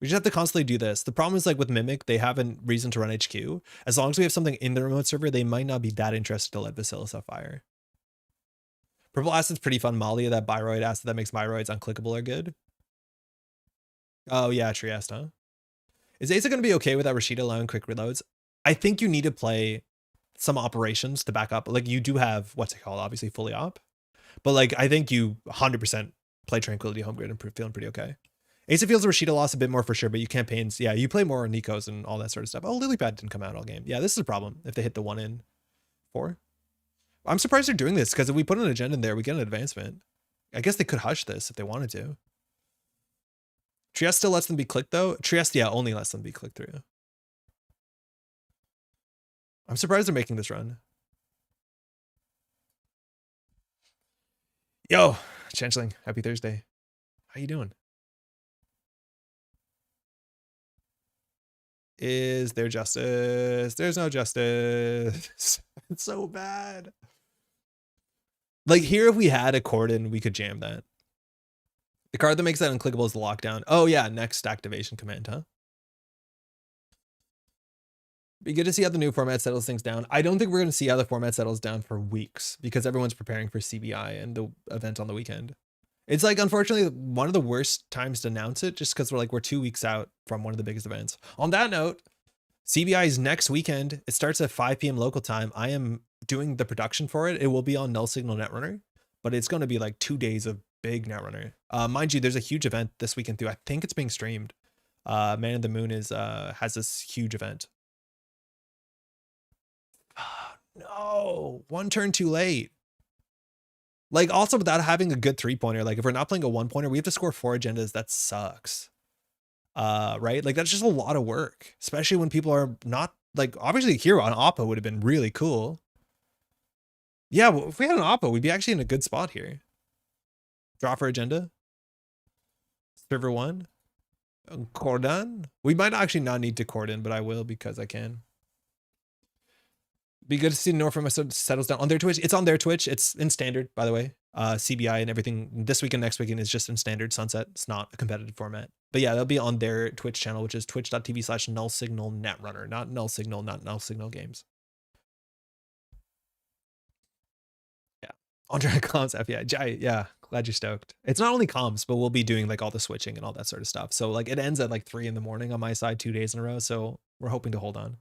We just have to constantly do this. The problem is like with Mimic, they haven't reason to run HQ. As long as we have something in the remote server, they might not be that interested to let Bacillus fire. Purple Acid's pretty fun. Malia, that Biroid acid that makes Myroids unclickable, are good. Oh yeah, Trieste, huh? Is Asa going to be okay with that Rashida allowing quick reloads? I think you need to play some operations to back up. Like you do have, what's it called? Obviously fully op. But like, I think you 100% play Tranquility Home Grid and feeling pretty okay. Asa feels the Rashida loss a bit more for sure, but you campaigns, yeah, you play more Nikos and all that sort of stuff. Oh, Lilypad didn't come out all game. Yeah, this is a problem if they hit the 1 in 4. I'm surprised they're doing this because if we put an agenda in there, we get an advancement. I guess they could hush this if they wanted to. Trieste still lets them be clicked though. Trieste, yeah, only lets them be clicked through. I'm surprised they're making this run. Yo, Changeling, happy Thursday. How you doing? Is there justice? There's no justice. It's so bad. Like here, if we had a Cordon, we could jam that. The card that makes that unclickable is the lockdown. Oh yeah, next activation command, huh? Be good to see how the new format settles things down. I don't think we're going to see how the format settles down for weeks because everyone's preparing for CBI and the event on the weekend. It's like, unfortunately, one of the worst times to announce it just because we're 2 weeks out from one of the biggest events. On that note, CBI is next weekend. It starts at 5 p.m. local time. I am doing the production for it. It will be on Null Signal Netrunner, but it's going to be like 2 days of big Netrunner. Mind you, there's a huge event this weekend too. I think it's being streamed. Man of the Moon has this huge event. No, 1 turn too late. Like also without having a good 3-pointer, like if we're not playing a 1-pointer, we have to score 4 agendas. That sucks. Right? Like that's just a lot of work, especially when people are not like, obviously here on Oppo would have been really cool. Yeah, well, if we had an Oppo, we'd be actually in a good spot here. Draw for agenda. Server 1. Cordon. We might actually not need to Cordon, but I will because I can. Be good to see Norfolk settles down on their Twitch. It's on their Twitch. It's in standard, by the way. CBI and everything this weekend, next weekend is just in standard Sunset. It's not a competitive format. But yeah, they'll be on their Twitch channel, which is twitch.tv/nullsignal netrunner, not null signal games. Yeah. Andre comms, yeah. Glad you're stoked. It's not only comms, but we'll be doing like all the switching and all that sort of stuff. So like it ends at like 3 in the morning on my side 2 days in a row. So we're hoping to hold on.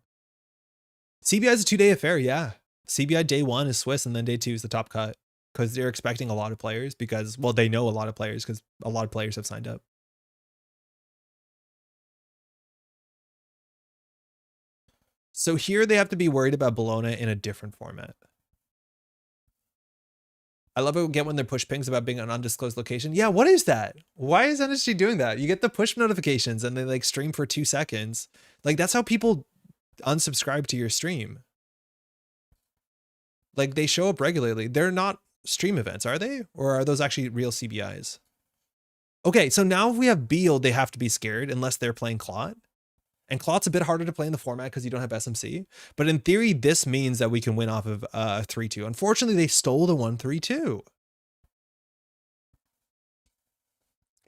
CBI is a 2-day affair, yeah. CBI day 1 is Swiss and then day 2 is the top cut because they're expecting a lot of players because, well, they know a lot of players because a lot of players have signed up. So here they have to be worried about Bologna in a different format. I love it get when they're push pings about being an undisclosed location. Yeah, what is that? Why is NSG doing that? You get the push notifications and they like stream for 2 seconds. Like that's how people unsubscribe to your stream. Like they show up regularly. They're not stream events, are they? Or are those actually real CBIs? Okay, so now if we have Beale, they have to be scared unless they're playing Clot. And Clot's a bit harder to play in the format because you don't have SMC. But in theory, this means that we can win off of 3-2. Unfortunately, they stole the 1-3-2.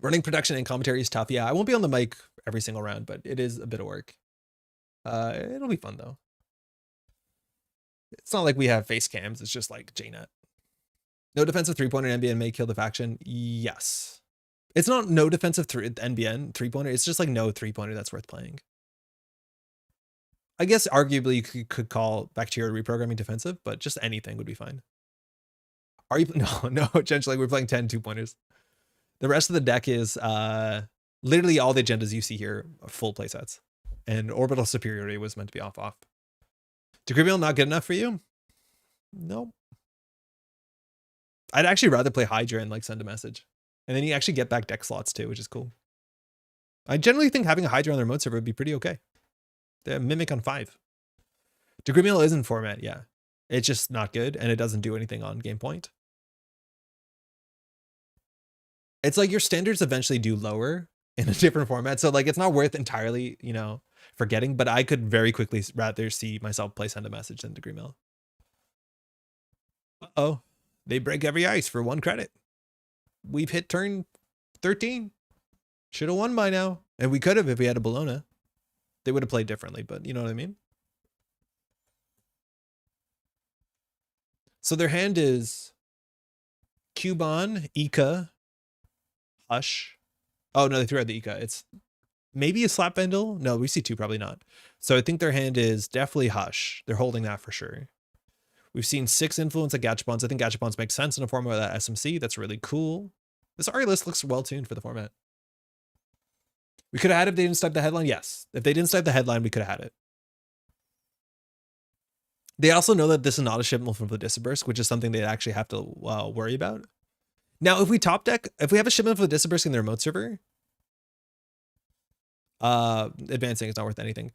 Running production and commentary is tough. Yeah, I won't be on the mic every single round, but it is a bit of work. It'll be fun, though. It's not like we have face cams. It's just like JNet. No defensive 3-pointer NBN may kill the faction. Yes. It's not no defensive NBN 3-pointer. It's just like no 3-pointer that's worth playing. I guess arguably you could call bacteria reprogramming defensive, but just anything would be fine. Are you? No, essentially we're playing 10 2-pointers. The rest of the deck is literally all the agendas you see here are full playsets. And orbital superiority was meant to be off. Decryption not good enough for you? Nope. I'd actually rather play Hydra and like send a message. And then you actually get back deck slots too, which is cool. I generally think having a Hydra on their remote server would be pretty okay. The Mimic on 5. Degree is in format, yeah. It's just not good, and it doesn't do anything on game point. It's like your standards eventually do lower in a different format, so like it's not worth entirely, you know, forgetting, but I could very quickly rather see myself play send a message than Degree Mill. Uh-oh. They break every ice for 1 credit. We've hit turn 13. Should have won by now. And we could have if we had a Bologna. They would have played differently, but you know what I mean? So their hand is Cubon, Ika, Hush. Oh, no, they threw out the Ika. It's maybe a Slap Bendel. No, we see 2, probably not. So I think their hand is definitely Hush. They're holding that for sure. We've seen 6 influence at Gachapons. I think Gachapons make sense in a format with that SMC. That's really cool. This RE list looks well tuned for the format. We could have had it if they didn't snipe the headline. Yes. If they didn't snipe the headline, we could have had it. They also know that this is not a shipment from the Disburst, which is something they actually have to worry about. Now, if we top deck, if we have a shipment for the Disburst in their remote server, advancing is not worth anything.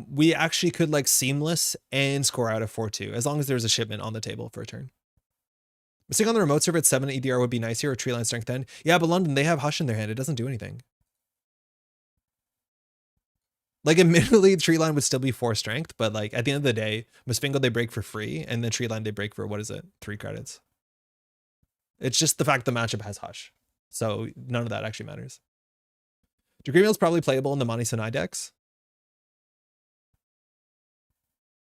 We actually could like seamless and score out of 4-2 as long as there's a shipment on the table for a turn. Seeing on the remote server at 7 EDR would be nice here, or tree line strength 10. Yeah, but London, they have Hush in their hand. It doesn't do anything. Like admittedly, tree line would still be 4 strength, but like at the end of the day, Misfingo they break for free, and then tree line they break for what is it? 3 credits. It's just the fact the matchup has Hush, so none of that actually matters. Degree Mill is probably playable in the Mani Sanai decks.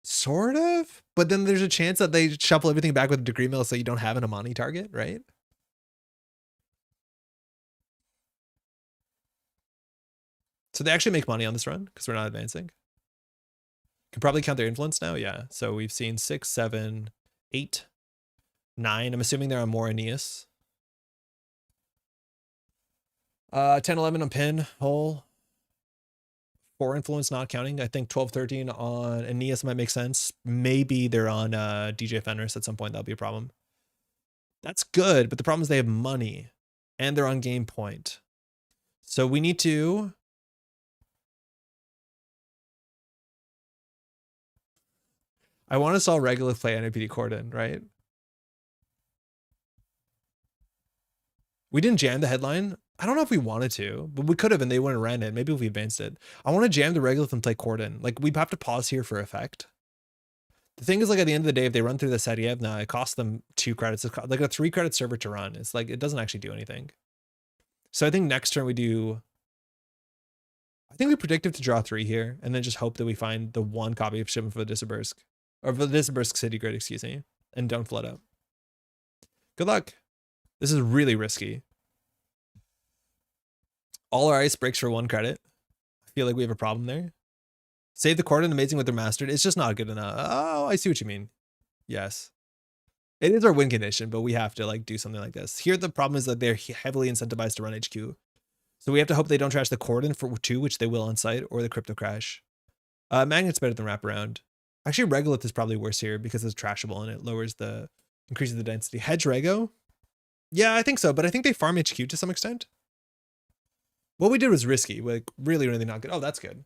Sort of, but then there's a chance that they shuffle everything back with Degree Mill so you don't have an Amani target, right? So they actually make money on this run because we're not advancing. Can probably count their influence now. Yeah. So we've seen 6, 7, 8, 9. I'm assuming they're on more Aeneas. 10, 11 on pin hole. 4 influence not counting. I think 12, 13 on Aeneas might make sense. Maybe they're on DJ Fenris at some point. That'll be a problem. That's good, but the problem is they have money and they're on game point. So we need to I want us all regular play NAPD Cordon, right? We didn't jam the headline. I don't know if we wanted to, but we could have, and they wouldn't have ran it. Maybe if we advanced it. I want to jam the regolith and play Cordon. Like, we have to pause here for effect. The thing is, like, at the end of the day, if they run through the Sadievna, it costs them 2 credits. It's like a 3 credit server to run. It's like, it doesn't actually do anything. So I think next turn we do, I think we predictive to draw 3 here, and then just hope that we find the 1 copy of Shipment for the Disabirsk, or for the Disabirsk City Grid, excuse me, and don't flood out. Good luck. This is really risky. All our ice breaks for 1 credit. I feel like we have a problem there. Save the Cordon, amazing with their mastered. It's just not good enough. Oh, I see what you mean. Yes. It is our win condition, but we have to like do something like this. Here, the problem is that they're heavily incentivized to run HQ. So we have to hope they don't trash the Cordon for 2, which they will on site, or the Crypto Crash. Magnet's better than Wraparound. Actually, Regolith is probably worse here because it's trashable and it increases the density. Hedge Rego? Yeah, I think so, but I think they farm HQ to some extent. What we did was risky, like really, really not good. Oh, that's good.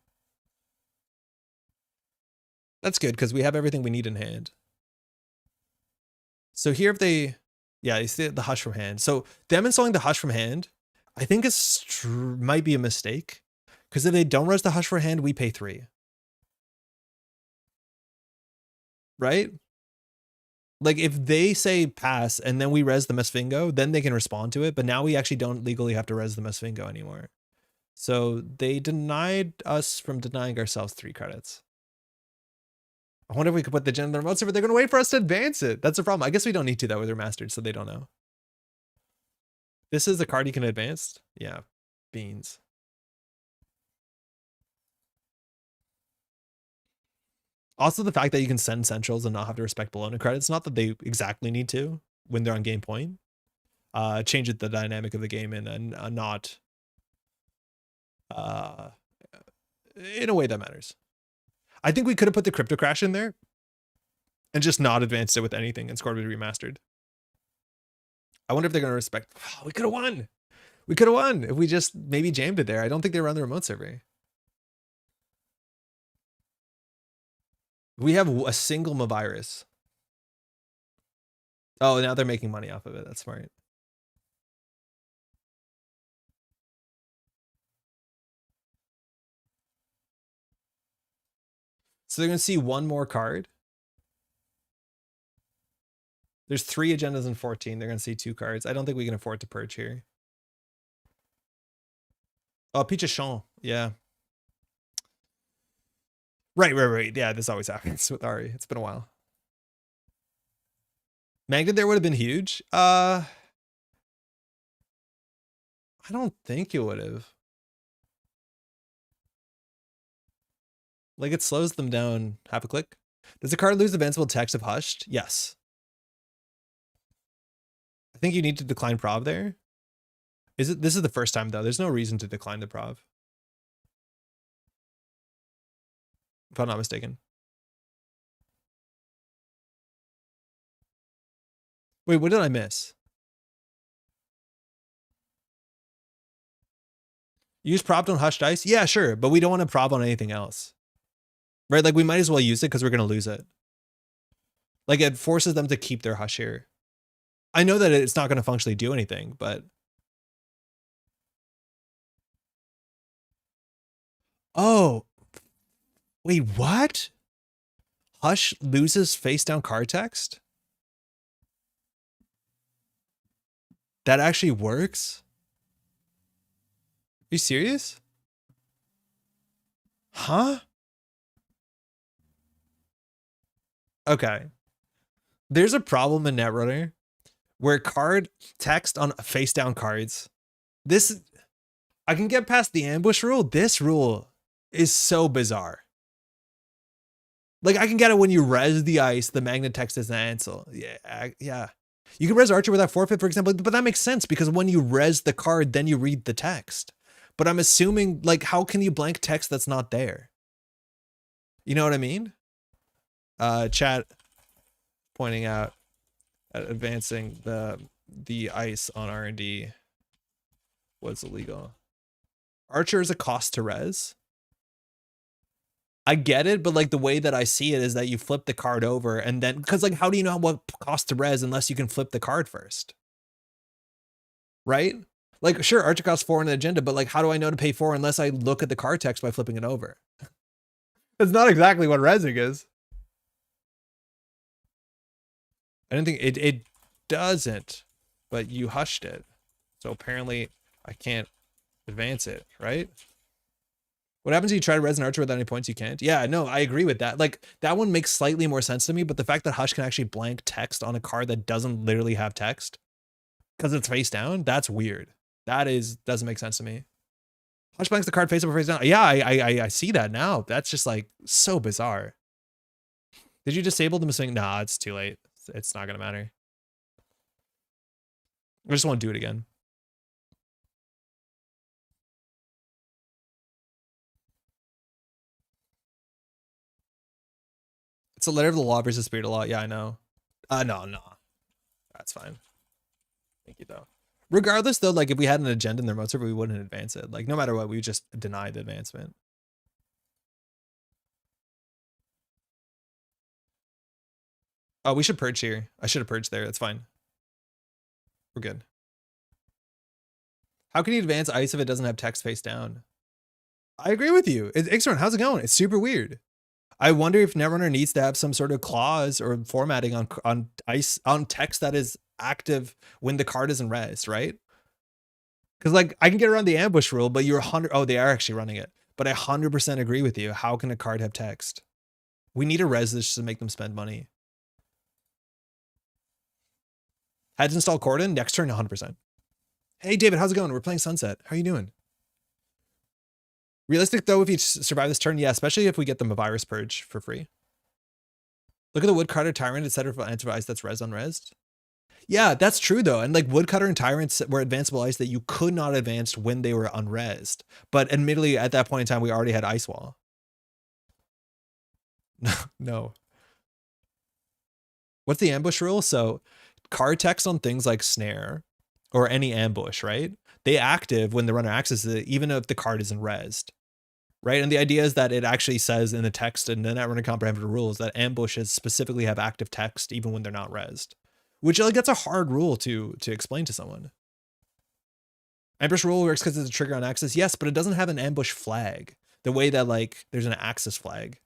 That's good because we have everything we need in hand. So here if they, yeah, you see the Hush from hand. So them installing the Hush from hand, I think might be a mistake because if they don't res the Hush from hand, we pay 3. Right? Like if they say pass and then we res the Mesfingo, then they can respond to it. But now we actually don't legally have to res the Mesfingo anymore. So they denied us from denying ourselves 3 credits. I wonder if we could put the gen in the remote server. They're going to wait for us to advance it. That's a problem. I guess we don't need to though with their mastered, so they don't know. This is the card you can advance. Yeah, beans. Also, the fact that you can send centrals and not have to respect Bologna credits, not that they exactly need to when they're on game point, changes the dynamic of the game and not in a way that matters. I think we could have put the Crypto Crash in there and just not advanced it with anything and scored with remastered. I wonder if they're going to respect. Oh, we could have won. We could have won if we just maybe jammed it there. I don't think they were on the remote server. We have a single Mavirus. Oh, now they're making money off of it. That's smart. So they're going to see 1 more card. There's 3 agendas in 14. They're going to see 2 cards. I don't think we can afford to purge here. Oh, Peach Champ. Yeah. Right. Yeah, this always happens with Ari. It's been a while. Magnet there would have been huge. I don't think it would have. Like, it slows them down half a click. Does the card lose advanceable text if hushed? Yes. I think you need to decline prov there. This is the first time though. There's no reason to decline the prov. If I'm not mistaken. Wait, what did I miss? Use prov on hushed dice? Yeah, sure, but we don't want to prov on anything else. Right? Like, we might as well use it because we're going to lose it. Like, it forces them to keep their hush here. I know that it's not going to functionally do anything, but... Oh. Wait, what? Hush loses face down card text? That actually works? Are you serious? Huh? Okay. There's a problem in Netrunner where card text on face down cards. This, I can get past the ambush rule. This rule is so bizarre. Like, I can get it when you res the ice, the magnet text is an ansel. Yeah. You can res Archer without forfeit, for example, but that makes sense because when you res the card, then you read the text. But I'm assuming, like, how can you blank text that's not there? You know what I mean? Chat pointing out advancing the ice on R&D was illegal. Archer is a cost to res. I get it, but like the way that I see it is that you flip the card over and then, because like how do you know what cost to res unless you can flip the card first? Right? Like sure, Archer costs 4 in an agenda, but like how do I know to pay 4 unless I look at the card text by flipping it over? That's not exactly what resing is. I didn't think it doesn't, but you hushed it. So apparently I can't advance it, right? What happens if you try to res an archer without any points? You can't. Yeah, no, I agree with that. Like that one makes slightly more sense to me, but the fact that Hush can actually blank text on a card that doesn't literally have text because it's face down, that's weird. That doesn't make sense to me. Hush blanks the card face up or face down. Yeah, I see that now. That's just like so bizarre. Did you disable the missing? Nah, it's too late. It's not gonna matter. I just want to do it again. It's a letter of the law versus spirit of law. Yeah, I know. No. That's fine. Thank you, though. Regardless, though, like if we had an agenda in the remote server, we wouldn't advance it. Like no matter what, we would just deny the advancement. Oh, we should purge here. I should have purged there. That's fine. We're good. How can you advance ice if it doesn't have text face down? I agree with you. Ixron, how's it going? It's super weird. I wonder if Netrunner needs to have some sort of clause or formatting on ice on text that is active when the card isn't res, right? Because like I can get around the ambush rule, but you're 100. Oh, they are actually running it. But I 100% agree with you. How can a card have text? We need a res this to make them spend money. Had to install Cordon next turn 100%. Hey David, how's it going? We're playing Sunset. How are you doing? Realistic though, if you survive this turn, yeah, especially if we get them a virus purge for free. Look at the Woodcutter, Tyrant, etc. for anti-ice that's res unresed. Yeah, that's true though. And like Woodcutter and Tyrants were advanceable ice that you could not advance when they were unresed. But admittedly, at that point in time, we already had Ice Wall. No. What's the ambush rule? So card text on things like Snare or any ambush, right? They active when the runner accesses it, even if the card isn't resed. Right? And the idea is that it actually says in the text and the Netrunner comprehensive rules that ambushes specifically have active text even when they're not resed. Which like that's a hard rule to explain to someone. Ambush rule works because it's a trigger on access. Yes, but it doesn't have an ambush flag. The way that like there's an access flag.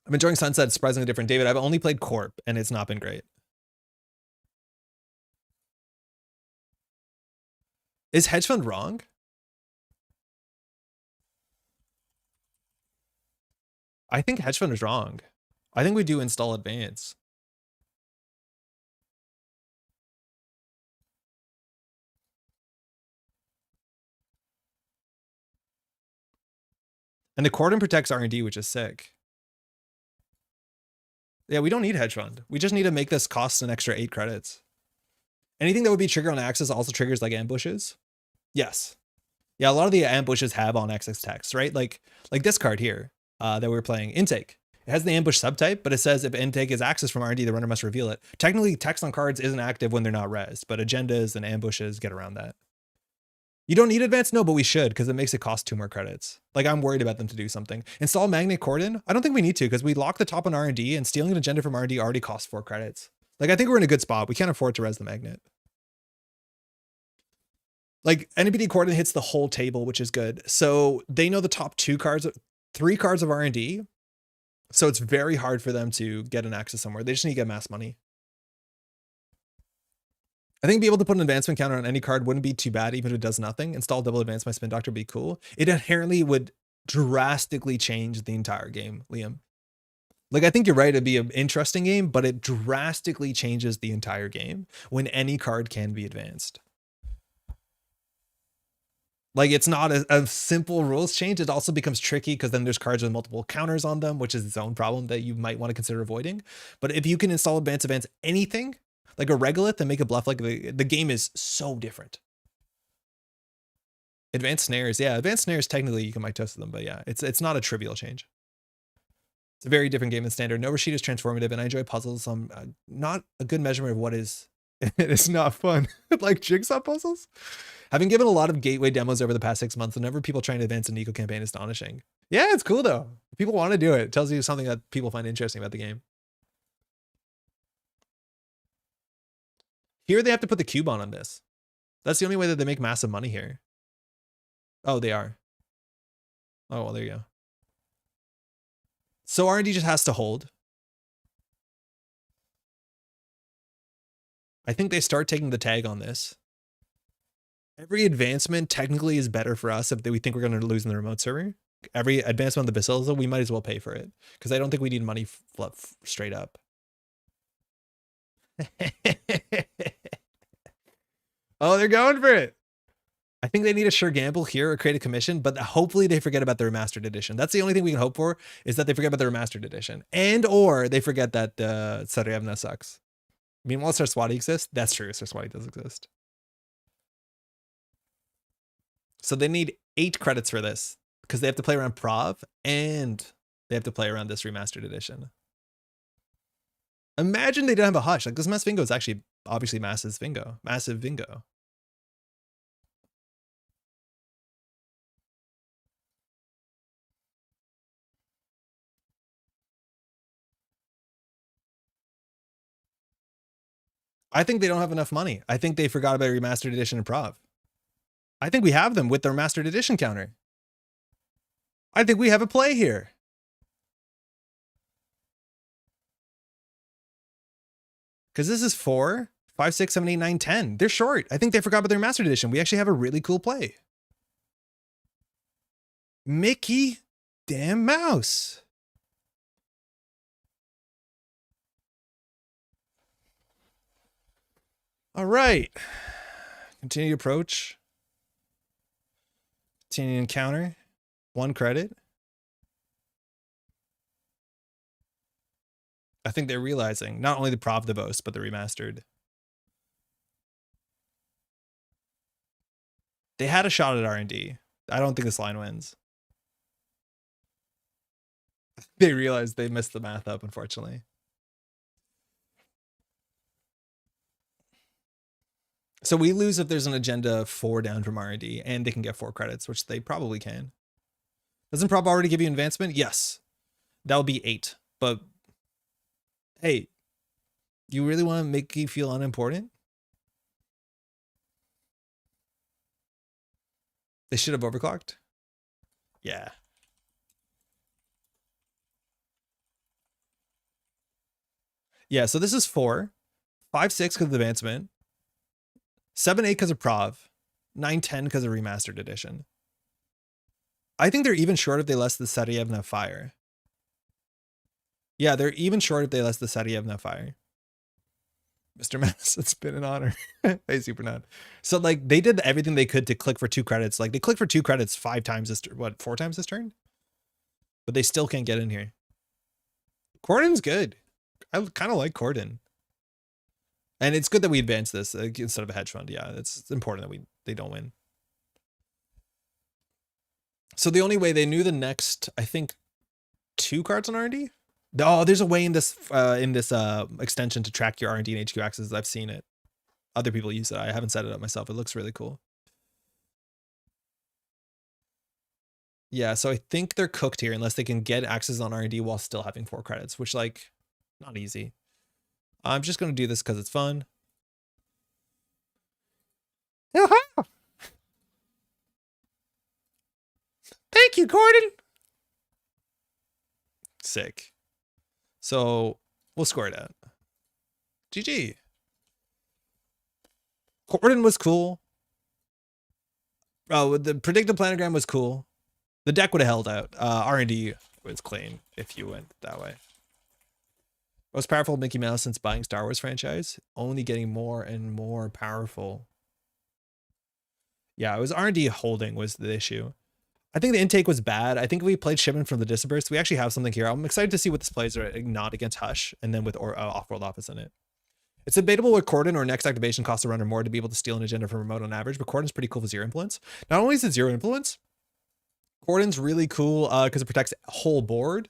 I'm enjoying Sunset. It's surprisingly different. David, I've only played Corp and it's not been great. Is hedge fund wrong? I think hedge fund is wrong. I think we do install advance. And the Cordon protects R&D, which is sick. Yeah, we don't need hedge fund. We just need to make this cost an extra 8 credits. Anything that would be trigger on access also triggers like ambushes. Yes. Yeah, a lot of the ambushes have on access text, right? Like this card here that we're playing, Intake. It has the ambush subtype, but it says if intake is accessed from R&D, the runner must reveal it. Technically, text on cards isn't active when they're not resed, but agendas and ambushes get around that. You don't need advance? No, but we should because it makes it cost 2 more credits. Like I'm worried about them to do something. Install Magnet Cordon? I don't think we need to because we lock the top on R&D and stealing an agenda from R&D already costs 4 credits. Like I think we're in a good spot. We can't afford to res the magnet. Like NAPD Cordon hits the whole table, which is good. So they know the top 3 cards of R&D. So it's very hard for them to get an access somewhere. They just need to get mass money. I think being able to put an advancement counter on any card wouldn't be too bad, even if it does nothing. Install double advance by Spin Doctor would be cool. It inherently would drastically change the entire game, Liam. Like, I think you're right, it'd be an interesting game, but it drastically changes the entire game when any card can be advanced. Like, it's not a simple rules change. It also becomes tricky because then there's cards with multiple counters on them, which is its own problem that you might want to consider avoiding. But if you can install advance anything, like a Regolith and make a bluff, like the game is so different. Advanced snares, yeah, advanced snares technically you can mitose them, but yeah, it's not a trivial change. It's a very different game than standard. No Rashid is transformative, and I enjoy puzzles. So I'm not a good measurement of what is It is not fun. Like jigsaw puzzles. Having given a lot of gateway demos over the past 6 months, the number of people trying to advance an eco campaign is astonishing. Yeah, it's cool though. People want to do it. It tells you something that people find interesting about the game. Here they have to put the cube on this. That's the only way that they make massive money here. Oh, they are. Oh, well, there you go. So R&D just has to hold. I think they start taking the tag on this. Every advancement technically is better for us if we think we're going to lose in the remote server. Every advancement on the Basilica, we might as well pay for it. Because I don't think we need money straight up. Oh, they're going for it. I think they need a sure gamble here or create a commission, but hopefully they forget about the remastered edition. That's the only thing we can hope for, is that they forget about the remastered edition. And or they forget that Tsarevna sucks. Meanwhile, Saraswati exists. That's true. Saraswati does exist. So they need 8 credits for this because they have to play around Prav and they have to play around this remastered edition. Imagine they didn't have a hush. Like this Mass Vingo is actually obviously Massive Vingo. Massive Vingo. I think they don't have enough money. I think they forgot about a remastered edition in Prav. I think we have them with their remastered edition counter. I think we have a play here. Because this is 4, 5, 6, 7, 8, 9, 10. They're short. I think they forgot about their remastered edition. We actually have a really cool play. Mickey damn Mouse. All right. Continue approach. Continue encounter. 1 credit. I think they're realizing not only the Pravdivost, but the remastered. They had a shot at R&D. I don't think this line wins. They realized they messed the math up, unfortunately. So we lose if there's an agenda 4 down from R&D and they can get 4 credits, which they probably can. Doesn't Prav already give you advancement? Yes. That would be 8. But hey, you really want to make me feel unimportant? They should have overclocked. Yeah. Yeah, so this is 4. 5, 6 because of advancement. 7, 8 because of Prav. 9, 10 because of remastered edition. I think they're even short if they less the Sarievna fire. Yeah, they're even short if they less the Sarievna fire. Mr. Mass, it's been an honor. Hey, Supernut. So like they did everything they could to click for 2 credits. Like they clicked for 2 credits 5 times this, 4 times this turn? But they still can't get in here. Cordon's good. I kind of like Cordon. And it's good that we advance this instead of a hedge fund. Yeah, it's important that they don't win. So the only way they knew the next, I think, 2 cards on R&D. Oh, there's a way in this extension to track your R&D and HQ axes. I've seen it. Other people use it. I haven't set it up myself. It looks really cool. Yeah, so I think they're cooked here unless they can get axes on R&D while still having 4 credits, which like not easy. I'm just going to do this because it's fun. Thank you, Gordon. Sick. So we'll score it out. GG. Cordon was cool. Oh, the predictive planogram was cool. The deck would have held out. R&D was clean if you went that way. Most powerful Mickey Mouse since buying Star Wars franchise. Only getting more and more powerful. Yeah, it was R&D holding was the issue. I think the intake was bad. I think we played Shipment from the Disperse. We actually have something here. I'm excited to see what this plays are not against Hush and then with Off-World Office in it. It's debatable with Cordon or next activation costs a runner more to be able to steal an agenda from remote on average, but Cordon's pretty cool with 0 influence. Not only is it 0 influence, Cordon's really cool because it protects whole board.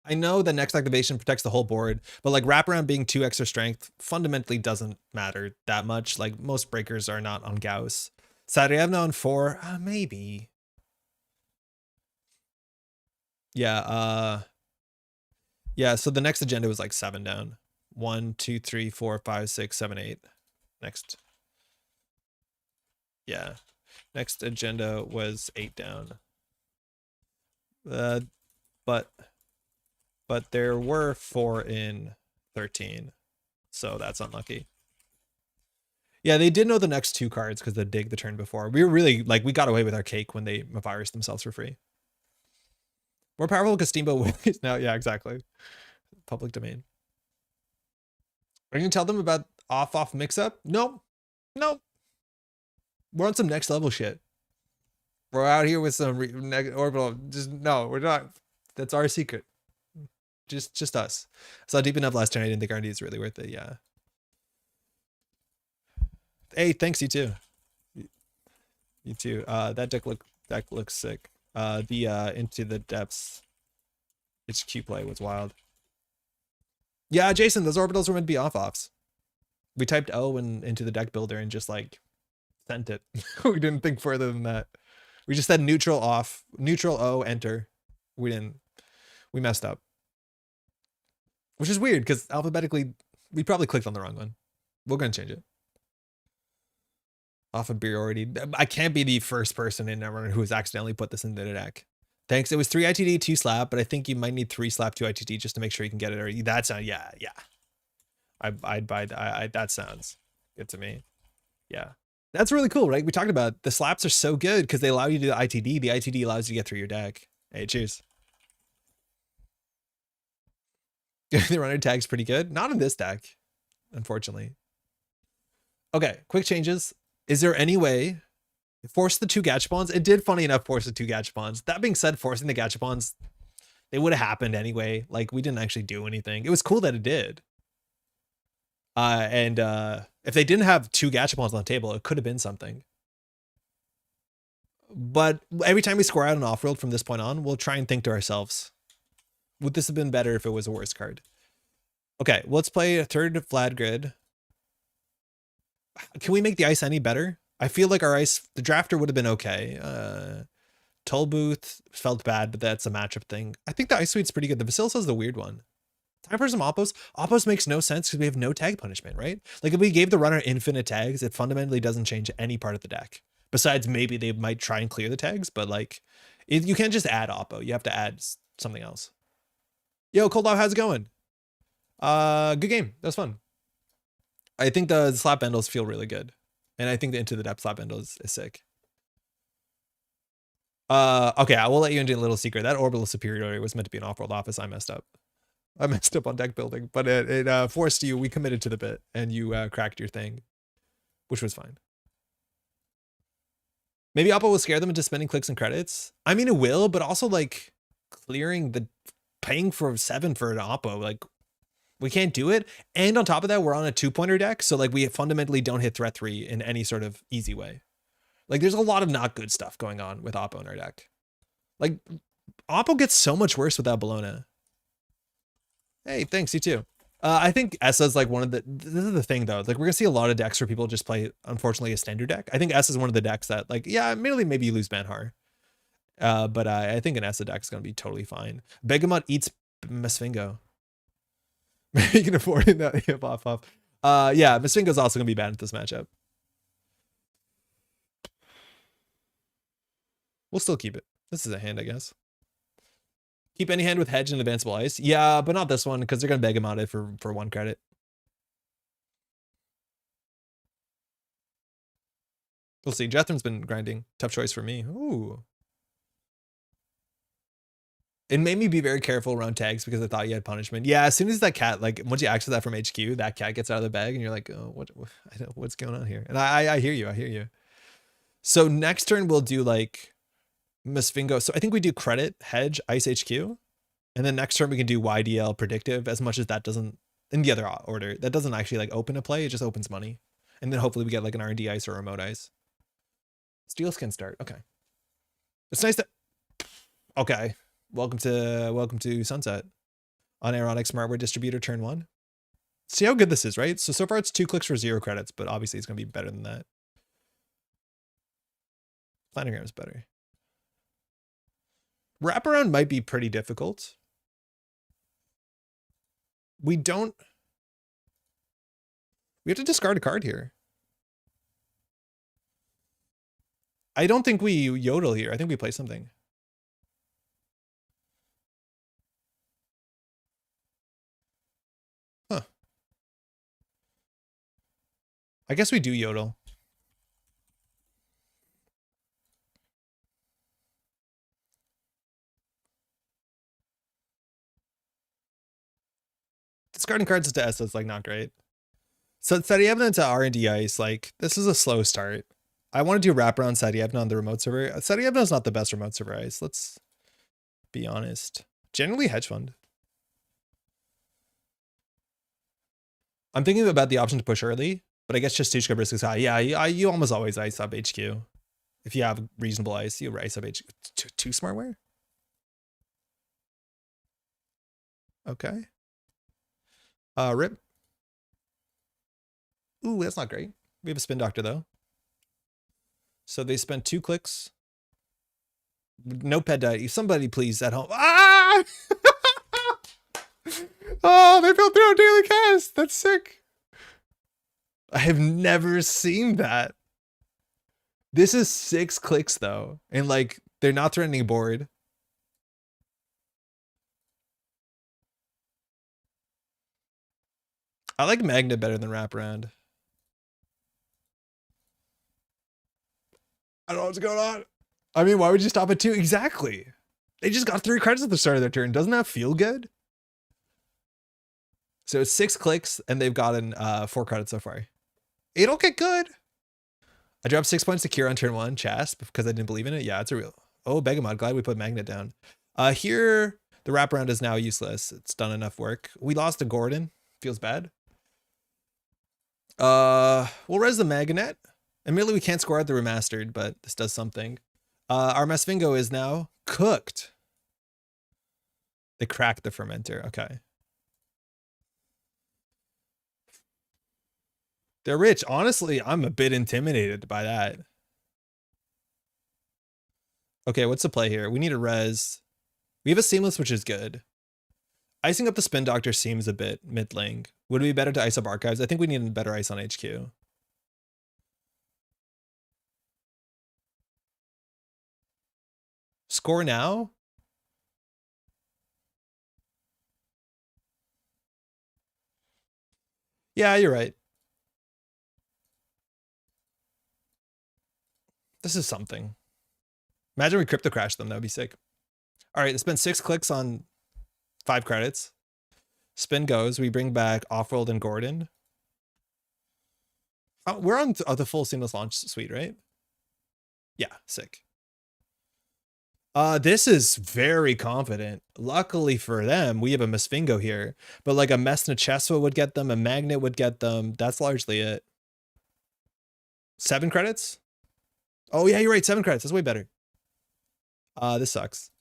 I know the next activation protects the whole board, but like wraparound being 2 extra strength fundamentally doesn't matter that much. Like most breakers are not on Gauss. Saryevna on 4, maybe. Yeah, yeah, so the next agenda was like 7 down. 1, 2, 3, 4, 5, 6, 7, 8. Next. Yeah. Next agenda was 8 down. But there were 4 in 13. So that's unlucky. Yeah, they did know the next 2 cards because they dig the turn before. We were really like, we got away with our cake when they virus themselves for free. More powerful because Steamboat is now. Yeah, exactly. Public domain. Are you gonna tell them about off mix up? Nope. Nope. We're on some next level shit. We're out here with some orbital. Just no, we're not. That's our secret. Just us. Saw deep enough last turn. I didn't think R&D is really worth it. Yeah. Hey, thanks, you too. You too. That deck looks sick. The Into the Depths HQ play was wild. Yeah, Jason, those orbitals were meant to be off-offs. We typed O into the deck builder and just like sent it. We didn't think further than that. We just said neutral off, neutral O, enter. We messed up. Which is weird because alphabetically, we probably clicked on the wrong one. We're going to change it. Off of priority. I can't be the first person in Netrunner who has accidentally put this into the deck. Thanks. It was 3 ITD, 2 slap, but I think you might need 3 slap, 2 ITD just to make sure you can get it. Or that sounds, yeah. I'd buy that. That sounds good to me. Yeah. That's really cool, right? We talked about the slaps are so good because they allow you to do the ITD. The ITD allows you to get through your deck. Hey, cheers. The runner tag's pretty good. Not in this deck, unfortunately. Okay, quick changes. Is there any way force the 2 Gachapons? It did, funny enough, force the 2 Gachapons. That being said, forcing the Gachapons, they would have happened anyway. Like, we didn't actually do anything. It was cool that it did. And if they didn't have 2 Gachapons on the table, it could have been something. But every time we score out an off-world from this point on, we'll try and think to ourselves, would this have been better if it was a worse card? Okay, let's play a 3rd Vlad grid. Can we make the ice any better? I feel like our ice, the drafter would have been okay. Toll Booth felt bad, but that's a matchup thing. I think the ice suite's pretty good. The Basilica's the weird one. Time for some Oppos. Oppos makes no sense because we have no tag punishment, right? Like if we gave the runner infinite tags, it fundamentally doesn't change any part of the deck. Besides maybe they might try and clear the tags, but like you can't just add Oppo. You have to add something else. Yo, Cold Law, how's it going? Good game. That was fun. I think the slap bundles feel really good. And I think the Into the Depth slap bundle is sick. Okay, I will let you into a little secret. That orbital superiority was meant to be an off-world office. I messed up. I messed up on deck building, but it forced you. We committed to the bit, and you cracked your thing, which was fine. Maybe Oppo will scare them into spending clicks and credits. I mean, it will, but also like clearing the paying for 7 for an Oppo, like we can't do it. And on top of that, we're on a 2-pointer deck, so like we fundamentally don't hit threat 3 in any sort of easy way. Like there's a lot of not good stuff going on with Oppo in our deck. Like Oppo gets so much worse without Bologna. Hey, thanks, you too. I think Essa's like one of the, this is the thing though, like we're gonna see a lot of decks where people just play, unfortunately, a standard deck. I think Essa is one of the decks that like, yeah, admittedly maybe you lose Banhar. But I think an Essa deck is gonna be totally fine. Begamot eats Mesfingo. Maybe you can afford it that hip off. Yeah, Mesfingo's also gonna be bad at this matchup. We'll still keep it. This is a hand, I guess. Keep any hand with hedge and advanceable ice. Yeah, but not this one because they're gonna beg him out it for 1 credit. We'll see. Jethron's been grinding. Tough choice for me. Ooh. It made me be very careful around tags because I thought you had punishment. Yeah, as soon as that cat, like once you access that from HQ, that cat gets out of the bag and you're like, oh, what's going on here? And I hear you. I hear you. So next turn we'll do like Mesfingo. So I think we do credit, hedge, ice HQ. And then next turn we can do YDL predictive, as much as that doesn't, in the other order, that doesn't actually like open a play, it just opens money. And then hopefully we get like an R&D ice or a remote ice. Steels can start. Okay. It's nice that, okay. Welcome to Sunset. on Aeronix Smartware Distributor turn 1. See how good this is, right? So far it's 2 clicks for 0 credits, but obviously it's going to be better than that. Planogram is better. Wraparound might be pretty difficult. We have to discard a card here. I don't think we yodel here. I think we play something. Huh. I guess we do yodel. Discarding cards to S, that's like not great. So Sadievna to R&D Ice, like this is a slow start. I want to do wraparound Sadievna on the remote server. Sadievna is not the best remote server Ice. Let's be honest. Generally hedge fund. I'm thinking about the option to push early, but I guess Chastushka risk is high. Yeah, you almost always ice up HQ. If you have reasonable ice, you ice up HQ. Two smartware? Okay. Rip. Ooh, that's not great. We have a spin doctor though. So they spent 2 clicks. No pet died. Somebody please at home. Ah! Oh, they fell through a daily cast. That's sick. I have never seen that. This is 6 clicks though. And like, they're not threatening board. I like Magnet better than Wraparound. I don't know what's going on. I mean, why would you stop at 2? Exactly. They just got 3 cards at the start of their turn. Doesn't that feel good? So it's 6 clicks and they've gotten 4 credits so far. It'll get good. I dropped 6 points to Kira on turn 1, Chasp, because I didn't believe in it. Yeah, it's a real. Oh, Begamod, glad we put Magnet down. Here, the wraparound is now useless. It's done enough work. We lost to Gordon. Feels bad. We'll res the Magnet. Admittedly, we can't score out the remastered, but this does something. Our Masvingo is now cooked. They cracked the fermenter. Okay. They're rich. Honestly, I'm a bit intimidated by that. Okay, what's the play here? We need a res. We have a seamless, which is good. Icing up the spin doctor seems a bit middling. Would it be better to ice up archives? I think we need a better ice on HQ. Score now? Yeah, you're right. This is something. Imagine we crypto crash them. That would be sick. All right, let's spend 6 clicks on 5 credits. Spin goes. We bring back Offworld and Gordon. Oh, we're on the full seamless launch suite, right? Yeah, sick. This is very confident. Luckily for them, we have a Masvingo here. But like a Mesna Cheswa would get them, a Magnet would get them. That's largely it. 7 credits? Oh yeah, you're right. 7 credits. That's way better. This sucks.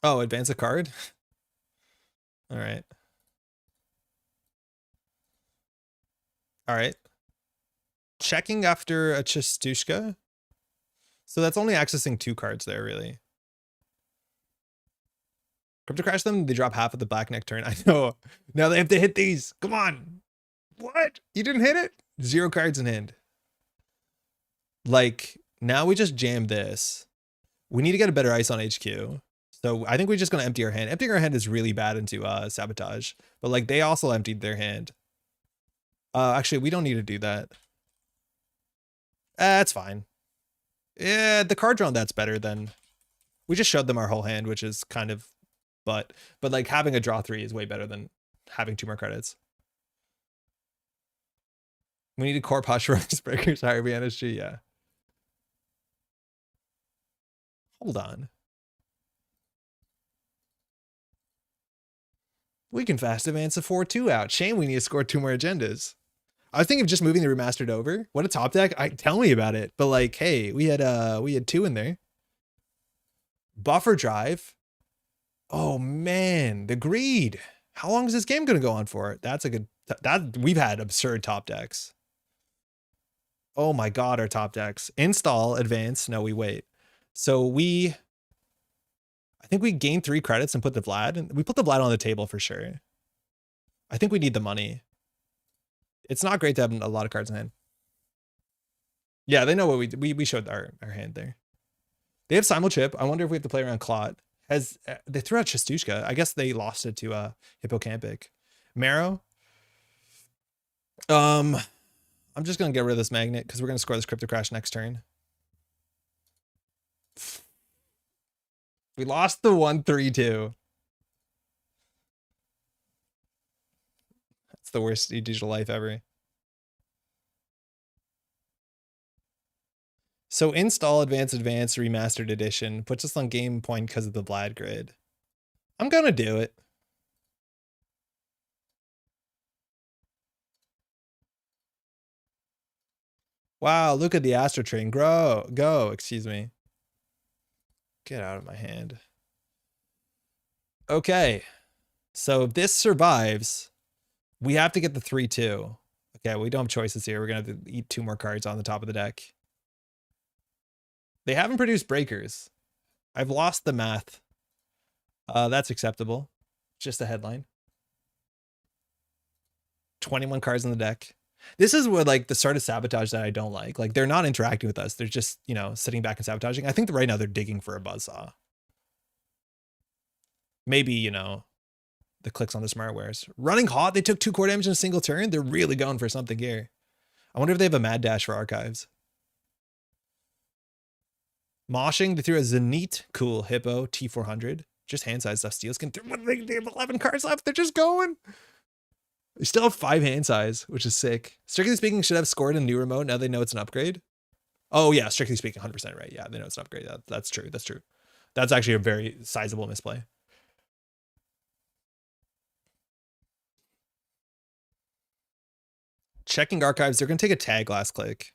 Oh, advance a card? All right. All right. Checking after a Chastushka. So that's only accessing 2 cards there, really. Crypto crash them, they drop half of the black neck turn. I know. Now they have to hit these. Come on. What? You didn't hit it? 0 cards in hand. Like, now we just jam this. We need to get a better ice on HQ. So I think we're just going to empty our hand. Emptying our hand is really bad into sabotage. But like, they also emptied their hand. Actually, we don't need to do that. That's fine. Yeah, the card draw on that's better than... We just showed them our whole hand, which is kind of... But like, having a draw 3 is way better than having 2 more credits. We need a core posture breakers, higher BNSG, yeah. Hold on. We can fast advance a 4-2 out. Shame we need to score 2 more agendas. I was thinking of just moving the remastered over. What a top deck. Tell me about it. But like, hey, we had 2 in there. Buffer drive. Oh man, the greed. How long is this game going to go on for? That's a good, that we've had absurd top decks. Oh my God, our top decks. Install, advance. No, we wait. So I think we gain 3 credits and put the Vlad, and we put the Vlad on the table for sure. I think we need the money. It's not great to have a lot of cards in hand. Yeah, they know what we showed our hand there. They have Simul Chip. I wonder if we have to play around Clot. They threw out Chastushka. I guess they lost it to Hippocampic. Marrow. I'm just gonna get rid of this magnet because we're gonna score this Crypto Crash next turn. We lost the 1-3-2. That's the worst digital life ever. So install Advance Remastered Edition puts us on game point because of the Vlad grid. I'm gonna do it. Wow, look at the Astro Train. Go, excuse me. Get out of my hand. Okay. So if this survives, we have to get the 3-2. Okay, we don't have choices here. We're gonna have to eat 2 more cards on the top of the deck. They haven't produced breakers. I've lost the math. That's acceptable. Just a headline. 21 cards in the deck. This is what, like, the sort of sabotage that I don't like. Like, they're not interacting with us. They're just, you know, sitting back and sabotaging. I think that right now they're digging for a buzzsaw. Maybe, you know, the clicks on the smartwares. Running hot. They took 2 core damage in a single turn. They're really going for something here. I wonder if they have a mad dash for archives. Moshing. They threw a Zenith. Cool. Hippo. T400. Just hand size stuff. Steel Skin. They have 11 cards left. They're just going. They still have 5 hand size, which is sick. Strictly speaking, should have scored a new remote. Now they know it's an upgrade. Oh yeah, strictly speaking, 100% right. Yeah, they know it's an upgrade. That's true. That's true. That's actually a very sizable misplay. Checking archives. They're going to take a tag last click.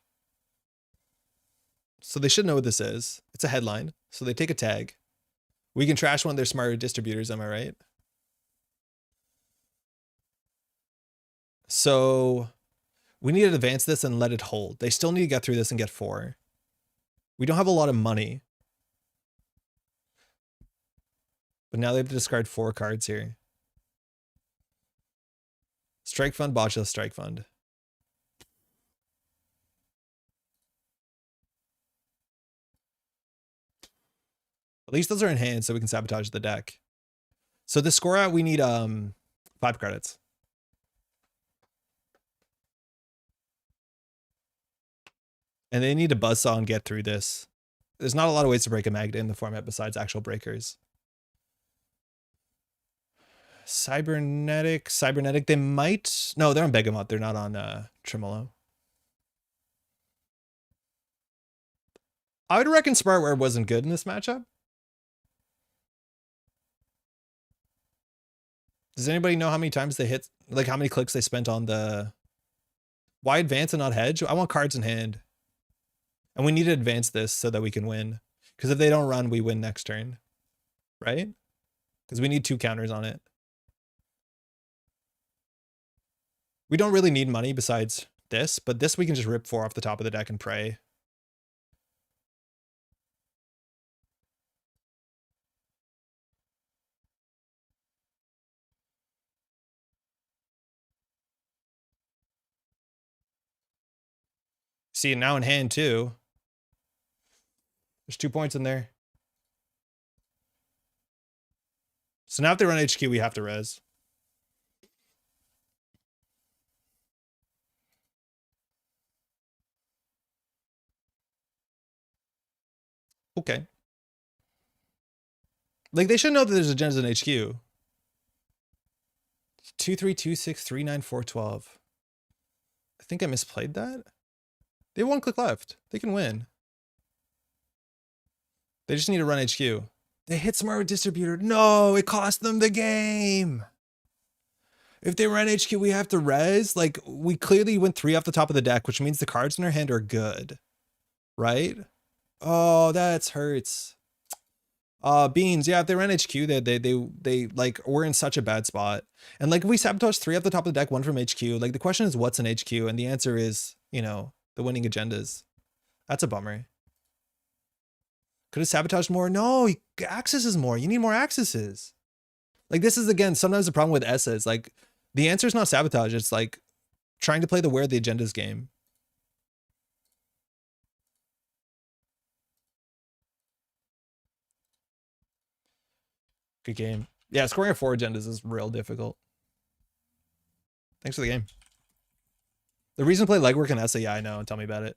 So they should know what this is. It's a headline. So they take a tag. We can trash one of their smarter distributors. Am I right? So we need to advance this and let it hold. They still need to get through this and get 4. We don't have a lot of money. But now they have to discard 4 cards here. Strike Fund, Botula Strike Fund. At least those are in hand so we can sabotage the deck. So the score out, we need 5 credits. And they need to buzzsaw and get through this. There's not a lot of ways to break a magnet in the format besides actual breakers. Cybernetic, they might... No, they're on Begamot. They're not on Tremolo. I would reckon Smartware wasn't good in this matchup. Does anybody know how many times they hit... Like, how many clicks they spent on the... Why advance and not hedge? I want cards in hand. And we need to advance this so that we can win. Because if they don't run, we win next turn. Right? Because we need 2 counters on it. We don't really need money besides this, but this we can just rip 4 off the top of the deck and pray. See it now in hand too. There's 2 points in there. So now if they run HQ, we have to res. Okay. Like, they should know that there's agendas in HQ. 2, 3, 2, 6, 3, 9, 4, 12. I think I misplayed that. They have 1 click left. They can win. They just need to run HQ. They hit Smart Distributor. No, it cost them the game. If they run HQ, we have to res. Like, we clearly went 3 off the top of the deck, which means the cards in our hand are good. Right? Oh, that hurts. Beans, yeah, if they ran HQ, they like, we're in such a bad spot. And like, if we sabotage 3 off the top of the deck, 1 from HQ, like the question is what's in HQ? And the answer is, you know, the winning agendas. That's a bummer. Could have sabotaged more? No, accesses more. You need more accesses. Like, this is, again, sometimes the problem with ESA is like, the answer is not sabotage. It's like trying to play the where the agendas game. Good game. Yeah, scoring 4 agendas is real difficult. Thanks for the game. The reason to play legwork in ESA, yeah, I know. Tell me about it.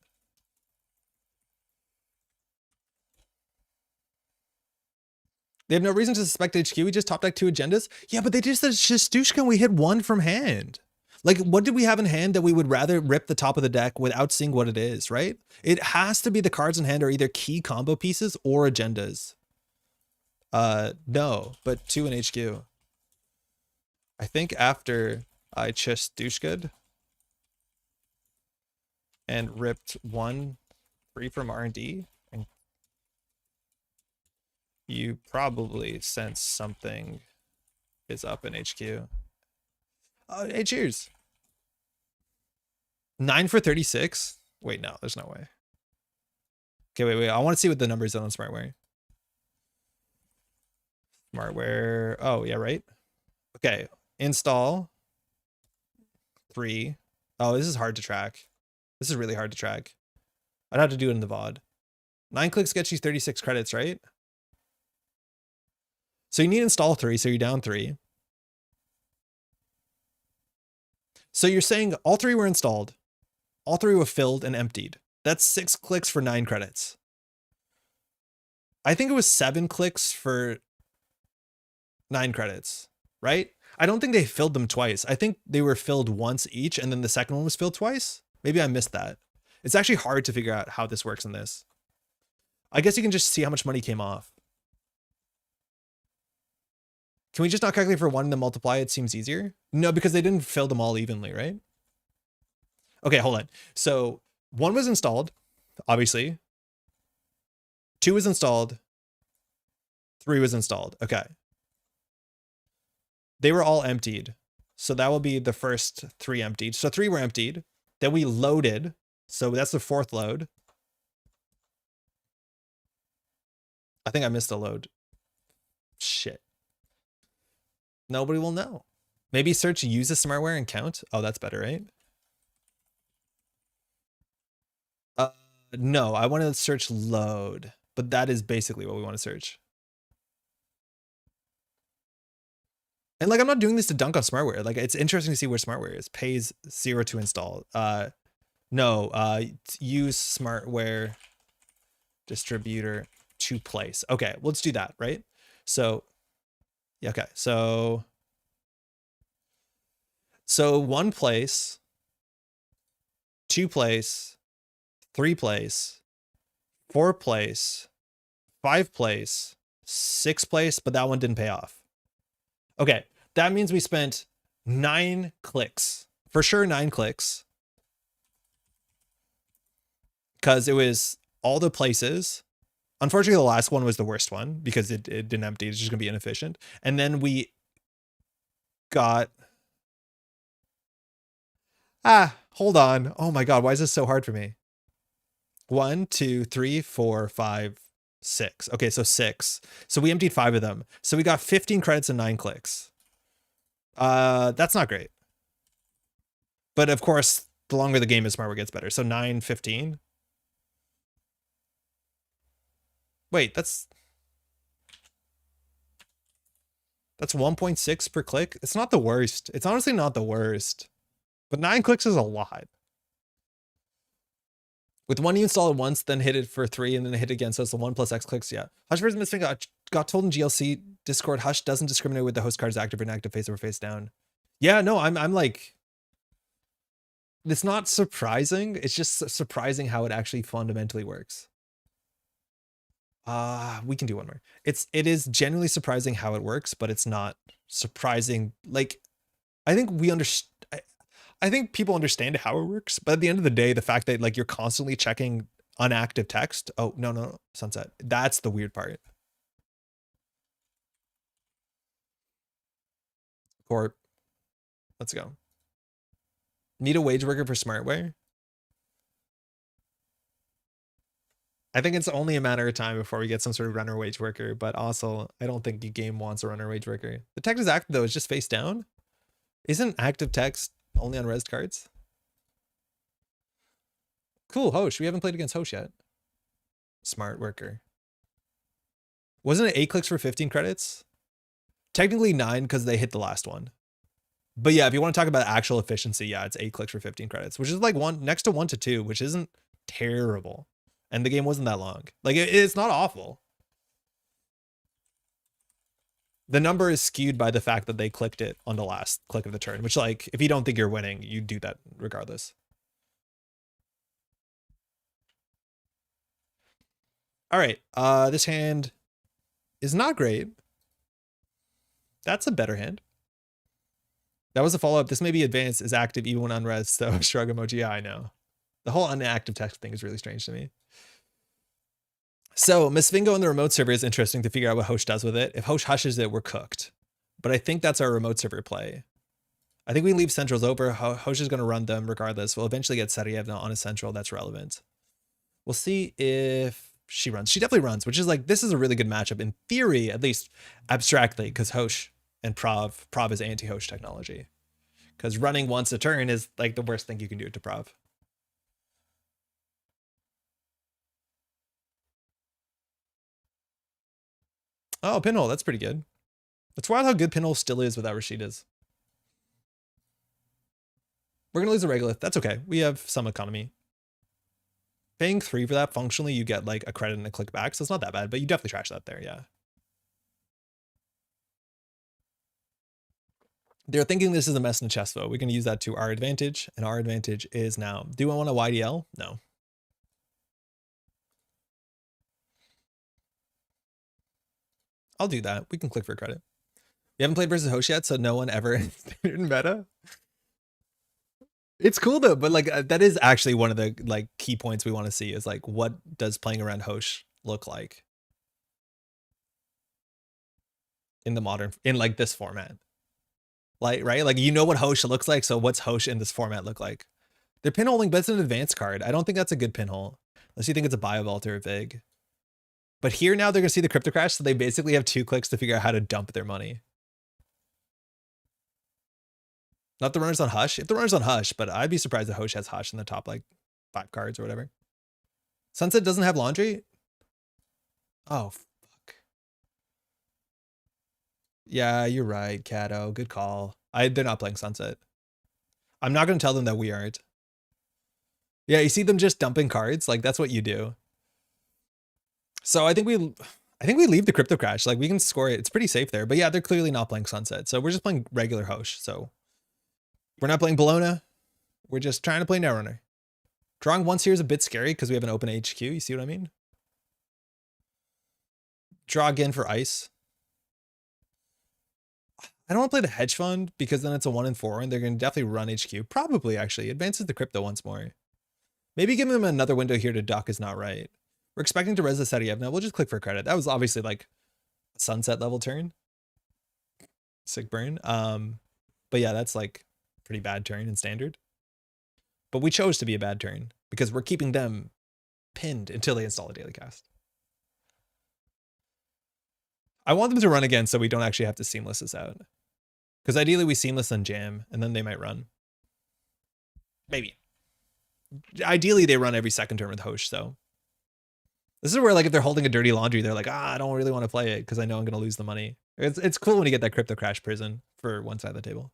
They have no reason to suspect HQ. We just top deck 2 agendas. Yeah, but they just said Shistushka and we hit 1 from hand. Like, what did we have in hand that we would rather rip the top of the deck without seeing what it is, right? It has to be the cards in hand are either key combo pieces or agendas. No, but 2 in HQ. I think after I Shistushka'd and ripped 1, 3 from R&D, and you probably sense something is up in HQ. Hey, cheers. 9 for 36. Wait, no, there's no way. Okay, wait. I want to see what the numbers are on Smartware. Smartware. Oh, yeah, right. Okay, install 3. Oh, this is hard to track. This is really hard to track. I'd have to do it in the VOD. 9 clicks gets you 36 credits, right? So you need to install 3, so you're down 3. So you're saying all 3 were installed, all 3 were filled and emptied. That's 6 clicks for 9 credits. I think it was 7 clicks for 9 credits, right? I don't think they filled them twice. I think they were filled once each, and then the second one was filled twice. Maybe I missed that. It's actually hard to figure out how this works in this. I guess you can just see how much money came off. Can we just not calculate for 1 and then multiply? It seems easier. No, because they didn't fill them all evenly, right? Okay, hold on. So 1 was installed, obviously. 2 was installed. 3 was installed. Okay. They were all emptied. So that will be the first 3 emptied. So 3 were emptied. Then we loaded. So that's the 4th load. I think I missed a load. Shit. Nobody will know. Maybe search use a smartware and count. Oh, that's better, right? No, I want to search load, but that is basically what we want to search. And like, I'm not doing this to dunk on smartware. Like, it's interesting to see where smartware is. Pays 0 to install. Use smartware distributor to place. Okay, let's do that, right? So, yeah, okay. So 1 place, 2 place, 3 place, 4 place, 5 place, 6 place, but that one didn't pay off. Okay, that means we spent 9 clicks. For sure, 9 clicks. Because it was all the places. Unfortunately, the last one was the worst one because it didn't empty. It's just going to be inefficient. And then we got... hold on. Oh my God, why is this so hard for me? 1, 2, 3, 4, 5, 6. Okay, so 6. So we emptied 5 of them. So we got 15 credits and 9 clicks. That's not great. But of course, the longer the game is, smarter it gets better. So 9, 15. Wait, that's 1.6 per click. It's not the worst. It's honestly not the worst. But 9 clicks is a lot. With 1, you install it once, then hit it for 3, and then hit it again. So it's the 1 plus X clicks. Yeah. Hush versus Misfit got told in GLC Discord. Hush doesn't discriminate with the host cards active or inactive, face over face down. Yeah, no, I'm like, it's not surprising. It's just surprising how it actually fundamentally works. We can do one more. It is genuinely surprising how it works, but it's not surprising. Like, I think we understand. I think people understand how it works, but at the end of the day, the fact that like you're constantly checking unactive text. Oh, no, Sunset. That's the weird part. Corp. Let's go. Need a wage worker for smartware? I think it's only a matter of time before we get some sort of runner wage worker, but also I don't think the game wants a runner wage worker. The text is active though, it's just face down. Isn't active text only on res cards? Cool, Hosh. We haven't played against Hosh yet. Smart worker. Wasn't it 8 clicks for 15 credits? Technically 9 because they hit the last one. But yeah, if you want to talk about actual efficiency, yeah, it's 8 clicks for 15 credits, which is like next to 1 to 2, which isn't terrible. And the game wasn't that long. Like it's not awful. The number is skewed by the fact that they clicked it on the last click of the turn, which like, if you don't think you're winning, you do that regardless. All right. This hand is not great. That's a better hand. That was a follow-up. This may be advanced, is active even when unres, so shrug emoji. Yeah, I know. The whole unactive text thing is really strange to me. So Miss Fingo on the remote server is interesting to figure out what Hosh does with it. If Hosh hushes it, we're cooked. But I think that's our remote server play. I think we leave centrals over. Hosh is going to run them regardless. We'll eventually get Sarajevo on a central. That's relevant. We'll see if she runs. She definitely runs, which is like, this is a really good matchup in theory, at least abstractly, because Hosh and Prav is anti-Hosh technology. Because running once a turn is like the worst thing you can do to Prav. Oh, Pinhole, that's pretty good. It's wild how good Pinhole still is without Rashida's. We're going to lose a regolith. That's okay. We have some economy. Paying 3 for that, functionally, you get like a credit and a click back, so it's not that bad, but you definitely trash that there, yeah. They're thinking this is a mess in a chess vote. We can use that to our advantage, and our advantage is now. Do I want a YDL? No. I'll do that. We can click for credit. We haven't played versus Hosh yet, so no one ever in meta. It's cool though, but like that is actually one of the like key points we want to see is like, what does playing around Hosh look like in the modern, in like this format? Like, right? Like, you know what Hosh looks like, so what's Hosh in this format look like? They're pinholing, but it's an advanced card. I don't think that's a good pinhole, unless you think it's a Biovault or a Vig. But here now they're gonna see the crypto crash, so they basically have 2 clicks to figure out how to dump their money. Not the runners on Hush. If the runners on Hush, but I'd be surprised that Hosh has Hush in the top like 5 cards or whatever. Sunset doesn't have laundry? Oh, fuck. Yeah, you're right, Kato. Good call. They're not playing Sunset. I'm not going to tell them that we aren't. Yeah, you see them just dumping cards? Like, that's what you do. So I think we leave the crypto crash. Like, we can score it. It's pretty safe there. But yeah, they're clearly not playing Sunset. So we're just playing regular Hosh. So we're not playing Bologna. We're just trying to play Netrunner. Drawing once here is a bit scary because we have an open HQ. You see what I mean? Draw again for ice. I don't want to play the hedge fund because then it's a 1 in 4 and they're going to definitely run HQ. Probably actually advances the crypto once more. Maybe giving them another window here to duck is not right. We're expecting to res the Sarajevo. We'll just click for credit. That was obviously like a Sunset level turn. Sick burn. But yeah, that's like pretty bad turn in standard. But we chose to be a bad turn because we're keeping them pinned until they install a daily cast. I want them to run again so we don't actually have to seamless this out. Because ideally we seamless and jam, and then they might run. Maybe. Ideally they run every second turn with Hosh, so. This is where like if they're holding a dirty laundry, they're like, I don't really want to play it because I know I'm going to lose the money. It's cool when you get that crypto crash prison for one side of the table.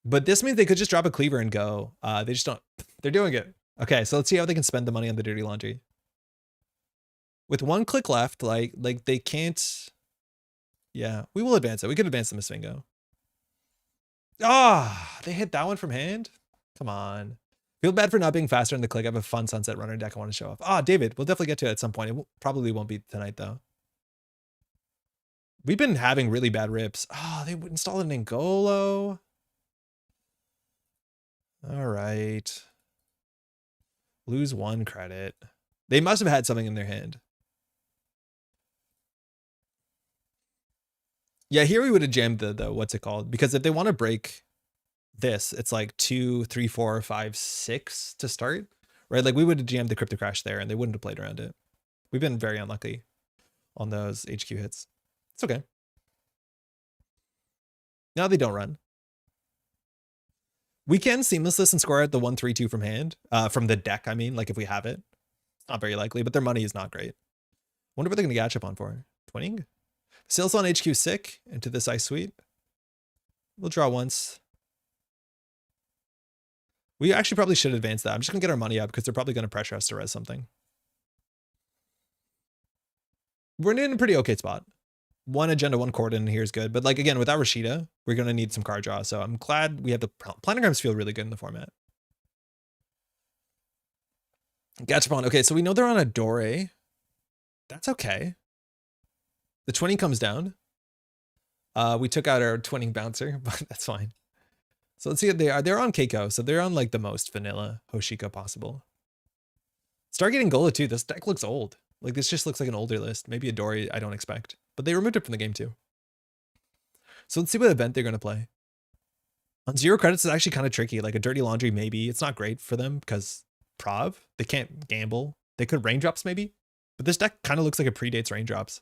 But this means they could just drop a cleaver and go. They just don't. They're doing it. Okay, so let's see how they can spend the money on the dirty laundry. With 1 click left, like they can't. Yeah, we will advance it. We could advance the Miss Fingo. Ah, they hit that one from hand. Come on. Feel bad for not being faster in the click. I have a fun Sunset Runner deck I want to show off. Ah, David, we'll definitely get to it at some point. It probably won't be tonight though. We've been having really bad rips. Oh, they installed an Ngolo. All right. Lose 1 credit. They must have had something in their hand. Yeah, here we would have jammed the what's it called? Because if they want to break this, it's like 2, 3, 4, 5, 6 to start, right? Like we would have jammed the crypto crash there and they wouldn't have played around it. We've been very unlucky on those HQ hits. It's okay. Now they don't run. We can seamless this and score at the 1-3-2 from hand, from the deck. I mean, like if we have it, it's not very likely, but their money is not great. Wonder what they're going to catch up on for. Twinning? Sales on HQ sick into this ice suite. We'll draw once. We actually probably should advance that. I'm just going to get our money up because they're probably going to pressure us to res something. We're in a pretty okay spot. One agenda, one Cordon here is good. But like, again, without Rashida, we're going to need some card draw. So I'm glad we have the planograms feel really good in the format. Gachapon. Okay, so we know they're on a Dore. That's okay. The twinning comes down. We took out our twinning bouncer, but that's fine. So let's see if they are. They're on Keiko, so they're on like the most vanilla Hoshiko possible. Stargating Gola too. This deck looks old. Like this just looks like an older list. Maybe a Dory I don't expect. But they removed it from the game too. So let's see what event they're going to play. On 0 credits is actually kind of tricky. Like a Dirty Laundry maybe. It's not great for them because Prav. They can't gamble. They could raindrops maybe. But this deck kind of looks like it predates raindrops.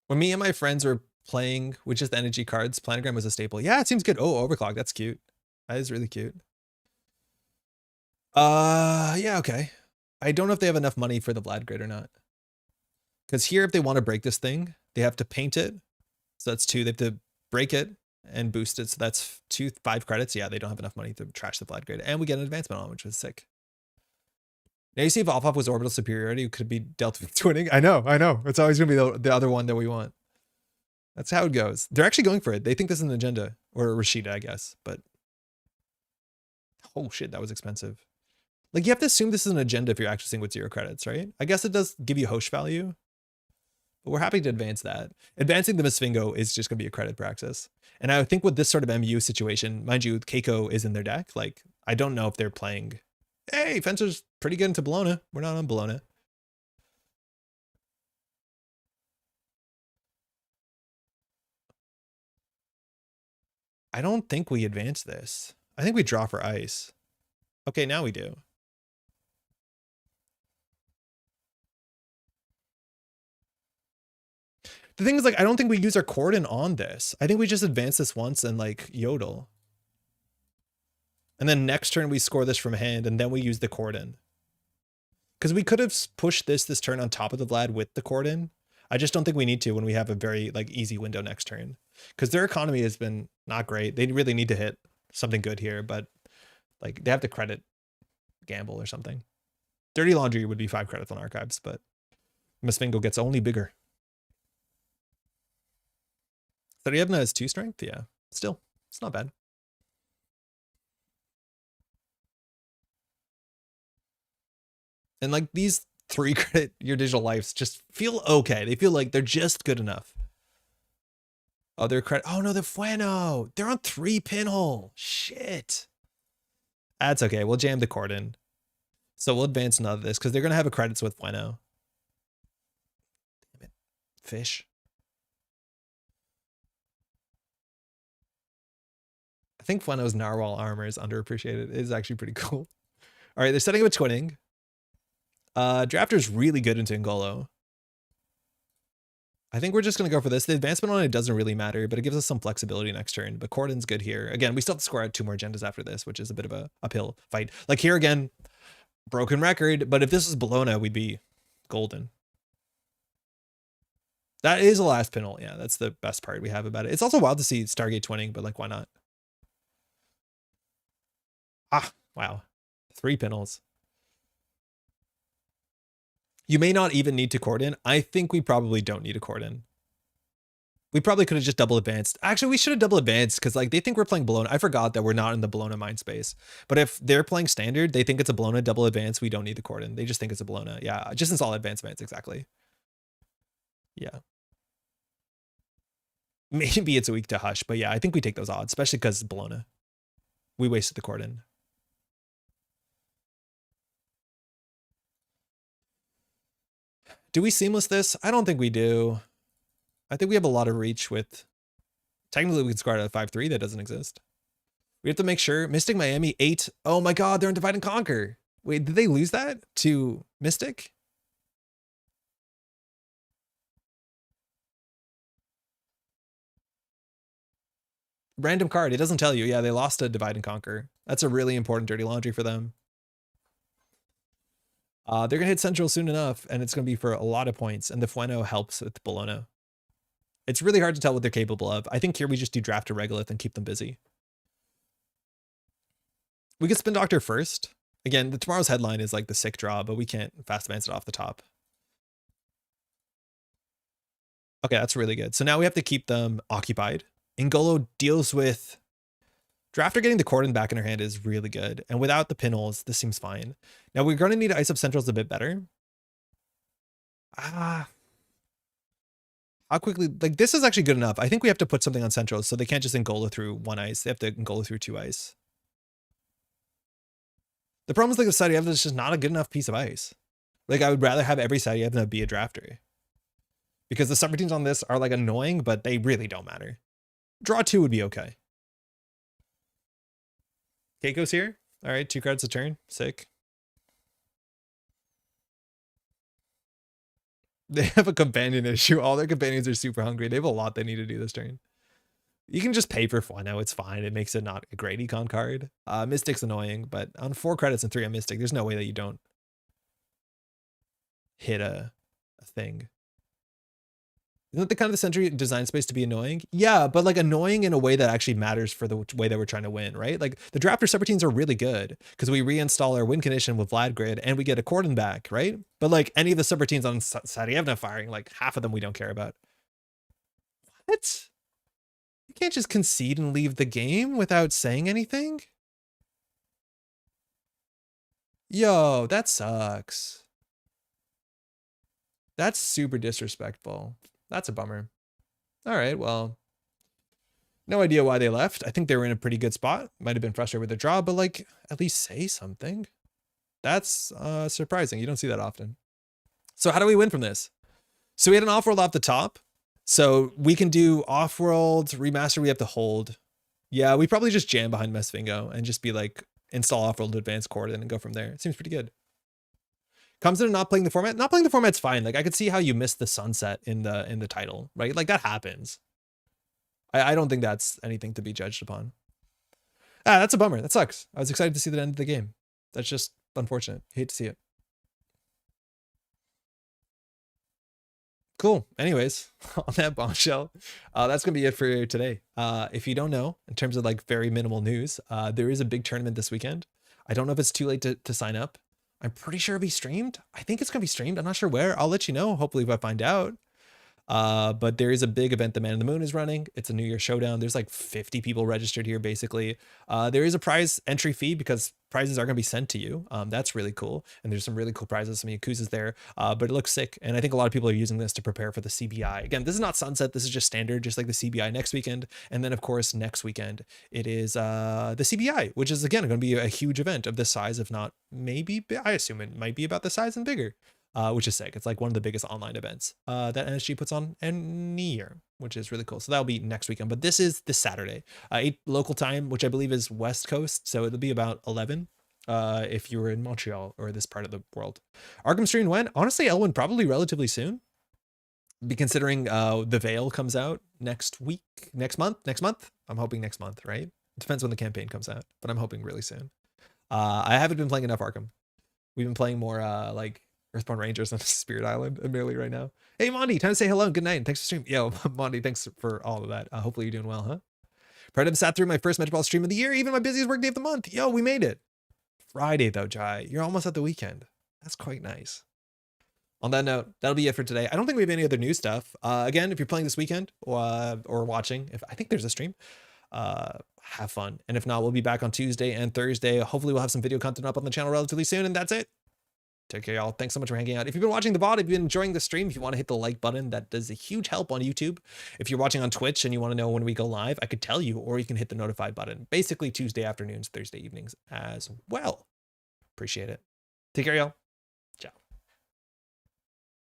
When me and my friends were playing with just energy cards, Planogram was a staple. Yeah, it seems good. Oh, Overclock. That's cute. That is really cute. Yeah, okay. I don't know if they have enough money for the Vlad grid or not. Because here, if they want to break this thing, they have to paint it. So that's 2. They have to break it and boost it. So that's 5 credits. Yeah, they don't have enough money to trash the Vlad grid. And we get an advancement on, which was sick. Now you see if Off-Off was orbital superiority, it could be dealt with twinning. I know. It's always going to be the other one that we want. That's how it goes. They're actually going for it. They think this is an agenda. Or Rashida, I guess. But oh shit, that was expensive. Like you have to assume this is an agenda if you're accessing with 0 credits, right? I guess it does give you host value. But we're happy to advance that. Advancing the Misfingo is just going to be a credit per access. And I think with this sort of MU situation, mind you, Keiko is in their deck. Like, I don't know if they're playing... Hey, Fencer's pretty good into Bologna. We're not on Bologna. I don't think we advance this. I think we draw for ice. Okay, now we do. The thing is, like, I don't think we use our Cordon on this. I think we just advance this once and, like, yodel. And then next turn we score this from hand, and then we use the Cordon. Because we could have pushed this turn on top of the Vlad with the Cordon. I just don't think we need to when we have a very, like, easy window next turn. Because their economy has been not great. They really need to hit something good here, but, like, they have to credit gamble or something. Dirty Laundry would be 5 credits on Archives, but Misfingo gets only bigger. Sarievna has 2 strength? Yeah. Still, it's not bad. And like these 3 credit your digital lives just feel okay. They feel like they're just good enough. Oh, they're credit. Oh no, they're Fueno. They're on 3 pinhole. Shit. That's okay. We'll jam the Cordon. So we'll advance none of this because they're going to have a credits with Fueno. Damn it. Fish. I think Fueno's Narwhal armor is underappreciated. It is actually pretty cool. All right, they're setting up a twinning. Drafter's really good into Ngolo. I think we're just going to go for this. The advancement on it doesn't really matter, but it gives us some flexibility next turn. But Cordon's good here. Again, we still have to score out 2 more agendas after this, which is a bit of a uphill fight. Like here again, broken record. But if this was Bologna, we'd be golden. That is the last pinhole. Yeah, that's the best part we have about it. It's also wild to see Stargate twinning, but like, why not? Ah, wow. 3 pinholes. You may not even need to Cordon. I think we probably don't need a Cordon. We probably could have just double advanced. Actually, we should have double advanced because like they think we're playing Bologna. I forgot that we're not in the Bologna mind space. But if they're playing standard, they think it's a Bologna double advance. We don't need the Cordon. They just think it's a Bologna. Yeah, just install advance, exactly. Yeah. Maybe it's a weak to Hush, but yeah, I think we take those odds, especially because Bologna. We wasted the Cordon. Do we seamless this? I don't think we do. I think we have a lot of reach with, technically we can score out of 5-3. That doesn't exist. We have to make sure. Mystic Miami 8. Oh my God, they're in Divide and Conquer. Wait, did they lose that to Mystic? Random card. It doesn't tell you. Yeah, they lost to Divide and Conquer. That's a really important dirty laundry for them. They're going to hit Central soon enough, and it's going to be for a lot of points, and the Fueno helps with Bologna. It's really hard to tell what they're capable of. I think here we just do draft a Regolith and keep them busy. We could Spin Doctor first. Again, tomorrow's headline is like the sick draw, but we can't fast advance it off the top. Okay, that's really good. So now we have to keep them occupied. Ngolo deals with... Drafter getting the Cordon back in her hand is really good. And without the Pinholes, this seems fine. Now we're going to need to ice up Centrals a bit better. How quickly... Like, this is actually good enough. I think we have to put something on Centrals so they can't just Ngolo through 1 ice. They have to Ngolo through 2 ice. The problem is, like, the Saudi Evna is just not a good enough piece of ice. Like, I would rather have every Saudi Evna be a drafter. Because the subroutines on this are, like, annoying, but they really don't matter. Draw 2 would be okay. Keiko's here. All right, 2 cards a turn. Sick. They have a companion issue. All their companions are super hungry. They have a lot they need to do this turn. You can just pay for Fueno. It's fine. It makes it not a great econ card. Mystic's annoying, but on 4 credits and 3 on Mystic, there's no way that you don't hit a thing. Isn't the kind of the Century design space to be annoying? Yeah, but like annoying in a way that actually matters for the way that we're trying to win, right? Like the Drafter subroutines are really good because we reinstall our win condition with Vlad Grid and we get a Cordon back, right? But like any of the subroutines on Sadievna firing, like half of them we don't care about. What? You can't just concede and leave the game without saying anything? Yo, that sucks. That's super disrespectful. That's a bummer. All right, well, no idea why they left. I think they were in a pretty good spot. Might have been frustrated with their draw, but like at least say something. That's surprising. You don't see that often. So how do we win from this? So we had an off-world off the top. So we can do off-world, remaster, we have to hold. Yeah, we probably just jam behind Mesfingo and just be like, install off-world to advance Cordon and go from there. It seems pretty good. Comes in not playing the format. Not playing the format's fine. Like I could see how you missed the sunset in the title, right? Like that happens. I don't think that's anything to be judged upon. That's a bummer. That sucks. I was excited to see the end of the game. That's just unfortunate. Hate to see it. Cool. Anyways, on that bombshell, that's going to be it for today. If you don't know, in terms of like very minimal news, there is a big tournament this weekend. I don't know if it's too late to sign up. I'm pretty sure it'll be streamed. I think it's going to be streamed. I'm not sure where. I'll let you know, hopefully, if I find out. But there is a big event the Man in the Moon is running. It's a New Year showdown. There's like 50 people registered here, basically. There is a prize entry fee because prizes are going to be sent to you. That's really cool. And there's some really cool prizes, some Yakuzas there. But it looks sick. And I think a lot of people are using this to prepare for the CBI. Again, this is not Sunset. This is just standard, just like the CBI next weekend. And then, of course, next weekend, it is the CBI, which is, again, going to be a huge event of this size, if not maybe, I assume it might be about the size and bigger. Which is sick. It's like one of the biggest online events that NSG puts on any year, which is really cool. So that'll be next weekend. But this is this Saturday, 8 local time, which I believe is West Coast. So it'll be about 11 if you were in Montreal or this part of the world. Arkham stream when? Honestly, Elwin, probably relatively soon. Be considering the Veil comes out next month. I'm hoping next month, right? It depends when the campaign comes out, but I'm hoping really soon. I haven't been playing enough Arkham. We've been playing more like Earthborn Rangers on Spirit Island admittedly right now. Hey, Monty, time to say hello and good night. And thanks for streaming. Yo, Monty, thanks for all of that. Hopefully you're doing well, huh? Predictive sat through my first Metropole stream of the year, even my busiest work day of the month. Yo, we made it. Friday, though, Jai. You're almost at the weekend. That's quite nice. On that note, that'll be it for today. I don't think we have any other new stuff. Again, if you're playing this weekend or watching, I think there's a stream, have fun. And if not, we'll be back on Tuesday and Thursday. Hopefully we'll have some video content up on the channel relatively soon, and that's it. Take care, y'all. Thanks so much for hanging out. If you've been watching the VOD, if you've been enjoying the stream, if you want to hit the like button, that does a huge help on YouTube. If you're watching on Twitch and you want to know when we go live, I could tell you, or you can hit the notify button. Basically Tuesday afternoons, Thursday evenings as well. Appreciate it. Take care, y'all.